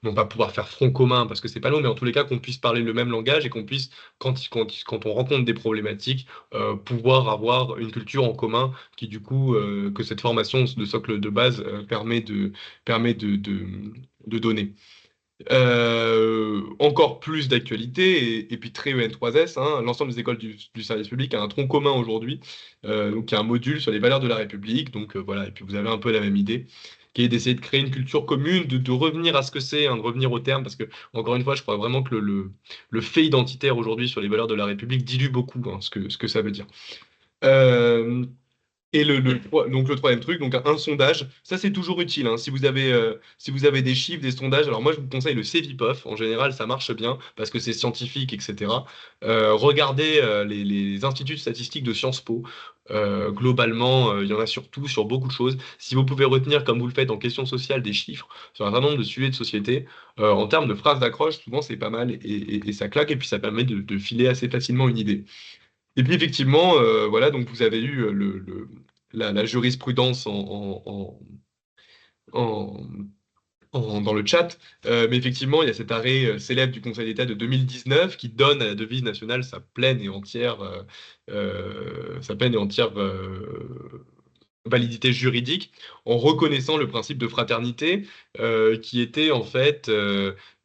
non pas pouvoir faire front commun, parce que c'est pas long, mais en tous les cas, qu'on puisse parler le même langage et qu'on puisse, quand on rencontre des problématiques, pouvoir avoir une culture en commun qui, du coup, que cette formation de socle de base permet de donner. Encore plus d'actualité, et puis très EN3S, hein, l'ensemble des écoles du service public a un tronc commun aujourd'hui, donc il y a un module sur les valeurs de la République, donc voilà, et puis vous avez un peu la même idée, qui est d'essayer de créer une culture commune, de revenir à ce que c'est, hein, de revenir au terme, parce que, encore une fois, je crois vraiment que le fait identitaire aujourd'hui sur les valeurs de la République dilue beaucoup, hein, ce que ça veut dire. Euh, donc le troisième truc, donc un sondage, ça c'est toujours utile, hein. Si vous avez des chiffres, des sondages, alors moi je vous conseille le Cevipof, en général ça marche bien parce que c'est scientifique, etc. Regardez les instituts statistiques de Sciences Po. Globalement, il y en a surtout sur beaucoup de choses. Si vous pouvez retenir, comme vous le faites en questions sociales, des chiffres sur un certain nombre de sujets de société, en termes de phrases d'accroche, souvent c'est pas mal et ça claque, et puis ça permet de filer assez facilement une idée. Et puis effectivement, voilà, donc vous avez eu la jurisprudence en- dans le chat, mais effectivement, il y a cet arrêt célèbre du Conseil d'État de 2019 qui donne à la devise nationale sa pleine et entière validité juridique, en reconnaissant le principe de fraternité, qui était en fait,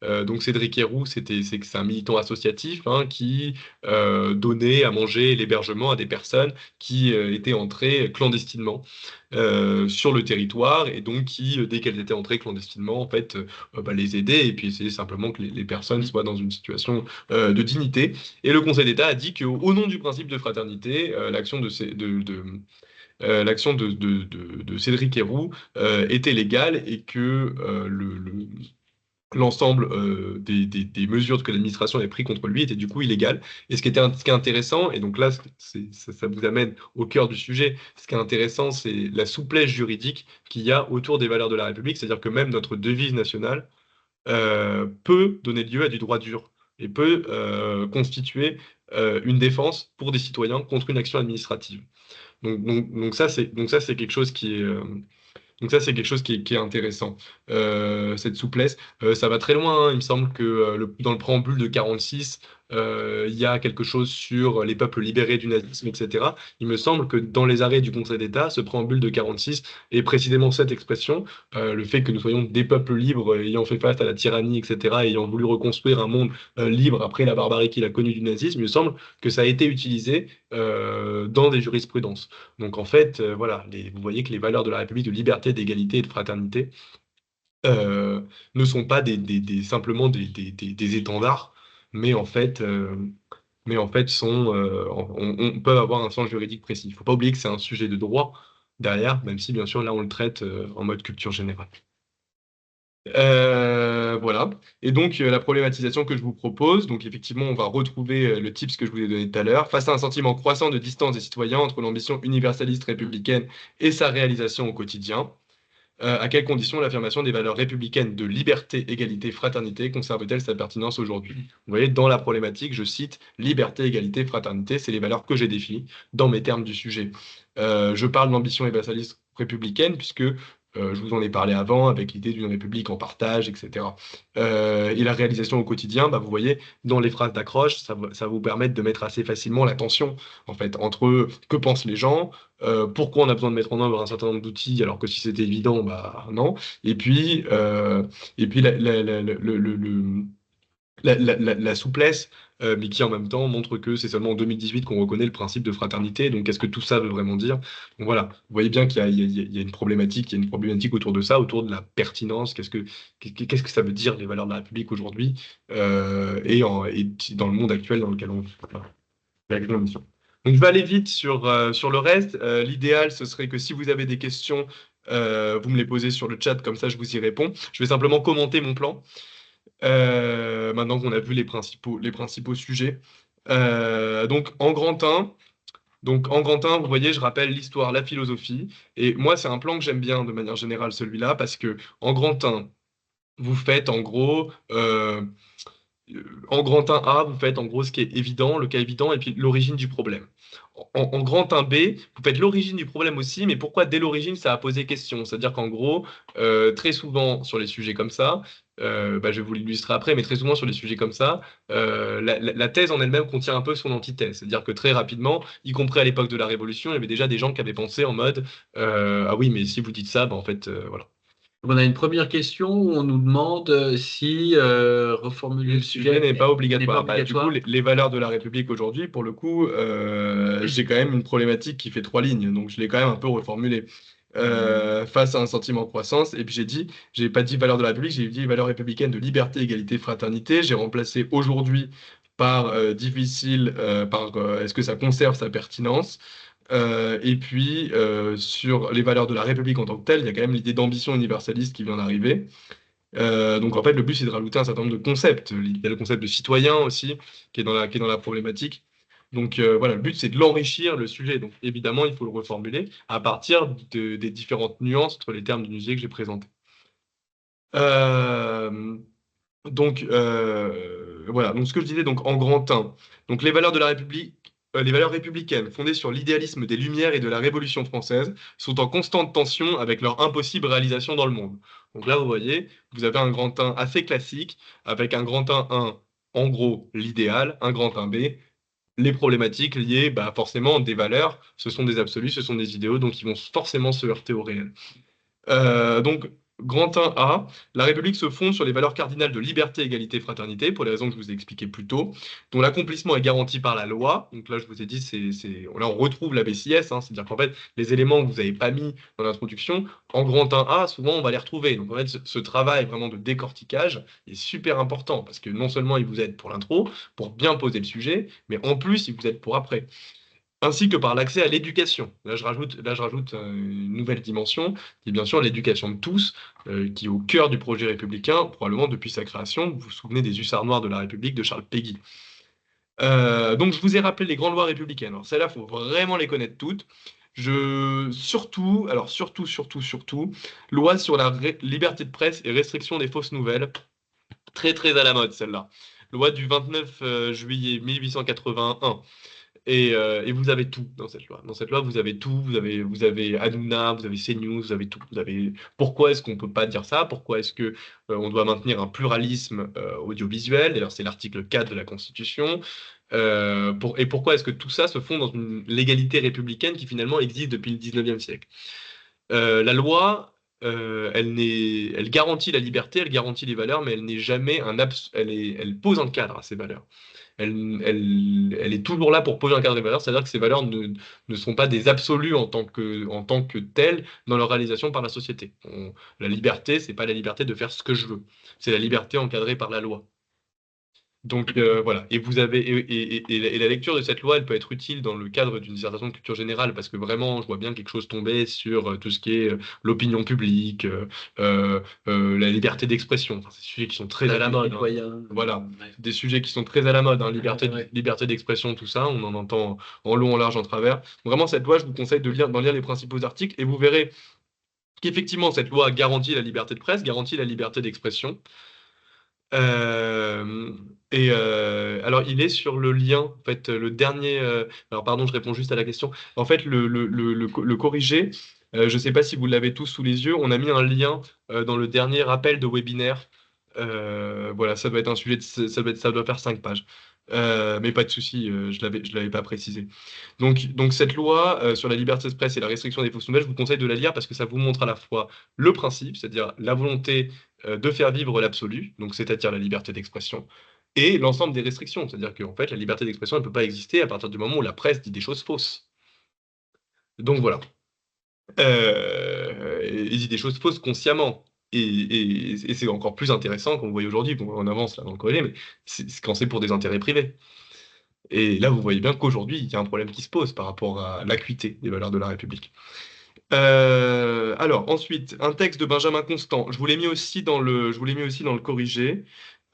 donc Cédric Héroux, c'est un militant associatif, hein, qui donnait à manger et l'hébergement à des personnes qui étaient entrées clandestinement sur le territoire, et donc qui, dès qu'elles étaient entrées clandestinement, en fait, les aider, et puis essayer simplement que les personnes soient dans une situation de dignité. Et le Conseil d'État a dit qu'au nom du principe de fraternité, l'action de Cédric Héroux était légale, et que l'ensemble des mesures que l'administration avait prises contre lui étaient du coup illégales. Et ce qui est intéressant, et donc là, ça vous amène au cœur du sujet, ce qui est intéressant, c'est la souplesse juridique qu'il y a autour des valeurs de la République, c'est-à-dire que même notre devise nationale peut donner lieu à du droit dur et peut constituer une défense pour des citoyens contre une action administrative. Donc ça, c'est quelque chose donc ça, c'est quelque chose qui est intéressant, cette souplesse. Ça va très loin, hein. Il me semble que dans le préambule de 46, il y a quelque chose sur les peuples libérés du nazisme, etc. Il me semble que dans les arrêts du Conseil d'État, ce préambule de 46 est précisément cette expression, le fait que nous soyons des peuples libres ayant fait face à la tyrannie, etc., ayant voulu reconstruire un monde libre après la barbarie qu'il a connue du nazisme. Il me semble que ça a été utilisé dans des jurisprudences. Donc en fait, voilà, vous voyez que les valeurs de la République de liberté, d'égalité et de fraternité euh, ne sont pas simplement des étendards, mais en fait, peuvent avoir un sens juridique précis. Il ne faut pas oublier que c'est un sujet de droit derrière, même si bien sûr là on le traite en mode culture générale. Voilà. Et donc, la problématisation que je vous propose, donc effectivement, on va retrouver le tips que je vous ai donné tout à l'heure. Face à un sentiment croissant de distance des citoyens entre l'ambition universaliste républicaine et sa réalisation au quotidien, à quelles conditions l'affirmation des valeurs républicaines de liberté, égalité, fraternité conserve-t-elle sa pertinence aujourd'hui? Vous voyez, dans la problématique, je cite liberté, égalité, fraternité, c'est les valeurs que j'ai définies dans mes termes du sujet. Je parle d'ambition universaliste républicaine puisque je vous en ai parlé avant avec l'idée d'une république en partage, etc. Et la réalisation au quotidien, bah, vous voyez, dans les phrases d'accroche, ça va vous permettre de mettre assez facilement la tension en fait entre que pensent les gens, pourquoi on a besoin de mettre en œuvre un certain nombre d'outils alors que si c'était évident, bah non. Et puis, la souplesse, mais qui en même temps montre que c'est seulement en 2018 qu'on reconnaît le principe de fraternité. Donc, qu'est-ce que tout ça veut vraiment dire? Donc voilà, vous voyez bien qu'il y a une problématique, il y a une problématique autour de ça, autour de la pertinence. Qu'est-ce que ça veut dire les valeurs de la République aujourd'hui et dans le monde actuel dans lequel on vit. Voilà. Avec nos missions. Donc, je vais aller vite sur le reste. L'idéal, ce serait que si vous avez des questions, vous me les posez sur le chat, comme ça je vous y réponds. Je vais simplement commenter mon plan, maintenant qu'on a vu les principaux sujets. Donc, en grand 1, vous voyez, je rappelle l'histoire, la philosophie. Et moi, c'est un plan que j'aime bien de manière générale, celui-là, parce que en grand 1, vous faites en gros en grand 1A, vous faites en gros ce qui est évident, le cas évident, et puis l'origine du problème. En grand 1B, vous faites l'origine du problème aussi, mais pourquoi dès l'origine ça a posé question? C'est-à-dire qu'en gros, très souvent sur les sujets comme ça, bah, je vais vous l'illustrer après, mais très souvent sur les sujets comme ça, la thèse en elle-même contient un peu son antithèse. C'est-à-dire que très rapidement, y compris à l'époque de la Révolution, il y avait déjà des gens qui avaient pensé en mode ah oui, mais si vous dites ça, bah, en fait, voilà. Donc, on a une première question où on nous demande si reformuler Le le sujet sujet n'est pas n'est pas obligatoire. Bah, du coup, obligatoire. les valeurs de la République aujourd'hui, pour le coup, j'ai quand même une problématique qui fait 3 lignes, donc je l'ai quand même un peu reformulée. Face à un sentiment de croissance, et puis j'ai pas dit valeurs de la République, j'ai dit valeurs républicaines de liberté, égalité, fraternité. J'ai remplacé aujourd'hui par difficile, par est-ce que ça conserve sa pertinence? Et puis sur les valeurs de la République en tant que telle, il y a quand même l'idée d'ambition universaliste qui vient d'arriver. Donc en fait, le but, c'est de rajouter un certain nombre de concepts. Il y a le concept de citoyen aussi, qui est dans la problématique. Donc voilà, le but, c'est de l'enrichir, le sujet. Donc évidemment, il faut le reformuler à partir des différentes nuances entre les termes du musée que j'ai présentés. Euh, donc voilà, donc ce que je disais donc en grand 1, donc les valeurs de la République, les valeurs républicaines fondées sur l'idéalisme des Lumières et de la Révolution française sont en constante tension avec leur impossible réalisation dans le monde. Donc là, vous voyez, vous avez un grand 1 assez classique avec un grand 1, en gros l'idéal, un grand 1B, les problématiques liées bah, forcément des valeurs, ce sont des absolus, ce sont des idéaux, donc ils vont forcément se heurter au réel. Donc, grand 1A, la République se fonde sur les valeurs cardinales de liberté, égalité, fraternité, pour les raisons que je vous ai expliquées plus tôt, dont l'accomplissement est garanti par la loi. Donc là, je vous ai dit, là, on retrouve la BCS, hein, c'est-à-dire qu'en fait, les éléments que vous n'avez pas mis dans l'introduction, en grand 1A, souvent, on va les retrouver. Donc en fait, ce travail vraiment de décortiquage est super important, parce que non seulement il vous aide pour l'intro, pour bien poser le sujet, mais en plus, il vous aide pour après, ainsi que par l'accès à l'éducation. Là, je rajoute une nouvelle dimension, qui est bien sûr l'éducation de tous, qui est au cœur du projet républicain, probablement depuis sa création. Vous vous souvenez des hussards noirs de la République de Charles Péguy. Donc, je vous ai rappelé les grandes lois républicaines. Alors, celles-là, il faut vraiment les connaître toutes. Surtout, loi sur la liberté de presse et restriction des fausses nouvelles. Très, très à la mode, celle-là. Loi du 29 juillet 1881. Et vous avez tout dans cette loi. Dans cette loi, vous avez tout. Vous avez Hanouna, vous avez CNews, vous avez tout. Pourquoi est-ce qu'on ne peut pas dire ça? Pourquoi est-ce que on doit maintenir un pluralisme audiovisuel? D'ailleurs, c'est l'article 4 de la Constitution. Et pourquoi est-ce que tout ça se fond dans une légalité républicaine qui finalement existe depuis le 19e siècle? La loi, elle garantit la liberté, elle garantit les valeurs, mais elle n'est jamais elle pose un cadre à ces valeurs. Elle est toujours là pour poser un cadre des valeurs, c'est-à-dire que ces valeurs ne sont pas des absolus en tant que telles dans leur réalisation par la société. La liberté, c'est pas la liberté de faire ce que je veux, c'est la liberté encadrée par la loi. Donc voilà, et vous avez et la lecture de cette loi, elle peut être utile dans le cadre d'une dissertation de culture générale, parce que vraiment, je vois bien quelque chose tomber sur tout ce qui est l'opinion publique, la liberté d'expression. Enfin, c'est des sujets qui sont très à La la vie mode, hein. citoyen. Voilà, Ouais. des sujets qui sont très à la mode, hein, Ouais, ouais. liberté d'expression, tout ça, on en entend en long, en large, en travers. Vraiment, cette loi, je vous conseille d'en lire les principaux articles, et vous verrez qu'effectivement, cette loi garantit la liberté de presse, garantit la liberté d'expression. Euh, alors, il est sur le lien, en fait, le dernier. Alors, pardon, je réponds juste à la question. En fait, le corrigé, je ne sais pas si vous l'avez tous sous les yeux, on a mis un lien dans le dernier rappel de webinaire. Voilà, ça doit être un sujet, ça doit faire 5 pages. Mais pas de souci, je l'avais pas précisé. Donc cette loi sur la liberté d'expression et la restriction des fausses nouvelles, je vous conseille de la lire parce que ça vous montre à la fois le principe, c'est-à-dire la volonté de faire vivre l'absolu, donc c'est-à-dire la liberté d'expression, et l'ensemble des restrictions, c'est-à-dire qu'en fait la liberté d'expression ne peut pas exister à partir du moment où la presse dit des choses fausses. Donc voilà. Et dit des choses fausses consciemment. Et c'est encore plus intéressant quand vous voyez aujourd'hui, bon, on avance là dans le collet, mais c'est quand c'est pour des intérêts privés. Et là, vous voyez bien qu'aujourd'hui, il y a un problème qui se pose par rapport à l'acuité des valeurs de la République. Alors, ensuite, un texte de Benjamin Constant. Je vous l'ai mis aussi dans le corrigé.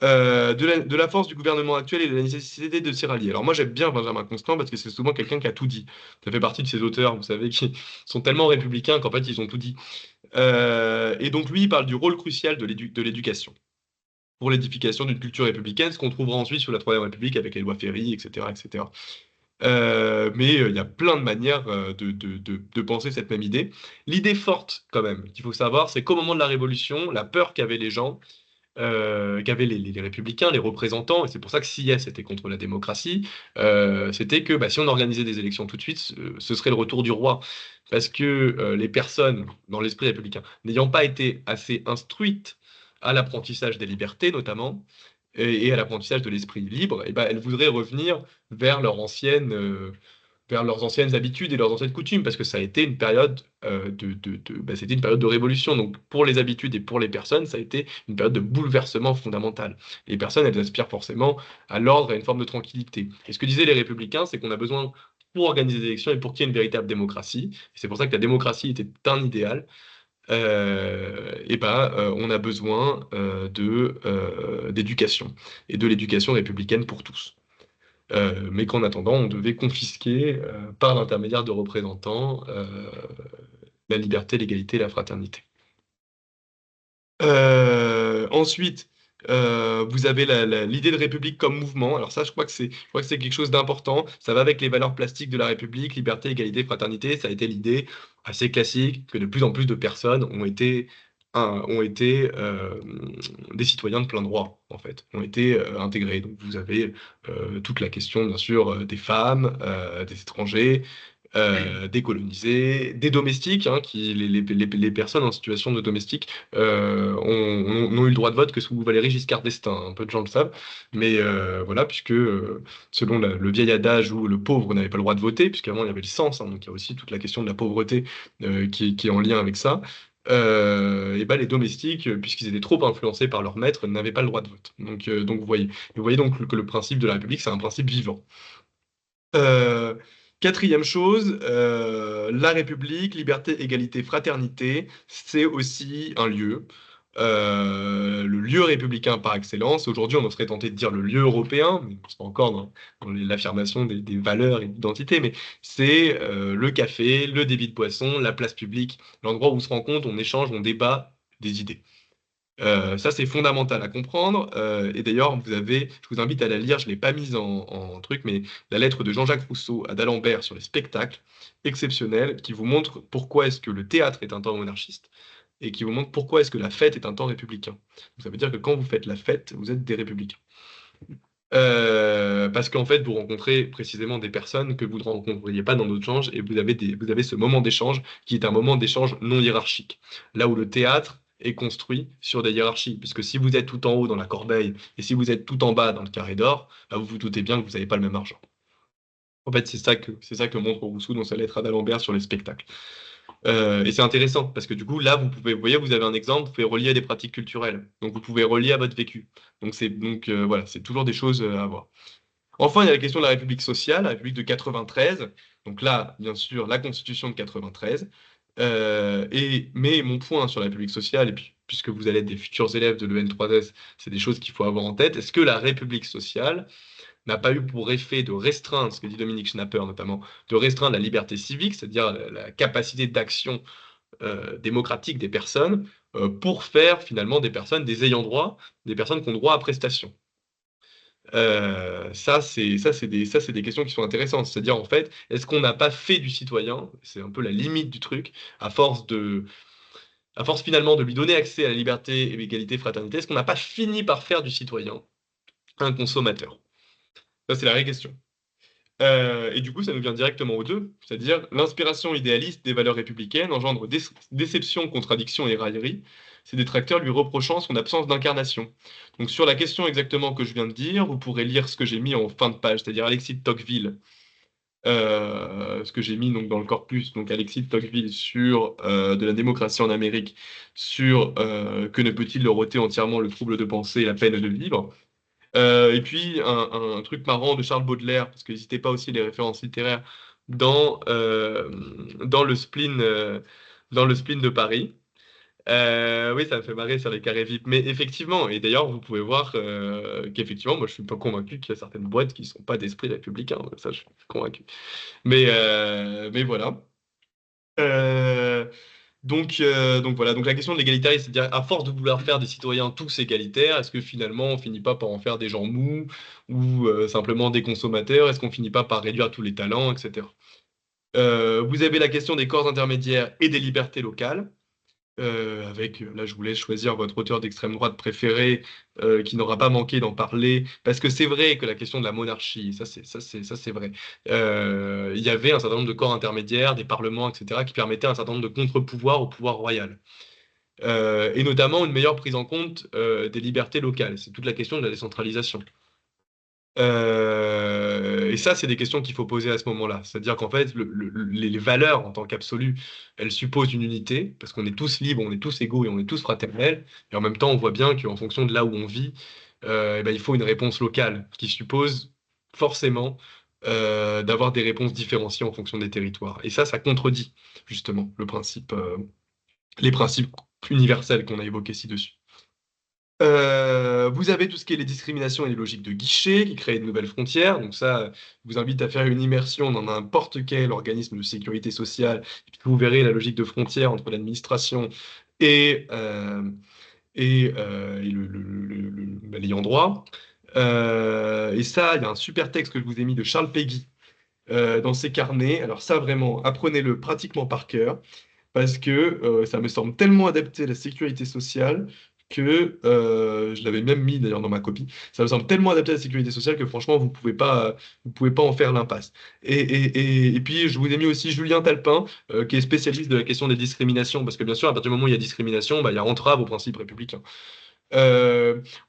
De la force du gouvernement actuel et de la nécessité de s'y rallier. Alors moi j'aime bien Benjamin Constant parce que c'est souvent quelqu'un qui a tout dit. Ça fait partie de ces auteurs, vous savez, qui sont tellement républicains qu'en fait ils ont tout dit. Et donc lui il parle du rôle crucial de l'éducation pour l'édification d'une culture républicaine, ce qu'on trouvera ensuite sous la Troisième République avec les lois Ferry, etc. etc. Mais il y a plein de manières de penser cette même idée. L'idée forte, quand même, qu'il faut savoir, c'est qu'au moment de la Révolution, la peur qu'avaient les gens, qu'avaient les républicains, les représentants, et c'est pour ça que Sieyès était contre la démocratie, c'était que bah, si on organisait des élections tout de suite, ce serait le retour du roi. Parce que les personnes, dans l'esprit républicain, n'ayant pas été assez instruites à l'apprentissage des libertés, notamment, et à l'apprentissage de l'esprit libre, et ben, elles voudraient revenir vers vers leurs anciennes habitudes et leurs anciennes coutumes, parce que ça a été une période c'était une période de révolution. Donc pour les habitudes et pour les personnes, ça a été une période de bouleversement fondamental. Les personnes, elles aspirent forcément à l'ordre et à une forme de tranquillité. Et ce que disaient les républicains, c'est qu'on a besoin, pour organiser des élections et pour qu'il y ait une véritable démocratie, et c'est pour ça que la démocratie était un idéal, on a besoin d'éducation, et de l'éducation républicaine pour tous. Mais qu'en attendant, on devait confisquer, par l'intermédiaire de représentants, la liberté, l'égalité et la fraternité. Ensuite, vous avez l'idée de République comme mouvement. Alors ça, je crois que c'est quelque chose d'important. Ça va avec les valeurs plastiques de la République, liberté, égalité, fraternité. Ça a été l'idée assez classique que de plus en plus de personnes ont été des citoyens de plein droit, en fait, ont été intégrés. Donc vous avez toute la question, bien sûr, des femmes, des étrangers, décolonisés, des domestiques, hein, les personnes en situation de domestique n'ont eu le droit de vote que sous Valéry Giscard d'Estaing. Un peu de gens le savent, mais voilà, puisque selon le vieil adage où le pauvre n'avait pas le droit de voter, puisqu'avant il y avait le sens, hein, donc il y a aussi toute la question de la pauvreté qui est en lien avec ça. Et ben les domestiques, puisqu'ils étaient trop influencés par leur maître, n'avaient pas le droit de vote. Donc vous voyez donc que le principe de la République, c'est un principe vivant. Euh, Quatrième chose, la République, liberté, égalité, fraternité, c'est aussi un lieu. Le lieu républicain par excellence. Aujourd'hui, on serait tenté de dire le lieu européen, mais c'est pas encore dans l'affirmation des valeurs et d'identité, mais c'est le café, le débit de boisson, la place publique, l'endroit où on se rencontre, on échange, on débat des idées. Ça, c'est fondamental à comprendre. Et d'ailleurs, je vous invite à la lire, je ne l'ai pas mise en truc, mais la lettre de Jean-Jacques Rousseau à d'Alembert sur les spectacles, exceptionnelle, qui vous montre pourquoi est-ce que le théâtre est un temps monarchiste et qui vous montre pourquoi est-ce que la fête est un temps républicain. Donc, ça veut dire que quand vous faites la fête, vous êtes des républicains. Parce qu'en fait, vous rencontrez précisément des personnes que vous ne rencontreriez pas dans d'autres échanges, et vous avez ce moment d'échange qui est un moment d'échange non hiérarchique. Là où le théâtre est construit sur des hiérarchies, puisque si vous êtes tout en haut dans la corbeille et si vous êtes tout en bas dans le carré d'or, bah, vous vous doutez bien que vous n'avez pas le même argent. En fait, c'est ça que montre Rousseau dans sa lettre à d'Alembert sur les spectacles. Et c'est intéressant parce que du coup, là, vous voyez, vous avez un exemple, vous pouvez relier à des pratiques culturelles. Donc, vous pouvez relier à votre vécu. Voilà, c'est toujours des choses à voir. Enfin, il y a la question de la République sociale, la République de 93. Donc là, bien sûr, la Constitution de 93. Mais mon point sur la République sociale, et puis, puisque vous allez être des futurs élèves de l'EN3S, c'est des choses qu'il faut avoir en tête. Est-ce que la République sociale n'a pas eu pour effet de restreindre, ce que dit Dominique Schnapper notamment, de restreindre la liberté civique, c'est-à-dire la capacité d'action démocratique des personnes, pour faire finalement des personnes des ayants droit, des personnes qui ont droit à prestation. Ça, c'est des questions qui sont intéressantes. C'est-à-dire, en fait, est-ce qu'on n'a pas fait du citoyen, c'est un peu la limite du truc, à force finalement de lui donner accès à la liberté, et l'égalité, fraternité, est-ce qu'on n'a pas fini par faire du citoyen un consommateur? Ça, c'est la vraie question. Et du coup, ça nous vient directement aux deux, c'est-à-dire l'inspiration idéaliste des valeurs républicaines engendre déception, contradiction et raillerie, ses détracteurs lui reprochant son absence d'incarnation. Donc sur la question exactement que je viens de dire, vous pourrez lire ce que j'ai mis en fin de page, c'est-à-dire Alexis de Tocqueville, ce que j'ai mis donc dans le corpus, donc Alexis de Tocqueville sur de la démocratie en Amérique, sur que ne peut-il leur ôter entièrement le trouble de pensée et la peine de vivre. Et puis un truc marrant de Charles Baudelaire, parce que n'hésitez pas aussi les références littéraires dans, euh, dans le spleen, euh, dans le spleen de Paris. Oui, ça me fait marrer sur les carrés VIP. Mais effectivement, et d'ailleurs, vous pouvez voir qu'effectivement, moi je suis pas convaincu qu'il y a certaines boîtes qui sont pas d'esprit républicain. Ça, je suis convaincu. Mais voilà. Euh, donc voilà, donc la question de l'égalitarisme, c'est-à-dire à force de vouloir faire des citoyens tous égalitaires, est-ce que finalement on finit pas par en faire des gens mous ou simplement des consommateurs? Est-ce qu'on finit pas par réduire tous les talents, etc. Vous avez la question des corps intermédiaires et des libertés locales. Là, je vous laisse choisir votre auteur d'extrême droite préféré, qui n'aura pas manqué d'en parler, parce que c'est vrai que la question de la monarchie, ça c'est vrai. Il y avait un certain nombre de corps intermédiaires, des parlements, etc., qui permettaient un certain nombre de contre-pouvoirs au pouvoir royal. Et notamment une meilleure prise en compte des libertés locales. C'est toute la question de la décentralisation. Et ça, c'est des questions qu'il faut poser à ce moment-là. C'est-à-dire qu'en fait, les valeurs en tant qu'absolues, elles supposent une unité, parce qu'on est tous libres, on est tous égaux et on est tous fraternels. Et en même temps, on voit bien qu'en fonction de là où on vit, eh ben, il faut une réponse locale, qui suppose forcément d'avoir des réponses différenciées en fonction des territoires. Et ça contredit justement les principes universels qu'on a évoqués ci-dessus. Vous avez tout ce qui est les discriminations et les logiques de guichet qui créent de nouvelles frontières. Donc ça, je vous invite à faire une immersion dans n'importe quel organisme de sécurité sociale. Et puis vous verrez la logique de frontière entre l'administration et, euh, et l'ayant droit. Et ça, il y a un super texte que je vous ai mis de Charles Péguy dans ses carnets. Alors ça, vraiment, apprenez-le pratiquement par cœur parce que ça me semble tellement adapté à la sécurité sociale que je l'avais même mis d'ailleurs dans ma copie. Ça me semble tellement adapté à la sécurité sociale que franchement vous pouvez pas en faire l'impasse. Et puis je vous ai mis aussi Julien Talpin, qui est spécialiste de la question des discriminations, parce que bien sûr à partir du moment où il y a discrimination, bah, il y a entrave aux principes républicains.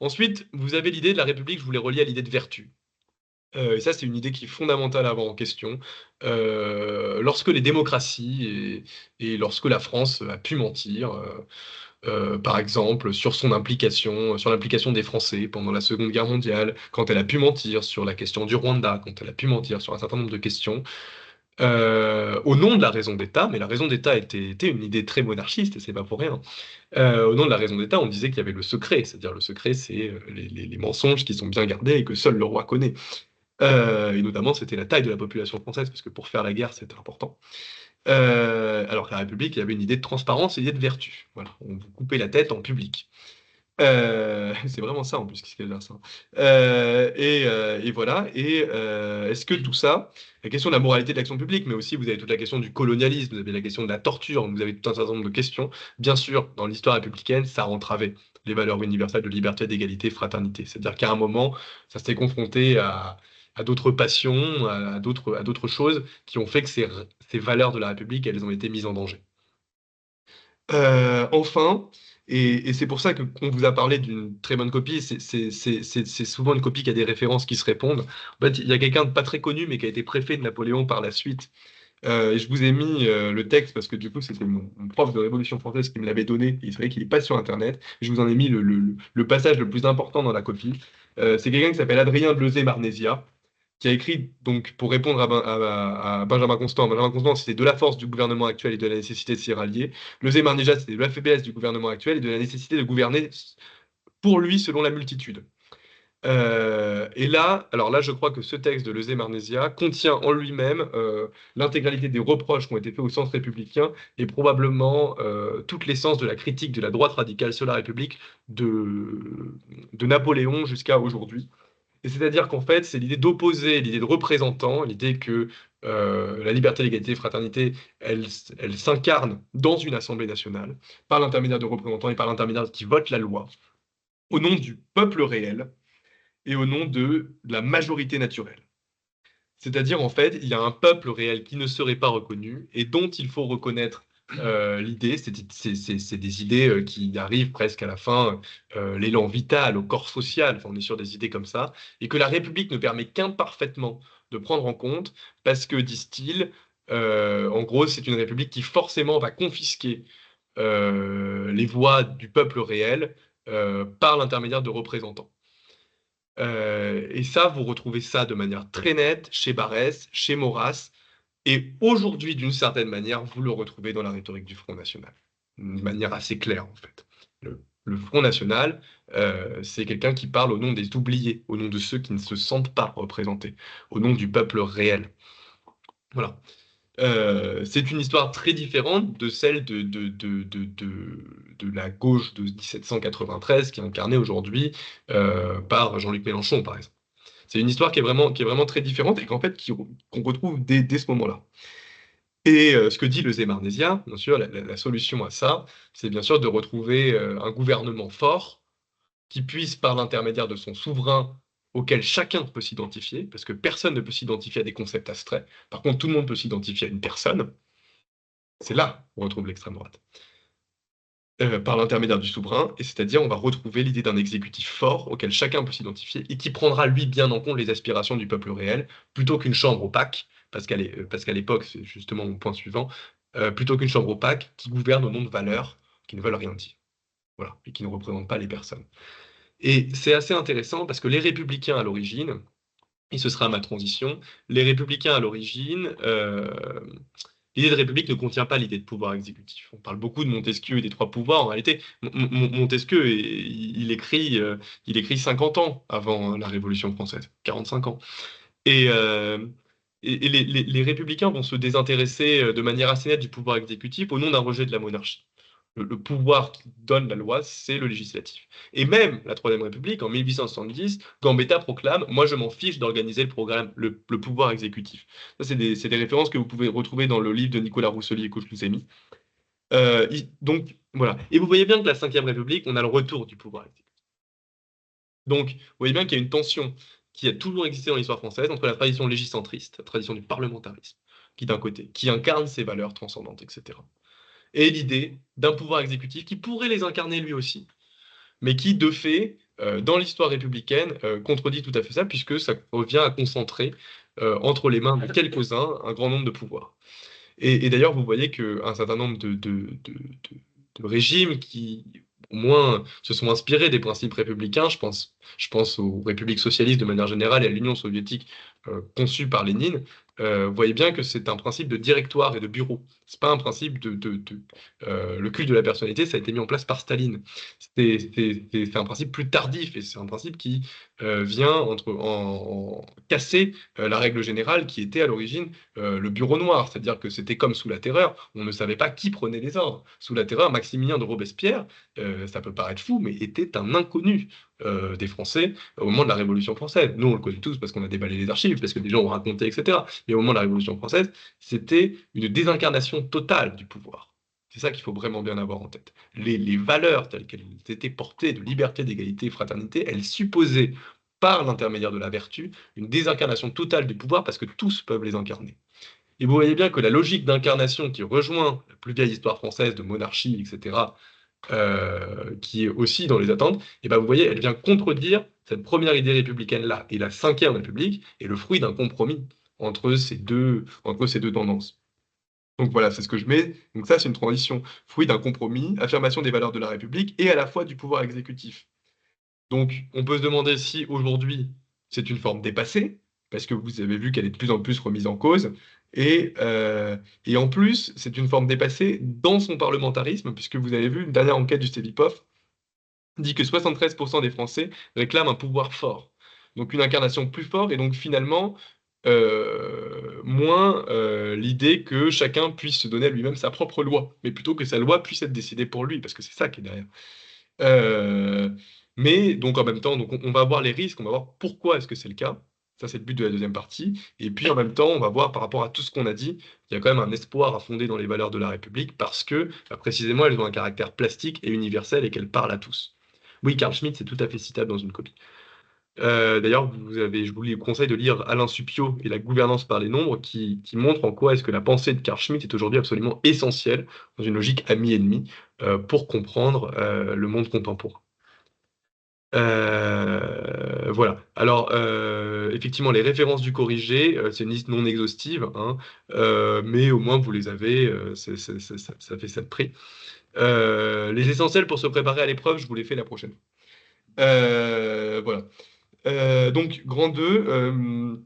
Ensuite, vous avez l'idée de la République, je voulais relier à l'idée de vertu. Et ça, c'est une idée qui est fondamentale à avoir en question. Lorsque les démocraties et lorsque la France a pu mentir, par exemple, sur l'implication des Français pendant la Seconde Guerre mondiale, quand elle a pu mentir sur la question du Rwanda, quand elle a pu mentir sur un certain nombre de questions, au nom de la raison d'État, mais la raison d'État était une idée très monarchiste, et c'est pas pour rien. Au nom de la raison d'État, on disait qu'il y avait le secret, c'est-à-dire le secret, c'est les mensonges qui sont bien gardés et que seul le roi connaît. Et notamment, c'était la taille de la population française, parce que pour faire la guerre, c'était important. Alors qu'à la République, il y avait une idée de transparence et une idée de vertu. Voilà, on vous coupait la tête en public. C'est vraiment ça en plus qui se cache derrière ça. Et voilà. Et est-ce que tout ça, la question de la moralité de l'action publique, mais aussi vous avez toute la question du colonialisme, vous avez la question de la torture, vous avez tout un certain nombre de questions. Bien sûr, dans l'histoire républicaine, ça a entravé les valeurs universelles de liberté, d'égalité, fraternité. C'est-à-dire qu'à un moment, ça s'est confronté à d'autres passions, à d'autres choses qui ont fait que ces valeurs de la République, elles ont été mises en danger. Enfin, et c'est pour ça que qu'on vous a parlé d'une très bonne copie, c'est souvent une copie qui a des références qui se répondent. En fait, il y a quelqu'un de pas très connu, mais qui a été préfet de Napoléon par la suite, Et je vous ai mis le texte parce que du coup, c'était mon prof de Révolution française qui me l'avait donné. Il savait qu'il n'est pas sur Internet. Je vous en ai mis le passage le plus important dans la copie. C'est quelqu'un qui s'appelle Adrien Delezay-Marnésia, qui a écrit, donc, pour répondre à Benjamin Constant. Benjamin Constant, c'était de la force du gouvernement actuel et de la nécessité de s'y rallier. Delezay-Marnésia, c'était de la faiblesse du gouvernement actuel et de la nécessité de gouverner pour lui selon la multitude. Et là, alors là, je crois que ce texte de Lezay-Marnésia contient en lui-même l'intégralité des reproches qui ont été faits au sens républicain et probablement toute l'essence de la critique de la droite radicale sur la République de Napoléon jusqu'à aujourd'hui. Et c'est-à-dire qu'en fait, c'est l'idée d'opposer l'idée de représentant, l'idée que la liberté, l'égalité, fraternité, elle s'incarne dans une Assemblée nationale par l'intermédiaire de représentants et par l'intermédiaire qui votent la loi au nom du peuple réel et au nom de la majorité naturelle. C'est-à-dire, en fait, il y a un peuple réel qui ne serait pas reconnu et dont il faut reconnaître l'idée. C'est des idées qui arrivent presque à la fin, l'élan vital, au corps social, enfin, on est sur des idées comme ça, et que la République ne permet qu'imparfaitement de prendre en compte parce que, disent-ils, en gros, c'est une République qui forcément va confisquer les voix du peuple réel par l'intermédiaire de représentants. Et ça, vous retrouvez ça de manière très nette chez Barrès, chez Maurras, et aujourd'hui, d'une certaine manière, vous le retrouvez dans la rhétorique du Front National, de manière assez claire en fait. Le Front National, c'est quelqu'un qui parle au nom des oubliés, au nom de ceux qui ne se sentent pas représentés, au nom du peuple réel. Voilà. C'est une histoire très différente de celle de la gauche de 1793 qui est incarnée aujourd'hui par Jean-Luc Mélenchon, par exemple. C'est une histoire qui est vraiment très différente et qu'on retrouve dès ce moment-là. Et ce que dit le Zémarnésia, bien sûr, la solution à ça, c'est bien sûr de retrouver un gouvernement fort qui puisse, par l'intermédiaire de son souverain, auquel chacun peut s'identifier, parce que personne ne peut s'identifier à des concepts abstraits. Par contre, tout le monde peut s'identifier à une personne. C'est là qu'on retrouve l'extrême droite. Par l'intermédiaire du souverain, et c'est-à-dire on va retrouver l'idée d'un exécutif fort auquel chacun peut s'identifier et qui prendra lui bien en compte les aspirations du peuple réel, plutôt qu'une chambre opaque, parce qu'à l'époque, c'est justement mon point suivant, plutôt qu'une chambre opaque qui gouverne au nom de valeurs qui ne veulent rien dire, voilà, et qui ne représentent pas les personnes. Et c'est assez intéressant parce que les républicains à l'origine, et ce sera ma transition, les républicains à l'origine, l'idée de république ne contient pas l'idée de pouvoir exécutif. On parle beaucoup de Montesquieu et des trois pouvoirs. En réalité, Montesquieu, il écrit 50 ans avant la Révolution française, 45 ans. Et, les républicains vont se désintéresser de manière assez nette du pouvoir exécutif au nom d'un rejet de la monarchie. Le pouvoir qui donne la loi, c'est le législatif. Et même la Troisième République, en 1870, Gambetta proclame « Moi, je m'en fiche d'organiser le pouvoir exécutif ». Ça, c'est des références que vous pouvez retrouver dans le livre de Nicolas Rousselier que je vous ai mis. Donc, voilà. Et vous voyez bien que la Cinquième République, on a le retour du pouvoir exécutif. Donc, vous voyez bien qu'il y a une tension qui a toujours existé dans l'histoire française entre la tradition légicentriste, la tradition du parlementarisme, qui d'un côté, qui incarne ces valeurs transcendantes, etc., et l'idée d'un pouvoir exécutif qui pourrait les incarner lui aussi, mais qui, de fait, dans l'histoire républicaine, contredit tout à fait ça, puisque ça revient à concentrer entre les mains de quelques-uns un grand nombre de pouvoirs. Et d'ailleurs, vous voyez qu'un certain nombre de régimes qui, au moins, se sont inspirés des principes républicains, je pense aux républiques socialistes de manière générale et à l'Union soviétique conçue par Lénine, vous voyez bien que c'est un principe de directoire et de bureau. C'est pas un principe le culte de la personnalité, ça a été mis en place par Staline. C'est un principe plus tardif et c'est un principe qui vient casser la règle générale qui était à l'origine le bureau noir, c'est-à-dire que c'était comme sous la Terreur, on ne savait pas qui prenait les ordres. Sous la Terreur, Maximilien de Robespierre, ça peut paraître fou, mais était un inconnu des Français au moment de la Révolution française. Nous, on le connaît tous parce qu'on a déballé les archives, parce que des gens ont raconté, etc. Mais au moment de la Révolution française, c'était une désincarnation totale du pouvoir. C'est ça qu'il faut vraiment bien avoir en tête. Les valeurs telles qu'elles étaient portées de liberté, d'égalité, fraternité, elles supposaient, par l'intermédiaire de la vertu, une désincarnation totale du pouvoir parce que tous peuvent les incarner. Et vous voyez bien que la logique d'incarnation qui rejoint la plus vieille histoire française de monarchie, etc., qui est aussi dans les attentes, et ben vous voyez, elle vient contredire cette première idée républicaine-là. Et la Cinquième République est le fruit d'un compromis entre ces deux tendances. Donc voilà, c'est ce que je mets. Donc ça, c'est une transition, fruit d'un compromis, affirmation des valeurs de la République et à la fois du pouvoir exécutif. Donc on peut se demander si aujourd'hui c'est une forme dépassée, parce que vous avez vu qu'elle est de plus en plus remise en cause, et, euh, et en plus c'est une forme dépassée dans son parlementarisme, puisque vous avez vu une dernière enquête du Cevipof dit que 73% des Français réclament un pouvoir fort. Donc une incarnation plus forte et donc finalement moins l'idée que chacun puisse se donner à lui-même sa propre loi, mais plutôt que sa loi puisse être décidée pour lui, parce que c'est ça qui est derrière. Euh, mais donc en même temps, donc on va voir les risques, on va voir pourquoi est-ce que c'est le cas. Ça, c'est le but de la deuxième partie. Et puis en même temps, on va voir par rapport à tout ce qu'on a dit, il y a quand même un espoir à fonder dans les valeurs de la République parce que précisément, elles ont un caractère plastique et universel et qu'elles parlent à tous. Oui, Carl Schmitt, c'est tout à fait citable dans une copie. D'ailleurs, je vous conseille de lire Alain Supiot et la gouvernance par les nombres qui montre en quoi est-ce que la pensée de Carl Schmitt est aujourd'hui absolument essentielle dans une logique ami-ennemi pour comprendre le monde contemporain. Voilà. Alors, effectivement, les références du corrigé, c'est une liste non exhaustive, hein, mais au moins vous les avez, ça fait ça de prix. Les essentiels pour se préparer à l'épreuve, je vous les fais la prochaine. Voilà. Donc, grand 2,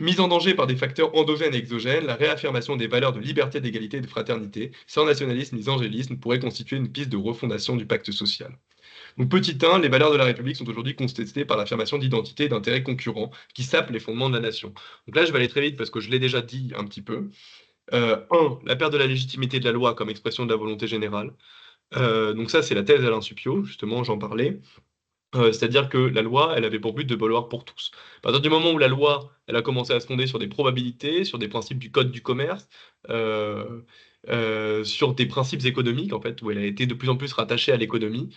mise en danger par des facteurs endogènes et exogènes, la réaffirmation des valeurs de liberté, d'égalité et de fraternité, sans nationalisme ni angélisme, pourrait constituer une piste de refondation du pacte social. Donc, petit 1, les valeurs de la République sont aujourd'hui contestées par l'affirmation d'identité et d'intérêts concurrents qui sapent les fondements de la nation. Donc là, je vais aller très vite parce que je l'ai déjà dit un petit peu. 1, la perte de la légitimité de la loi comme expression de la volonté générale. Donc ça, c'est la thèse d'Alain Supiot, justement, j'en parlais. C'est-à-dire que la loi, elle avait pour but de valoir pour tous. À partir du moment où la loi, elle a commencé à se fonder sur des probabilités, sur des principes du code du commerce, euh, sur des principes économiques, en fait, où elle a été de plus en plus rattachée à l'économie,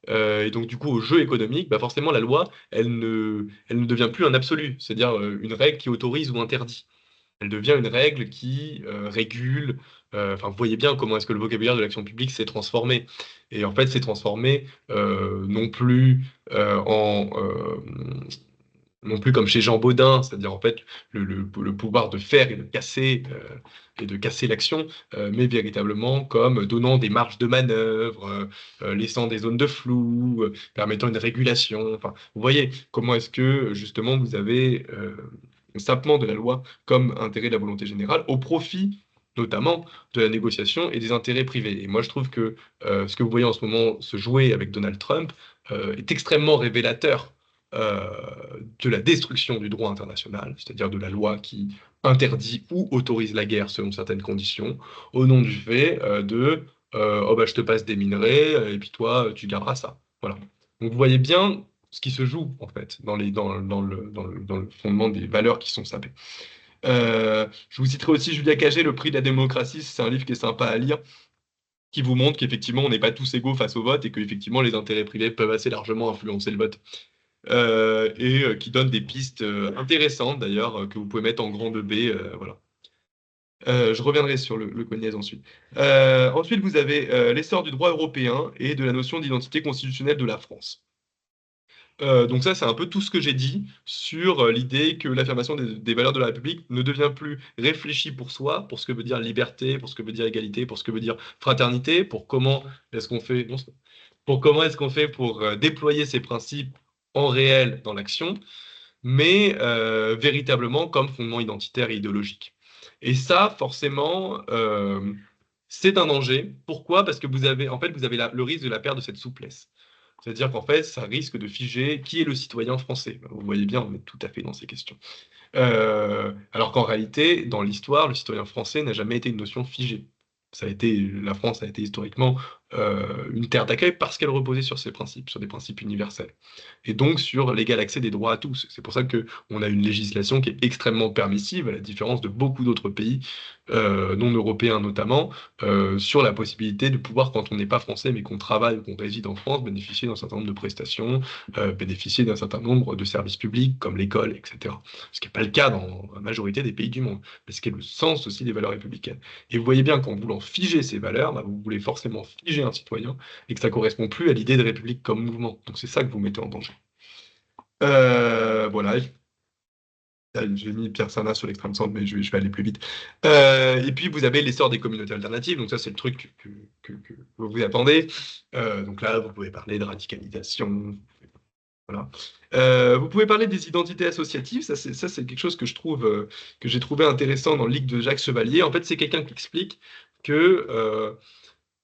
et donc du coup au jeu économique, bah forcément la loi, elle ne devient plus un absolu, c'est-à-dire une règle qui autorise ou interdit. Elle devient une règle qui régule. Enfin, vous voyez bien comment est-ce que le vocabulaire de l'action publique s'est transformé. Et en fait, s'est transformé non plus non plus comme chez Jean Baudin, c'est-à-dire en fait le pouvoir de faire et de casser l'action, mais véritablement comme donnant des marges de manœuvre, laissant des zones de flou, permettant une régulation. Enfin, vous voyez comment est-ce que justement vous avez le sapement de la loi comme intérêt de la volonté générale au profit notamment de la négociation et des intérêts privés. Et moi, je trouve que ce que vous voyez en ce moment se jouer avec Donald Trump est extrêmement révélateur euh, de la destruction du droit international, c'est-à-dire de la loi qui interdit ou autorise la guerre selon certaines conditions, au nom du fait oh bah je te passe des minerais et puis toi tu garderas ça. Voilà. Donc vous voyez bien ce qui se joue en fait dans le fondement des valeurs qui sont sapées. Je vous citerai aussi Julia Cagé, Le prix de la démocratie, c'est un livre qui est sympa à lire, qui vous montre qu'effectivement on n'est pas tous égaux face au vote et qu'effectivement les intérêts privés peuvent assez largement influencer le vote. Qui donne des pistes intéressantes d'ailleurs que vous pouvez mettre en grand B. Voilà. Je reviendrai sur le Cognez ensuite. Ensuite, vous avez l'essor du droit européen et de la notion d'identité constitutionnelle de la France. Donc ça, c'est un peu tout ce que j'ai dit sur l'idée que l'affirmation des valeurs de la République ne devient plus réfléchie pour soi, pour ce que veut dire liberté, pour ce que veut dire égalité, pour ce que veut dire fraternité, pour comment est-ce qu'on fait, non, pour comment est-ce qu'on fait pour déployer ces principes en réel dans l'action, mais véritablement comme fondement identitaire et idéologique. Et ça, forcément, c'est un danger. Pourquoi? Parce que en fait, vous avez le risque de la perte de cette souplesse. C'est-à-dire qu'en fait, ça risque de figer qui est le citoyen français. Vous voyez bien, on est tout à fait dans ces questions. Alors qu'en réalité, dans l'histoire, le citoyen français n'a jamais été une notion figée. La France a été historiquement une terre d'accueil parce qu'elle reposait sur ses principes, sur des principes universels, et donc sur l'égal accès des droits à tous. C'est pour ça que on a une législation qui est extrêmement permissive, à la différence de beaucoup d'autres pays, non européens notamment, sur la possibilité de pouvoir, quand on n'est pas français mais qu'on travaille ou qu'on réside en France, bénéficier d'un certain nombre de prestations, bénéficier d'un certain nombre de services publics comme l'école, etc. Ce qui n'est pas le cas dans la majorité des pays du monde, mais ce qui est le sens aussi des valeurs républicaines. Et vous voyez bien qu'en voulant figer ces valeurs, bah, vous voulez forcément figer un citoyen et que ça correspond plus à l'idée de république comme mouvement. Donc c'est ça que vous mettez en danger. Voilà. j'ai mis Pierre Sana sur l'extrême centre, mais je vais aller plus vite. Et puis, vous avez l'essor des communautés alternatives. Donc ça, c'est le truc que vous attendez. Donc là, vous pouvez parler de radicalisation. Voilà. Vous pouvez parler des identités associatives. Ça, c'est quelque chose que que j'ai trouvé intéressant dans le livre de Jacques Chevalier. En fait, c'est quelqu'un qui explique que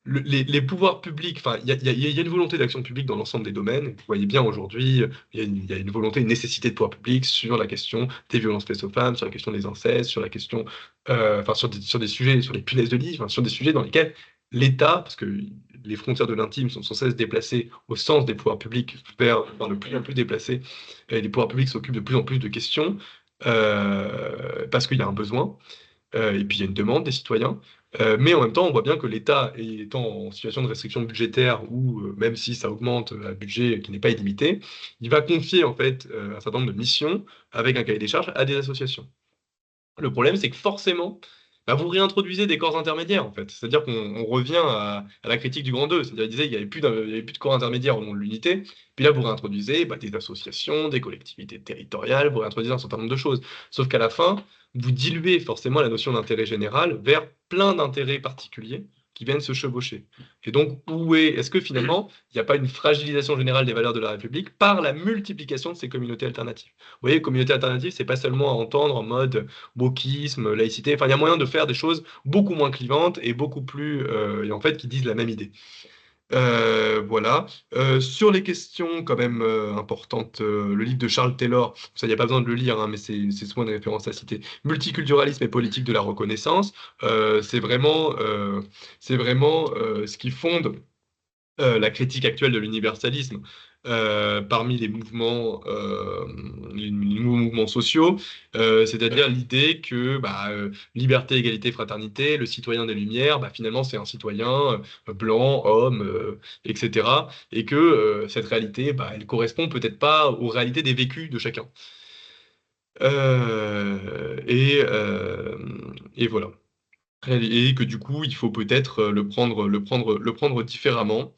les pouvoirs publics, enfin, il y a une volonté d'action publique dans l'ensemble des domaines. Vous voyez bien aujourd'hui, il y a une volonté, une nécessité de pouvoir public sur la question des violences faites aux femmes, sur la question des incestes, sur la question, enfin, sur des sujets, sur les punaises de lit, enfin, sur des sujets dans lesquels l'État, parce que les frontières de l'intime sont sans cesse déplacées au sens des pouvoirs publics vers de plus en plus déplacées, et les pouvoirs publics s'occupent de plus en plus de questions, parce qu'il y a un besoin. Et puis il y a une demande des citoyens. Mais en même temps, on voit bien que l'État étant en situation de restriction budgétaire, ou même si ça augmente un budget qui n'est pas illimité, il va confier en fait un certain nombre de missions avec un cahier des charges à des associations. Le problème, c'est que forcément, bah, vous réintroduisez des corps intermédiaires, en fait. C'est-à-dire qu'on revient à la critique du grand 2. C'est-à-dire, il disait qu'il n'y avait il y avait plus de corps intermédiaires au nom de l'unité. Puis là, vous réintroduisez bah, des associations, des collectivités territoriales, vous réintroduisez un certain nombre de choses. Sauf qu'à la fin, vous diluez forcément la notion d'intérêt général vers plein d'intérêts particuliers qui viennent se chevaucher. Et donc, est-ce que finalement, il n'y a pas une fragilisation générale des valeurs de la République par la multiplication de ces communautés alternatives? Vous voyez, communauté alternative, c'est pas seulement à entendre en mode wokisme, laïcité. Enfin, il y a moyen de faire des choses beaucoup moins clivantes et beaucoup plus, et en fait, qui disent la même idée. Voilà. Sur les questions quand même importantes, le livre de Charles Taylor, ça, il n'y a pas besoin de le lire, hein, mais c'est souvent une référence à citer. Multiculturalisme et politique de la reconnaissance, c'est vraiment ce qui fonde la critique actuelle de l'universalisme parmi les nouveaux mouvements sociaux, c'est-à-dire l'idée que bah, liberté, égalité, fraternité, le citoyen des Lumières, bah, finalement c'est un citoyen blanc, homme, etc. Et que cette réalité, bah, elle correspond peut-être pas aux réalités des vécus de chacun. Euh, et, euh, et voilà. Et que du coup, il faut peut-être le prendre différemment.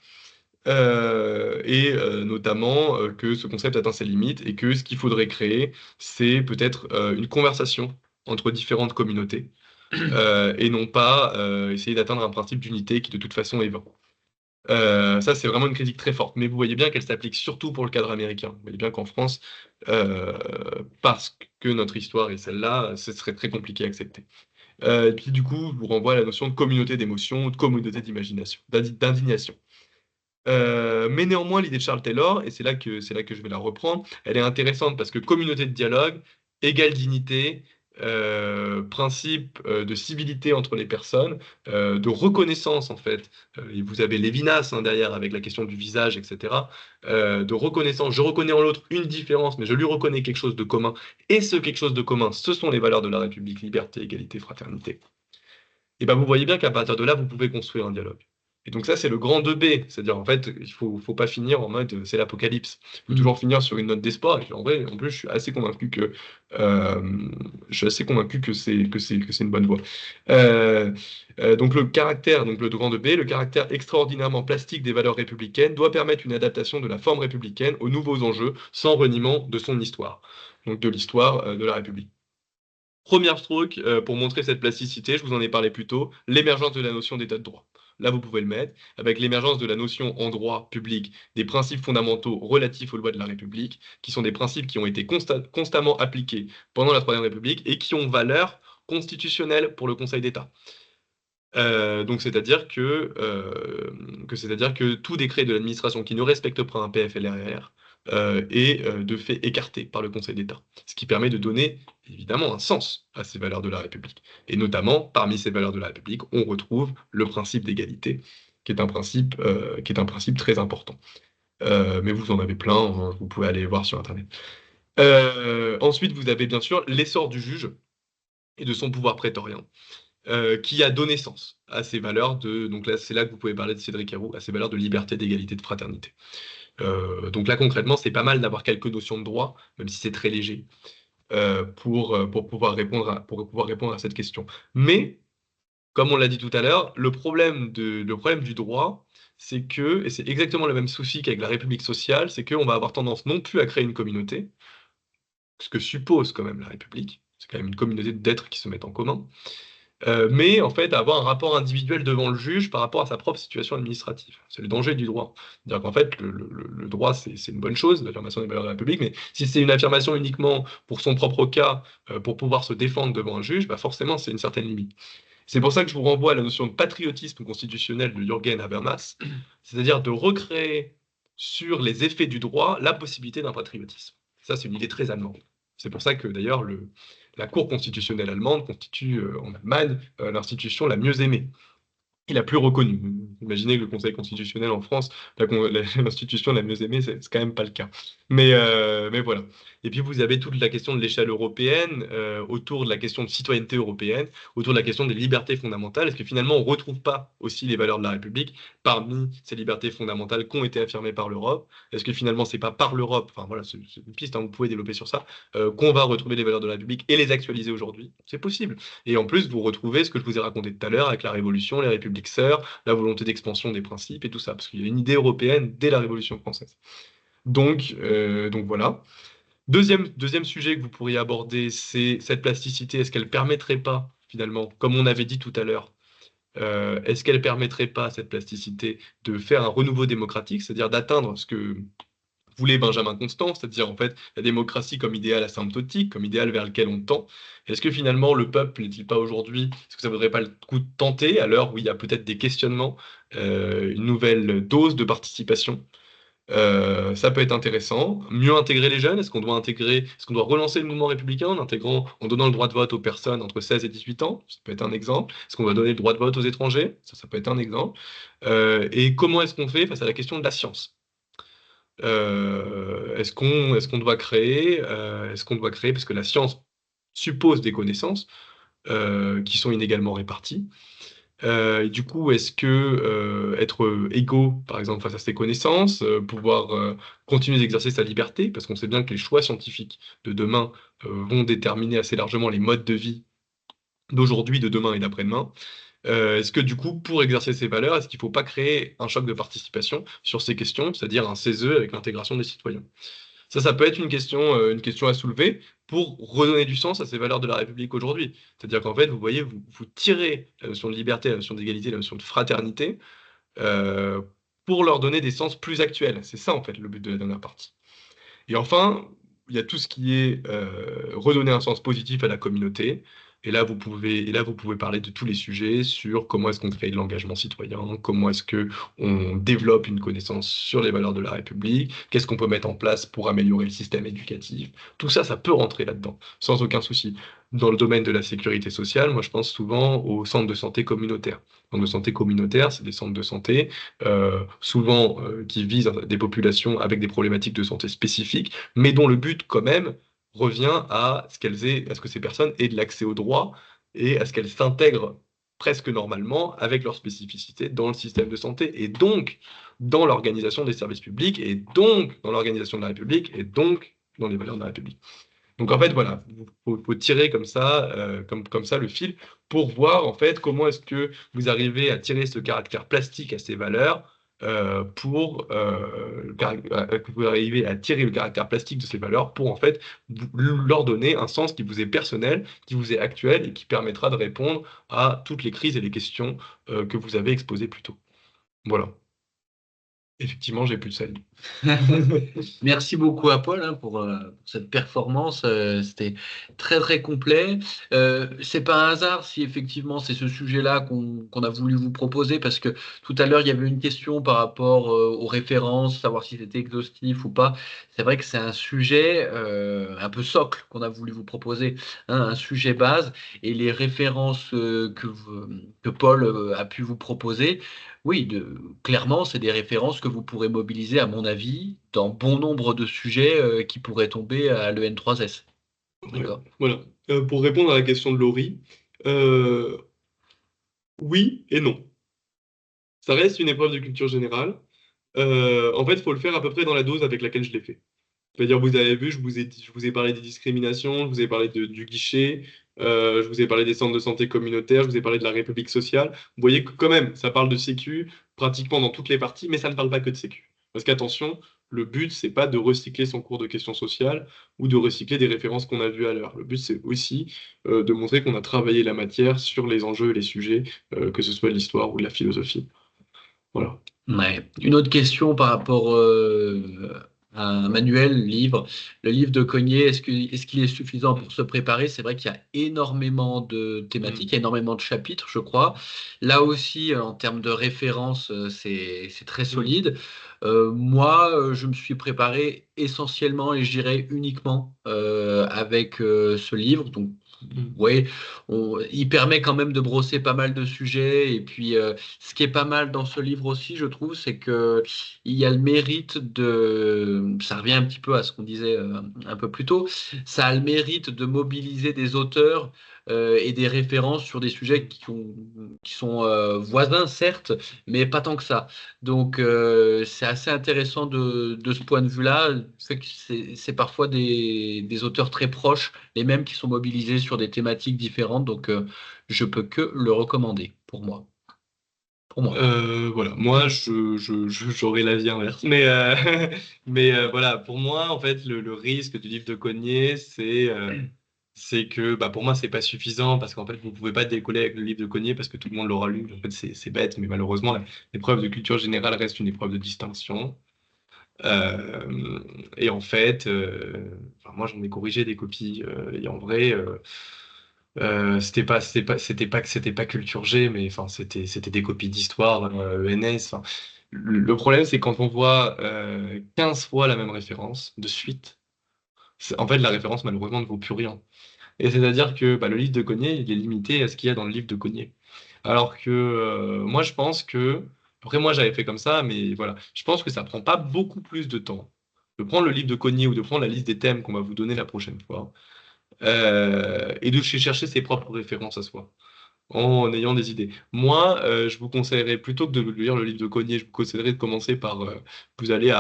Notamment que ce concept atteint ses limites et que ce qu'il faudrait créer, c'est peut-être une conversation entre différentes communautés et non pas essayer d'atteindre un principe d'unité qui de toute façon est vain. Ça, c'est vraiment une critique très forte, mais vous voyez bien qu'elle s'applique surtout pour le cadre américain. Vous voyez bien qu'en France, euh, parce que notre histoire est celle-là, ce serait très compliqué à accepter. Et puis du coup, je vous renvoie à la notion de communauté d'émotion, de communauté d'imagination, d'indignation. Mais néanmoins, l'idée de Charles Taylor, et c'est là que je vais la reprendre, elle est intéressante parce que communauté de dialogue, égale dignité, principe de civilité entre les personnes, de reconnaissance en fait, et vous avez Lévinas hein, derrière avec la question du visage, etc., de reconnaissance, je reconnais en l'autre une différence, mais je lui reconnais quelque chose de commun, et ce quelque chose de commun, ce sont les valeurs de la République, liberté, égalité, fraternité. Et ben vous voyez bien qu'à partir de là, vous pouvez construire un dialogue. Et donc ça, c'est le grand 2B, c'est-à-dire en fait, faut pas finir en mode c'est l'apocalypse. Il faut toujours finir sur une note d'espoir. Et en vrai, en plus, je suis assez convaincu que c'est une bonne voie. Donc le caractère, donc le grand 2B, le caractère extraordinairement plastique des valeurs républicaines doit permettre une adaptation de la forme républicaine aux nouveaux enjeux, sans reniement de son histoire, donc de l'histoire de la République. Premier truc, pour montrer cette plasticité, je vous en ai parlé plus tôt, l'émergence de la notion d'état de droit. Là, vous pouvez le mettre, avec l'émergence de la notion en droit public des principes fondamentaux relatifs aux lois de la République, qui sont des principes qui ont été constamment appliqués pendant la Troisième République et qui ont valeur constitutionnelle pour le Conseil d'État. Donc, c'est-à-dire que tout décret de l'administration qui ne respecte pas un PFLRR est de fait écarté par le Conseil d'État. Ce qui permet de donner évidemment un sens à ces valeurs de la République. Et notamment, parmi ces valeurs de la République, on retrouve le principe d'égalité, qui est un principe très important. Mais vous en avez plein, hein, vous pouvez aller voir sur Internet. Ensuite, vous avez bien sûr l'essor du juge et de son pouvoir prétorien qui a donné sens à ces valeurs de. Donc là, c'est là que vous pouvez parler de Cédric Herrou, à ces valeurs de liberté, d'égalité, de fraternité. Donc là, concrètement, c'est pas mal d'avoir quelques notions de droit, même si c'est très léger, pour pouvoir répondre à cette question. Mais, comme on l'a dit tout à l'heure, le problème du droit, c'est que, et c'est exactement le même souci qu'avec la République sociale, c'est qu'on va avoir tendance non plus à créer une communauté, ce que suppose quand même la République. C'est quand même une communauté d'êtres qui se mettent en commun. Mais en fait, avoir un rapport individuel devant le juge par rapport à sa propre situation administrative. C'est le danger du droit. C'est-à-dire qu'en fait, le droit, c'est une bonne chose, l'affirmation des valeurs de la République, mais si c'est une affirmation uniquement pour son propre cas, pour pouvoir se défendre devant un juge, bah forcément, c'est une certaine limite. C'est pour ça que je vous renvoie à la notion de patriotisme constitutionnel de Jürgen Habermas, c'est-à-dire de recréer sur les effets du droit la possibilité d'un patriotisme. Ça, c'est une idée très allemande. C'est pour ça que d'ailleurs la Cour constitutionnelle allemande constitue en Allemagne l'institution la mieux aimée et la plus reconnue. Imaginez que le Conseil constitutionnel en France, l'institution la mieux aimée, c'est quand même pas le cas. Mais voilà. Et puis vous avez toute la question de l'échelle européenne, autour de la question de citoyenneté européenne, autour de la question des libertés fondamentales. Est-ce que finalement on ne retrouve pas aussi les valeurs de la République parmi ces libertés fondamentales qui ont été affirmées par l'Europe? Est-ce que finalement c'est pas par l'Europe, enfin voilà, c'est une piste, hein, vous pouvez développer sur ça, qu'on va retrouver les valeurs de la République et les actualiser aujourd'hui? C'est possible. Et en plus, vous retrouvez ce que je vous ai raconté tout à l'heure avec la Révolution, les républiques sœurs, la volonté d'expansion des principes et tout ça, parce qu'il y a une idée européenne dès la Révolution française. Donc voilà. Deuxième sujet que vous pourriez aborder, c'est cette plasticité. Est-ce qu'elle permettrait pas, finalement, comme on avait dit tout à l'heure, est-ce qu'elle permettrait pas, cette plasticité, de faire un renouveau démocratique, c'est-à-dire d'atteindre ce que voulait Benjamin Constant, c'est-à-dire en fait la démocratie comme idéal asymptotique, comme idéal vers lequel on tend. Est-ce que finalement le peuple n'est-il pas aujourd'hui, est-ce que ça ne vaudrait pas le coup de tenter, à l'heure où il y a peut-être des questionnements, une nouvelle dose de participation? Ça peut être intéressant. Mieux intégrer les jeunes, est-ce qu'on doit relancer le mouvement républicain en donnant le droit de vote aux personnes entre 16 et 18 ans? Ça peut être un exemple. Est-ce qu'on doit donner le droit de vote aux étrangers? Ça peut être un exemple. Et comment est-ce qu'on fait face à la question de la science? Est-ce qu'on doit créer, parce que la science suppose des connaissances qui sont inégalement réparties. Et du coup, est-ce que être égaux, par exemple, face à ces connaissances, pouvoir continuer d'exercer sa liberté, parce qu'on sait bien que les choix scientifiques de demain vont déterminer assez largement les modes de vie d'aujourd'hui, de demain et d'après-demain. Est-ce que du coup, pour exercer ces valeurs, est-ce qu'il ne faut pas créer un choc de participation sur ces questions, c'est-à-dire un CESE avec l'intégration des citoyens? Ça peut être une question à soulever pour redonner du sens à ces valeurs de la République aujourd'hui. C'est-à-dire qu'en fait, vous voyez, vous tirez la notion de liberté, la notion d'égalité, la notion de fraternité, euh, pour leur donner des sens plus actuels. C'est ça, en fait, le but de la dernière partie. Et enfin, il y a tout ce qui est redonner un sens positif à la communauté. Et là, vous pouvez parler de tous les sujets sur comment est-ce qu'on crée de l'engagement citoyen, comment est-ce que on développe une connaissance sur les valeurs de la République, qu'est-ce qu'on peut mettre en place pour améliorer le système éducatif. Tout ça, ça peut rentrer là-dedans, sans aucun souci. Dans le domaine de la sécurité sociale, moi, je pense souvent aux centres de santé communautaires. Les centres de santé communautaires, c'est des centres de santé souvent qui visent des populations avec des problématiques de santé spécifiques, mais dont le but quand même revient à ce que ces personnes aient de l'accès aux droits et à ce qu'elles s'intègrent presque normalement avec leurs spécificités dans le système de santé et donc dans l'organisation des services publics et donc dans l'organisation de la République et donc dans les valeurs de la République. Donc en fait, voilà, faut tirer comme ça le fil pour voir en fait comment est-ce que vous arrivez à tirer ce caractère plastique à ces valeurs que vous arrivez à tirer le caractère plastique de ces valeurs pour en fait leur donner un sens qui vous est personnel, qui vous est actuel et qui permettra de répondre à toutes les crises et les questions que vous avez exposées plus tôt. Voilà. Effectivement, j'ai plus de salive. Merci beaucoup à Paul, hein, pour cette performance. C'était très très complet. C'est pas un hasard si effectivement c'est ce sujet-là qu'on a voulu vous proposer, parce que tout à l'heure il y avait une question par rapport aux références, savoir si c'était exhaustif ou pas. C'est vrai que c'est un sujet un peu socle qu'on a voulu vous proposer, hein, un sujet base, et les références que Paul a pu vous proposer. Oui, clairement, c'est des références que vous pourrez mobiliser, à mon avis, dans bon nombre de sujets qui pourraient tomber à l'EN3S. Ouais, D'accord. voilà. Pour répondre à la question de Laurie, euh, oui et non. Ça reste une épreuve de culture générale. En fait, il faut le faire à peu près dans la dose avec laquelle je l'ai fait. C'est-à-dire, vous avez vu, je vous ai parlé des discriminations, je vous ai parlé du guichet, je vous ai parlé des centres de santé communautaires, je vous ai parlé de la République sociale. Vous voyez que quand même, ça parle de sécu pratiquement dans toutes les parties, mais ça ne parle pas que de sécu. Parce qu'attention, Le but, c'est pas de recycler son cours de questions sociales ou de recycler des références qu'on a vues à l'heure. Le but, c'est aussi de montrer qu'on a travaillé la matière sur les enjeux et les sujets, que ce soit de l'histoire ou de la philosophie. Voilà. Ouais. Une autre question par rapport à un manuel, livre. Le livre de Cognier, est-ce qu'il est suffisant pour se préparer? C'est vrai qu'il y a énormément de thématiques, il y a Mm. énormément de chapitres, je crois. Là aussi, en termes de références, c'est très Mm. solide. Moi, je me suis préparé essentiellement et je dirais uniquement avec ce livre. Donc, Mm. oui, il permet quand même de brosser pas mal de sujets. Et puis, ce qui est pas mal dans ce livre aussi, je trouve, c'est que il y a le mérite de, ça revient un petit peu à ce qu'on disait un peu plus tôt, ça a le mérite de mobiliser des auteurs et des références sur des sujets qui sont voisins, certes, mais pas tant que ça. Donc, c'est assez intéressant de ce point de vue-là. C'est que c'est parfois des auteurs très proches, les mêmes qui sont mobilisés sur des thématiques différentes. Donc, je peux que le recommander pour moi. Pour moi. Voilà, moi j'aurais l'avis inverse. Mais voilà, pour moi, en fait, le risque du livre de Cognier, c'est que bah, pour moi, c'est pas suffisant parce qu'en fait, vous pouvez pas décoller avec le livre de Cognier parce que tout le monde l'aura lu. En fait, c'est bête, mais malheureusement, l'épreuve de culture générale reste une épreuve de distinction. Euh, et en fait, enfin, moi j'en ai corrigé des copies et en vrai. C'était pas culture G, mais enfin, c'était des copies d'histoire, ENS. Enfin, le problème, c'est quand on voit 15 fois la même référence de suite, en fait, la référence, malheureusement, ne vaut plus rien. Et c'est-à-dire que bah, le livre de Cognier, il est limité à ce qu'il y a dans le livre de Cognier. Alors que moi, je pense que, après, moi, j'avais fait comme ça, mais voilà, je pense que ça prend pas beaucoup plus de temps de prendre le livre de Cognier ou de prendre la liste des thèmes qu'on va vous donner la prochaine fois et de chercher ses propres références à soi en ayant des idées. Moi, je vous conseillerais, plutôt que de lire le livre de Cognier, je vous conseillerais de commencer par, vous allez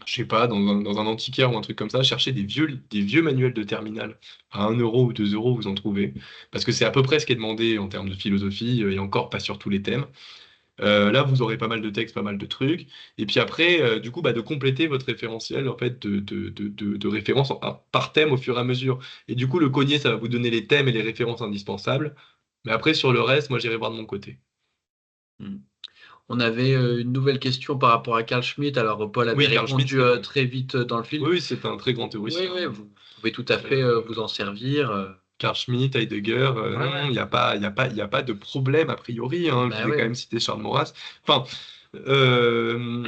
je sais pas, dans un antiquaire ou un truc comme ça, chercher des vieux manuels de terminale. À 1 € ou 2 €, vous en trouvez. Parce que c'est à peu près ce qui est demandé en termes de philosophie, et encore pas sur tous les thèmes. Là, vous aurez pas mal de textes, pas mal de trucs. Et puis après, du coup, bah, de compléter votre référentiel en fait, de références par thème au fur et à mesure. Et du coup, le Cognier, ça va vous donner les thèmes et les références indispensables. Mais après, sur le reste, moi, j'irai voir de mon côté. Hmm. On avait une nouvelle question par rapport à Carl Schmitt. Alors, Paul avait Oui, Carl Schmitt, répondu c'est bon. très vite dans le film. Oui, oui, c'est un très grand Oui, théoricien. oui, vous pouvez tout à fait Euh, vous en servir. Carl Schmitt, Heidegger, Ouais, non, ouais. il y a pas de problème a priori, hein. Je Bah vais quand ouais. même citer Charles Maurras. Enfin, euh,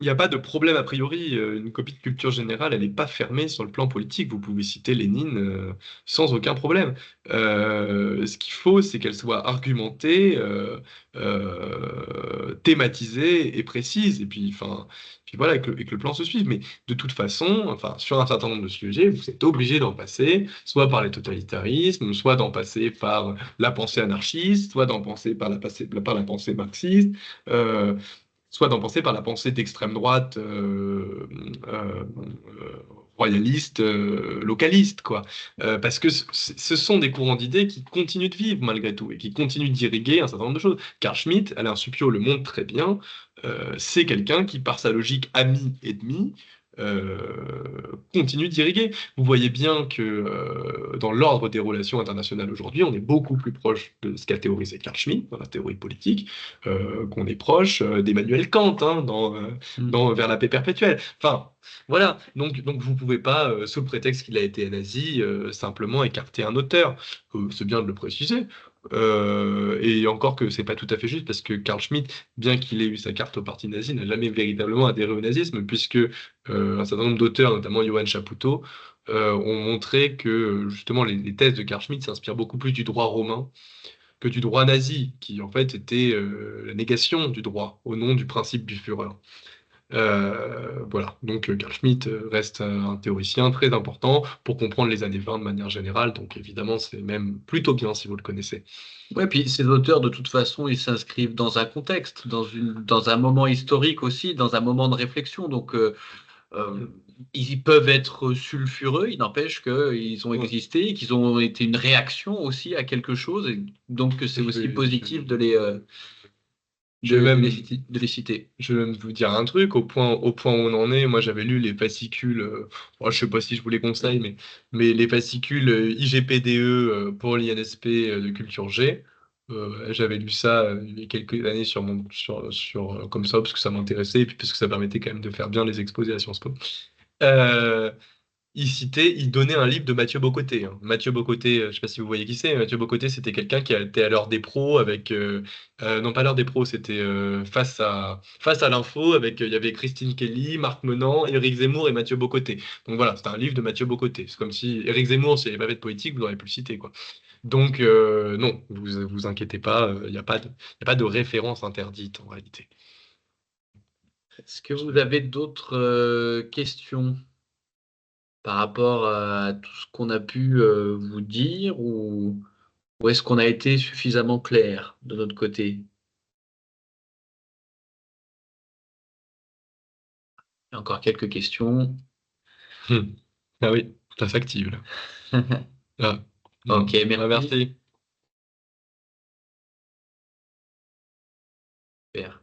il n'y a pas de problème a priori. Une copie de culture générale, elle n'est pas fermée sur le plan politique. Vous pouvez citer Lénine sans aucun problème. Ce qu'il faut, c'est qu'elle soit argumentée, thématisée et précise. Et puis, enfin, puis voilà, et que le plan se suive. Mais de toute façon, enfin, sur un certain nombre de sujets, vous êtes obligé d'en passer, soit par les totalitarismes, soit d'en passer par la pensée anarchiste, soit d'en passer par la pensée marxiste. Euh, Soit d'en penser par la pensée d'extrême droite euh, royaliste, localiste, quoi. Parce que ce sont des courants d'idées qui continuent de vivre malgré tout et qui continuent d'irriguer un certain nombre de choses. Carl Schmitt, Alain Suppiot le montre très bien, c'est quelqu'un qui, par sa logique ami-ennemi, continue d'irriguer. Vous voyez bien que dans l'ordre des relations internationales aujourd'hui, on est beaucoup plus proche de ce qu'a théorisé Carl Schmitt dans la théorie politique, qu'on est proche d'Emmanuel Kant Hmm. Vers la paix perpétuelle. Enfin, voilà, donc vous ne pouvez pas, sous le prétexte qu'il a été nazi, simplement écarter un auteur. C'est bien de le préciser. Et encore que c'est pas tout à fait juste parce que Carl Schmitt, bien qu'il ait eu sa carte au parti nazi, n'a jamais véritablement adhéré au nazisme, puisque un certain nombre d'auteurs, notamment Johann Chapoutot, ont montré que justement les thèses de Carl Schmitt s'inspirent beaucoup plus du droit romain que du droit nazi, qui en fait était la négation du droit au nom du principe du Führer. Voilà, donc Carl Schmitt reste un théoricien très important pour comprendre les années 20 de manière générale, donc évidemment c'est même plutôt bien si vous le connaissez. Ouais, puis ces auteurs, de toute façon, ils s'inscrivent dans un contexte, dans un moment historique aussi, dans un moment de réflexion. Donc, Mm. ils peuvent être sulfureux, il n'empêche qu'ils ont Ouais. existé, qu'ils ont été une réaction aussi à quelque chose, et donc que c'est Je aussi vais, je vais- positif de les, Je vais même, de les citer. je vais même vous dire un truc, au point où on en est, moi j'avais lu les fascicules, bon, je sais pas si je vous les conseille, mais les fascicules IGPDE pour l'INSP de Culture G. J'avais lu ça il y a quelques années comme ça, parce que ça m'intéressait, et puis parce que ça permettait quand même de faire bien les exposés à Sciences Po. Euh, il donnait un livre de Mathieu Bocoté, hein. Mathieu Bocoté, je sais pas si vous voyez qui c'est. Mathieu Bocoté, c'était quelqu'un qui était à l'heure des pros avec, non pas l'heure des pros, c'était face à l'info avec, il y avait Christine Kelly, Marc Menant, Éric Zemmour et Mathieu Bocoté. Donc voilà, c'était un livre de Mathieu Bocoté. C'est comme si Éric Zemmour, s'il n'avait pas fait de politique, vous auriez pu le citer, quoi. Donc non, vous inquiétez pas, il y a pas de référence interdite en réalité. Est-ce que vous avez d'autres questions par rapport à tout ce qu'on a pu vous dire ou est-ce qu'on a été suffisamment clair de notre côté? Il y a encore quelques questions. Ah oui, ça s'active là. Ah. Ok, Ah, merci. merci. Super.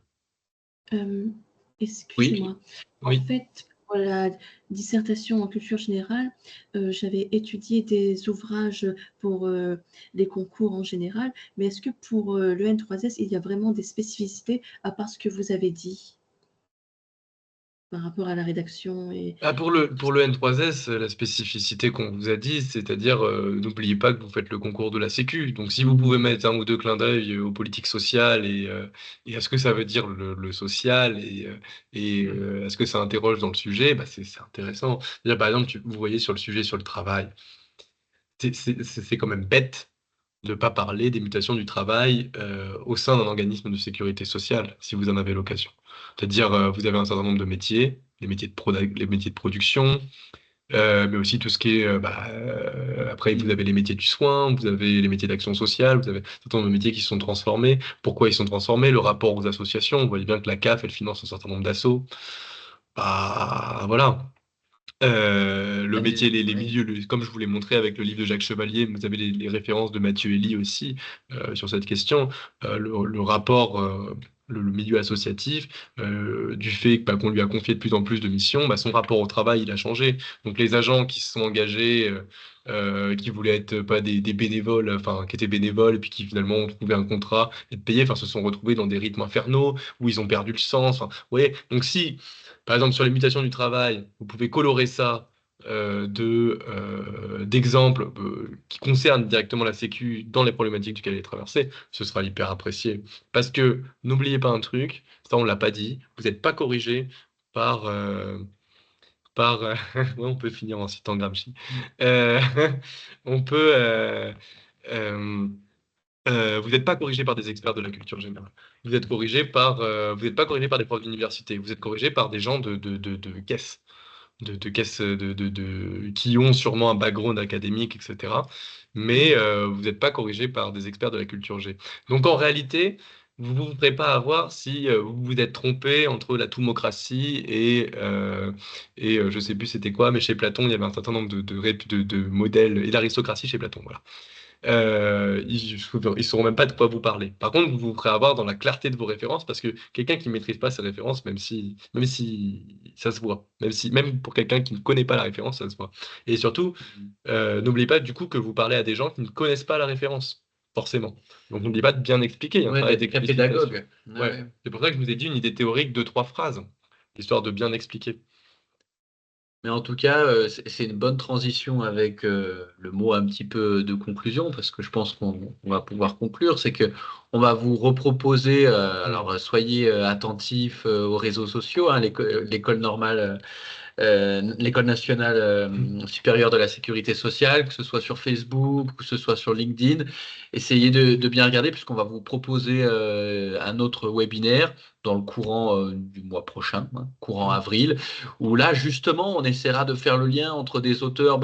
Euh, Oui, Excusez-moi. En Oui. fait, pour la dissertation en culture générale, j'avais étudié des ouvrages pour les concours en général, mais est-ce que pour le N3S, il y a vraiment des spécificités à part ce que vous avez dit par rapport à la rédaction et Ah, pour le N3S, la spécificité qu'on vous a dit, c'est-à-dire, n'oubliez pas que vous faites le concours de la Sécu. Donc, si vous pouvez mettre un ou deux clins d'œil aux politiques sociales et à ce que ça veut dire le social et à ce que ça interroge dans le sujet, bah, c'est intéressant. Déjà, par exemple, vous voyez sur le sujet sur le travail, c'est quand même bête de ne pas parler des mutations du travail au sein d'un organisme de sécurité sociale, si vous en avez l'occasion. C'est-à-dire, vous avez un certain nombre de métiers, les métiers de production, mais aussi tout ce qui est... après, vous avez les métiers du soin, vous avez les métiers d'action sociale, vous avez un certain nombre de métiers qui se sont transformés. Pourquoi ils sont transformés? Le rapport aux associations, vous voyez bien que la CAF, elle finance un certain nombre d'assauts. Bah, voilà. Le métier, les oui. milieux, comme je vous l'ai montré avec le livre de Jacques Chevalier, vous avez les références de Mathieu Elie aussi sur cette question. Le rapport, le milieu associatif, du fait bah, qu'on lui a confié de plus en plus de missions, bah, son rapport au travail, il a changé. Donc les agents qui se sont engagés, qui voulaient être pas des bénévoles, enfin qui étaient bénévoles, et puis qui finalement ont trouvé un contrat et payés, enfin se sont retrouvés dans des rythmes infernaux, où ils ont perdu le sens. Enfin, vous voyez, donc si par exemple, sur les mutations du travail, vous pouvez colorer ça d'exemples qui concernent directement la Sécu dans les problématiques duquel elle est traversée, ce sera hyper apprécié. Parce que n'oubliez pas un truc, ça on l'a pas dit, vous n'êtes pas corrigé par ouais, on peut finir en citant Gramsci. Euh, on peut euh, vous n'êtes pas corrigé par des experts de la culture générale. Vous n'êtes pas corrigé par des profs d'université. Vous êtes corrigé par des gens de caisse, de caisse, qui ont sûrement un background académique, etc. Mais vous n'êtes pas corrigé par des experts de la culture G. Donc en réalité, vous ne vous ferez pas avoir si vous vous êtes trompé entre la toumocratie et je sais plus c'était quoi, mais chez Platon, il y avait un certain nombre de modèles et l'aristocratie chez Platon. Voilà. Ils sauront même pas de quoi vous parler. Par contre, vous vous ferez avoir dans la clarté de vos références parce que quelqu'un qui ne maîtrise pas ses références, même si ça se voit, même pour quelqu'un qui ne connaît pas la référence, ça se voit. Et surtout, n'oubliez pas du coup que vous parlez à des gens qui ne connaissent pas la référence, forcément. Donc n'oubliez pas de bien expliquer, il y a un Ouais, travail d'être très d'explicitation. pédagogue. Ouais, Ouais, ouais. c'est pour ça que je vous ai dit une idée théorique de 3 phrases, histoire de bien expliquer. Mais en tout cas, c'est une bonne transition avec le mot un petit peu de conclusion, parce que je pense qu'on va pouvoir conclure. C'est que on va vous reproposer, Hmm. alors soyez attentifs aux réseaux sociaux, hein, l'école normale l'école nationale supérieure de la sécurité sociale, que ce soit sur Facebook, que ce soit sur LinkedIn. Essayez de bien regarder puisqu'on va vous proposer un autre webinaire dans le courant du mois prochain, hein, courant avril, où là justement on essaiera de faire le lien entre des auteurs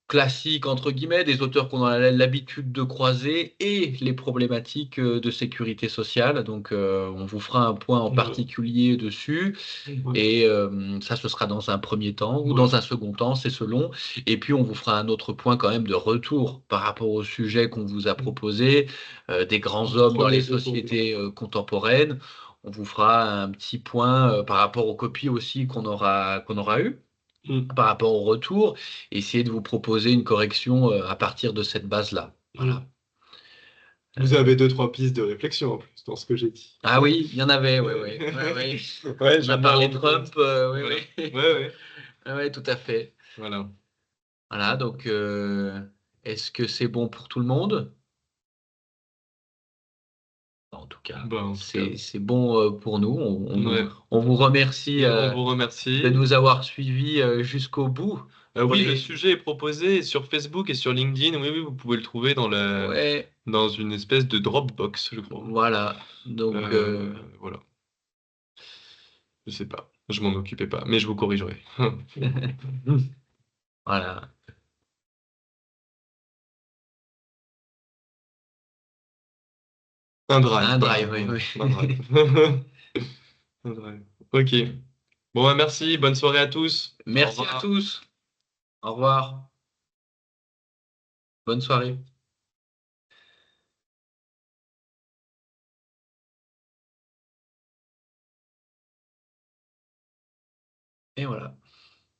classiques, entre guillemets, des auteurs qu'on a l'habitude de croiser et les problématiques de sécurité sociale. Donc, on vous fera un point en Ouais. particulier dessus. Ouais. Et ça, ce sera dans un premier temps ou Ouais. dans un second temps, c'est selon. Et puis, on vous fera un autre point quand même de retour par rapport au sujet qu'on vous a proposé, des grands hommes dans les Premier retour. sociétés contemporaines. On vous fera un petit point par rapport aux copies aussi qu'on aura eues, par rapport au retour, essayer de vous proposer une correction à partir de cette base-là. Voilà. Vous avez 2-3 pistes de réflexion en plus dans ce que j'ai dit. Ah oui, il y en avait, oui, oui. Ouais. Ouais, On a parlé de Trump, oui, Voilà. oui. Ouais. Ouais, tout à fait. Voilà. Voilà, donc est-ce que c'est bon pour tout le monde? En tout cas, Bah, en tout cas. c'est bon pour nous. Ouais. On vous remercie On vous de remercie. nous avoir suivis jusqu'au bout. Oui, le sujet est proposé sur Facebook et sur LinkedIn. Oui, vous pouvez le trouver Ouais, dans une espèce de Dropbox, je crois. voilà. Donc, Voilà. Je sais pas. Je m'en occupais pas, mais je vous corrigerai. voilà. Un drive. Un Voilà. drive, oui, oui. Un drive. Un drive. Ok. Bon, bah, merci. Bonne soirée à tous. Au Merci à revoir. tous. Au revoir. Bonne soirée. Et voilà.